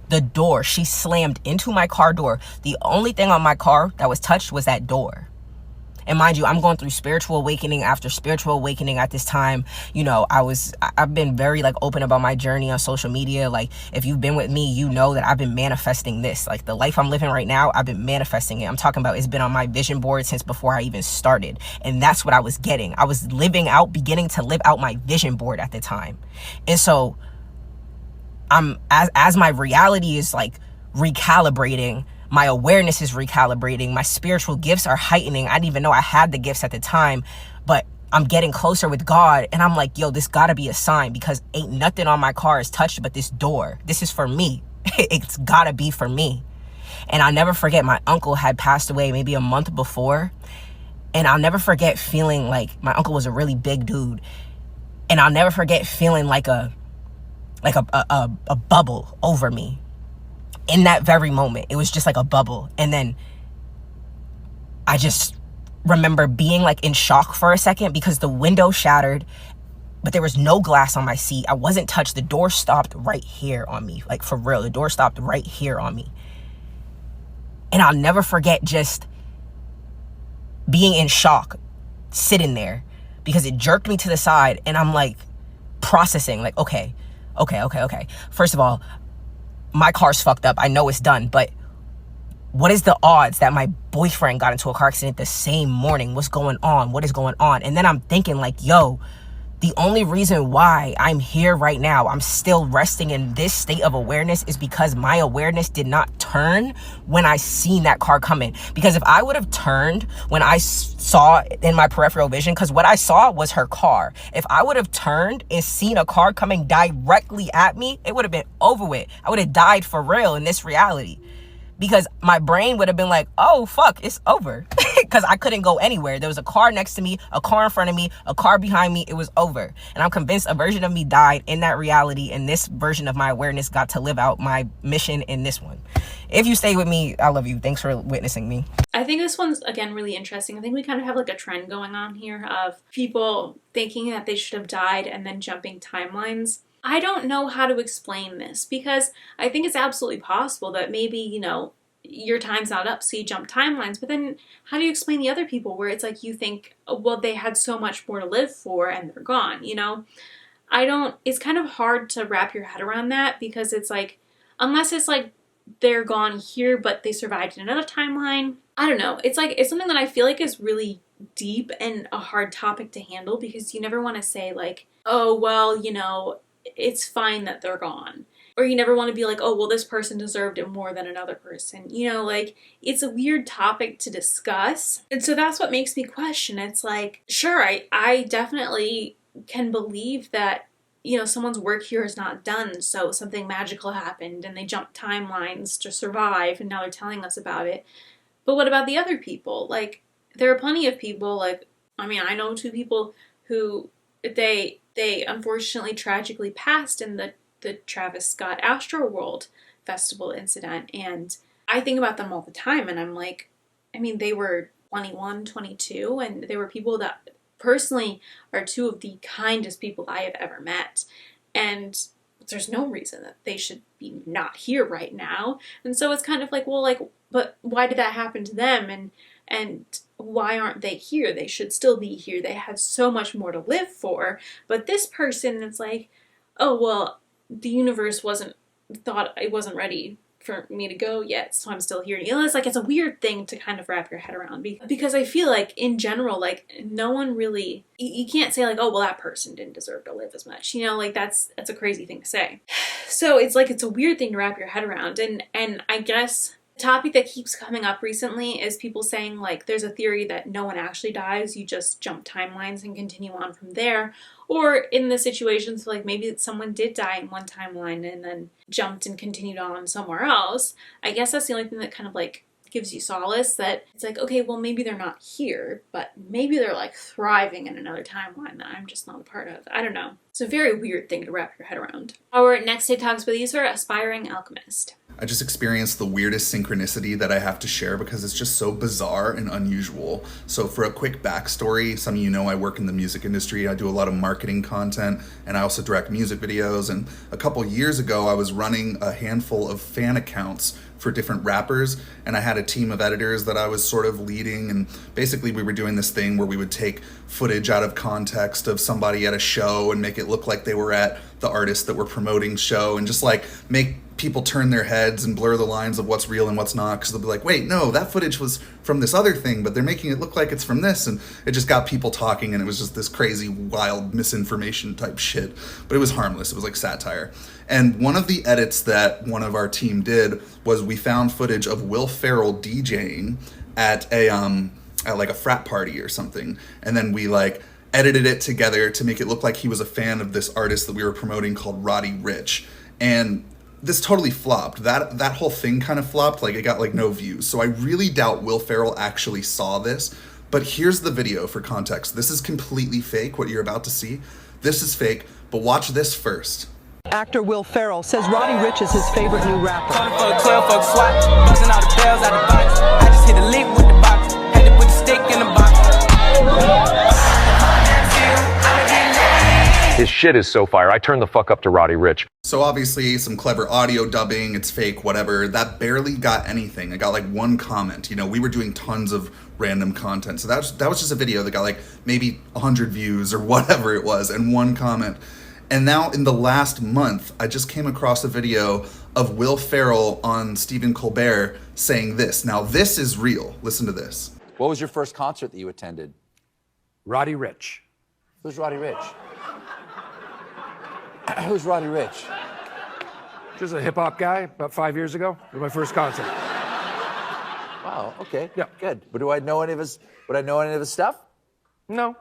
The door, she slammed into my car door. The only thing on my car that was touched was that door. And mind you, I'm going through spiritual awakening after spiritual awakening at this time. You know, I've been very like open about my journey on social media. Like, if you've been with me, you know that I've been manifesting this. Like, the life I'm living right now, I've been manifesting it. I'm talking about, it's been on my vision board since before I even started. And that's what I was getting. I was beginning to live out my vision board at the time. And so as my reality is like recalibrating, my awareness is recalibrating, my spiritual gifts are heightening. I didn't even know I had the gifts at the time, but I'm getting closer with God, and I'm like, yo, this gotta be a sign, because ain't nothing on my car is touched but this door. This is for me. It's gotta be for me. And I'll never forget, my uncle had passed away maybe a month before, and I'll never forget feeling like, my uncle was a really big dude, and I'll never forget feeling like a bubble over me in that very moment. It was just like a bubble. And then I just remember being like in shock for a second, because the window shattered, but there was no glass on my seat. I wasn't touched. The door stopped right here on me. Like, for real, the door stopped right here on me. And I'll never forget just being in shock, sitting there, because it jerked me to the side, and I'm like processing, like, okay. First of all, my car's fucked up. I know it's done, but what is the odds that my boyfriend got into a car accident the same morning? What's going on? What is going on? And then I'm thinking like, yo, the only reason why I'm here right now, I'm still resting in this state of awareness, is because my awareness did not turn when I seen that car coming. Because if I would have turned when I saw in my peripheral vision, because what I saw was her car. If I would have turned and seen a car coming directly at me, it would have been over with. I would have died for real in this reality. Because my brain would have been like, oh, fuck, it's over. Because I couldn't go anywhere. There was a car next to me, a car in front of me, a car behind me. It was over. And I'm convinced a version of me died in that reality, and this version of my awareness got to live out my mission in this one. If you stay with me, I love you. Thanks for witnessing me. I think this one's, again, really interesting. I think we kind of have like a trend going on here of people thinking that they should have died and then jumping timelines. I don't know how to explain this, because I think it's absolutely possible that maybe, you know, your time's not up, so you jump timelines. But then how do you explain the other people where it's like you think, well, they had so much more to live for and they're gone, you know? It's kind of hard to wrap your head around that, because it's like, unless it's like they're gone here but they survived in another timeline. I don't know. It's like, it's something that I feel like is really deep and a hard topic to handle, because you never want to say like, oh, well, you know, it's fine that they're gone. Or you never want to be like, oh, well, this person deserved it more than another person. You know, like, it's a weird topic to discuss. And so that's what makes me question. It's like, sure, I definitely can believe that, you know, someone's work here is not done, so something magical happened and they jumped timelines to survive and now they're telling us about it. But what about the other people? Like, there are plenty of people, like, I mean, I know 2 people who they unfortunately tragically passed in the Travis Scott Astroworld Festival incident, and I think about them all the time, and I'm like, I mean, they were 21, 22, and they were people that personally are 2 of the kindest people I have ever met, and there's no reason that they should be not here right now. And so it's kind of like, well, like, but why did that happen to them, and why aren't they here? They should still be here. They had so much more to live for. But this person, it's like, oh, well, the universe wasn't ready for me to go yet, so I'm still here. You know, it's like, it's a weird thing to kind of wrap your head around, because I feel like in general, like, no one really, you can't say like, oh, well, that person didn't deserve to live as much, you know, like, that's a crazy thing to say. So it's like, it's a weird thing to wrap your head around. And I guess the topic that keeps coming up recently is people saying like, there's a theory that no one actually dies, you just jump timelines and continue on from there. Or in the situations like maybe someone did die in one timeline and then jumped and continued on somewhere else. I guess that's the only thing that kind of like gives you solace that it's like, okay, well, maybe they're not here, but maybe they're like thriving in another timeline that I'm just not a part of. I don't know. It's a very weird thing to wrap your head around. Our next TikTok is by the user Aspiring Alchemist. I just experienced the weirdest synchronicity that I have to share because it's just so bizarre and unusual. So for a quick backstory, some of you know I work in the music industry. I do a lot of marketing content, and I also direct music videos. And a couple years ago, I was running a handful of fan accounts for different rappers, and I had a team of editors that I was sort of leading, and basically we were doing this thing where we would take footage out of context of somebody at a show and make it look like they were at the artist that we're promoting show, and just like make people turn their heads and blur the lines of what's real and what's not, because they'll be like, wait, no, that footage was from this other thing, but they're making it look like it's from this, and it just got people talking, and it was just this crazy, wild misinformation type shit. But it was harmless. It was like satire. And one of the edits that one of our team did was we found footage of Will Ferrell DJing at a frat party or something, and then we like edited it together to make it look like he was a fan of this artist that we were promoting called Roddy Ricch. And this totally flopped. That whole thing kind of flopped. Like, it got like no views. So I really doubt Will Ferrell actually saw this. But here's the video for context. This is completely fake, what you're about to see. This is fake, but watch this first. Actor Will Ferrell says Roddy Ricch is his favorite new rapper. I just hit a lick with the box. Had to put the stick in the box. His shit is so fire. I turned the fuck up to Roddy Ricch. So obviously some clever audio dubbing, it's fake, whatever. That barely got anything. I got like one comment. You know, we were doing tons of random content. So that was just a video that got like maybe 100 views or whatever it was, and one comment. And now in the last month, I just came across a video of Will Ferrell on Stephen Colbert saying this. Now this is real. Listen to this. What was your first concert that you attended? Roddy Ricch. Who's Roddy Ricch? Who's Roddy Ricch? Just a hip hop guy about 5 years ago. It was my first concert. Wow, okay. Yeah. Good. But would I know any of his stuff? No.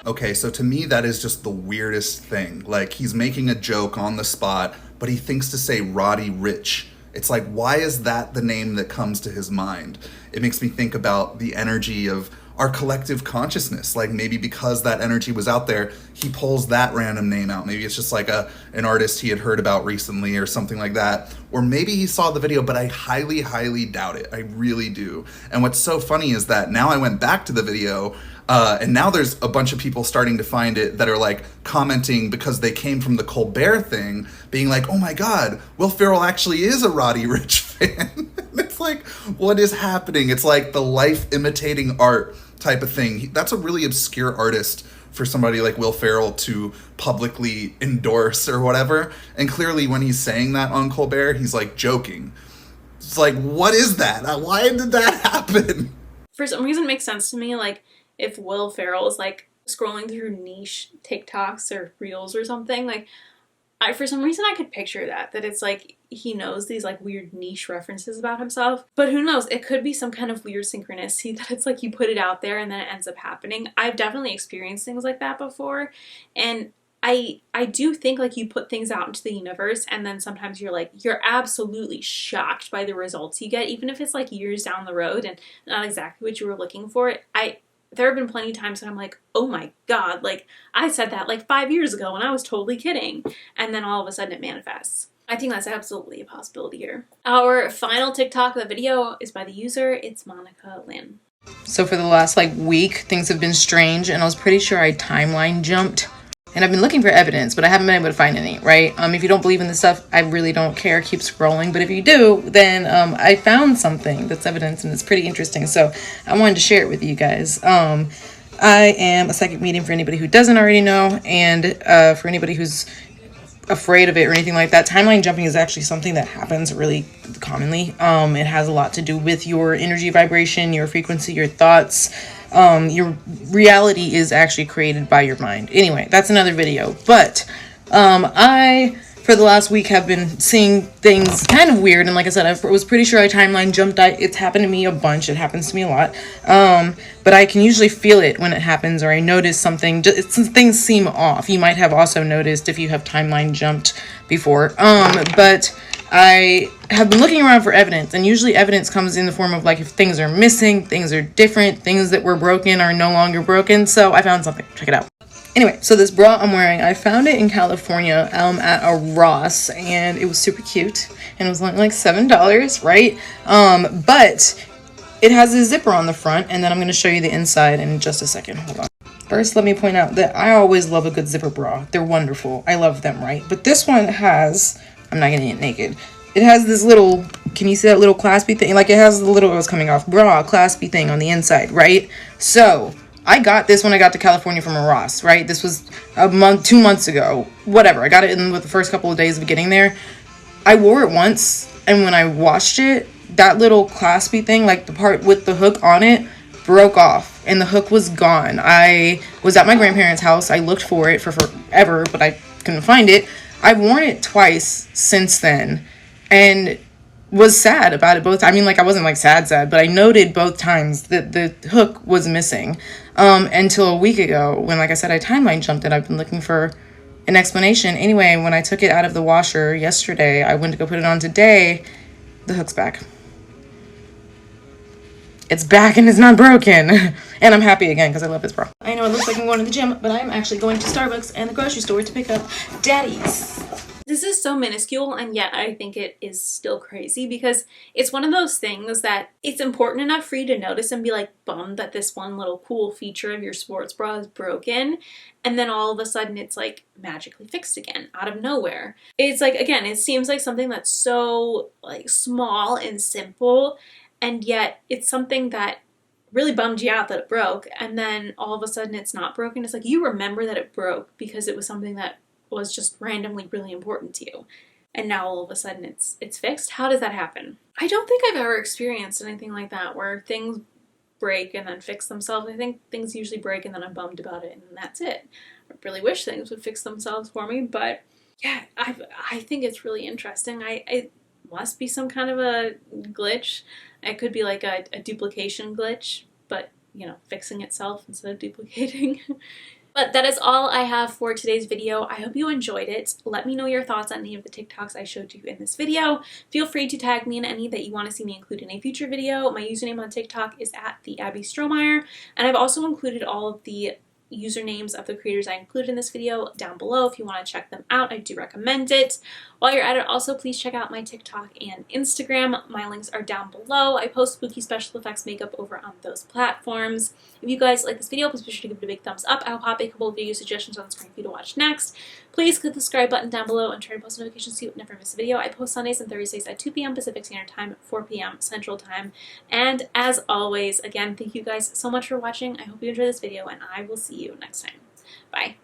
Okay, so to me, that is just the weirdest thing. Like, he's making a joke on the spot, but he thinks to say Roddy Ricch. It's like, why is that the name that comes to his mind? It makes me think about the energy of our collective consciousness. Like, maybe because that energy was out there, he pulls that random name out. Maybe it's just like an artist he had heard about recently or something like that. Or maybe he saw the video, but I highly, highly doubt it. I really do. And what's so funny is that now I went back to the video, and now there's a bunch of people starting to find it that are like commenting because they came from the Colbert thing, being like, oh my God, Will Ferrell actually is a Roddy Ricch fan. It's like, what is happening? It's like the life imitating art type of thing. That's a really obscure artist for somebody like Will Ferrell to publicly endorse or whatever. And clearly when he's saying that on Colbert, he's like joking. It's like, what is that? Why did that happen? For some reason, it makes sense to me, like, if Will Ferrell is like scrolling through niche TikToks or Reels or something, like, for some reason I could picture that it's like he knows these like weird niche references about himself. But who knows, it could be some kind of weird synchronicity that it's like you put it out there and then it ends up happening. I've definitely experienced things like that before, and I do think like you put things out into the universe and then sometimes you're absolutely shocked by the results you get, even if it's like years down the road and not exactly what you were looking for. There have been plenty of times that I'm like, oh my God, like I said that like 5 years ago and I was totally kidding. And then all of a sudden it manifests. I think that's absolutely a possibility here. Our final TikTok of the video is by the user its.monicalynne. So for the last like week, things have been strange, and I was pretty sure I timeline jumped. And I've been looking for evidence, but I haven't been able to find any, right? If you don't believe in this stuff, I really don't care. Keep scrolling. But if you do, then I found something that's evidence, and it's pretty interesting. So I wanted to share it with you guys. I am a psychic medium, for anybody who doesn't already know, and for anybody who's afraid of it or anything like that. Timeline jumping is actually something that happens really commonly. It has a lot to do with your energy vibration, your frequency, your thoughts. Your reality is actually created by your mind. Anyway, that's another video. But I, for the last week, have been seeing things kind of weird. And like I said, I was pretty sure I timeline jumped. It's happened to me a bunch. It happens to me a lot. But I can usually feel it when it happens, or I notice something. Things seem off. You might have also noticed if you have timeline jumped before. But I have been looking around for evidence, and usually evidence comes in the form of like if things are missing, things are different, things that were broken are no longer broken. So I found something. Check it out. Anyway, so this bra I'm wearing, I found it in California at a Ross, and it was super cute, and it was only like $7, right? But it has a zipper on the front, and then I'm going to show you the inside in just a second. Hold on. First, let me point out that I always love a good zipper bra. They're wonderful. I love them, right? But this one has, I'm not going to get naked. It has this little, can you see that little claspy thing? Like it has the little, it was coming off, bra claspy thing on the inside, right? So I got this when I got to California from a Ross, right? This was a month, 2 months ago, whatever. I got it in with the first couple of days of getting there. I wore it once, and when I washed it, that little claspy thing, like the part with the hook on it, broke off, and the hook was gone. I was at my grandparents' house. I looked for it for forever, but I couldn't find it. I've worn it twice since then, and was sad about it both. I mean, like, I wasn't like sad, but I noted both times that the hook was missing. Until a week ago, when, like I said, I timeline jumped it. I've been looking for an explanation. Anyway, when I took it out of the washer yesterday, I went to go put it on today, the hook's back. It's back and it's not broken. And I'm happy again because I love this bra. I know it looks like I'm going to the gym, but I'm actually going to Starbucks and the grocery store to pick up Daddy's. This is so minuscule, and yet I think it is still crazy because it's one of those things that it's important enough for you to notice and be like bummed that this one little cool feature of your sports bra is broken, and then all of a sudden it's like magically fixed again out of nowhere. It's like, again, it seems like something that's so like small and simple, and yet it's something that really bummed you out that it broke, and then all of a sudden it's not broken. It's like you remember that it broke because it was something that was just randomly really important to you, and now all of a sudden it's fixed. How does that happen? I don't think I've ever experienced anything like that where things break and then fix themselves. I think things usually break and then I'm bummed about it and that's it. I really wish things would fix themselves for me, but yeah, I think it's really interesting. It must be some kind of a glitch. It could be like a duplication glitch, but you know, fixing itself instead of duplicating. But that is all I have for today's video. I hope you enjoyed it. Let me know your thoughts on any of the TikToks I showed you in this video. Feel free to tag me in any that you want to see me include in a future video. My username on TikTok is @theAbbeyStromeyer, and I've also included all of the usernames of the creators I included in this video down below if you want to check them out. I do recommend it. While you're at it, also please check out my TikTok and Instagram. My links are down below. I post spooky special effects makeup over on those platforms. If you guys like this video, please be sure to give it a big thumbs up. I'll pop a couple of video suggestions on the screen for you to watch next. Please click the subscribe button down below and turn on post notifications so you never miss a video. I post Sundays and Thursdays at 2 p.m. Pacific Standard Time, 4 p.m. Central Time. And as always, again, thank you guys so much for watching. I hope you enjoyed this video, and I will see you next time. Bye.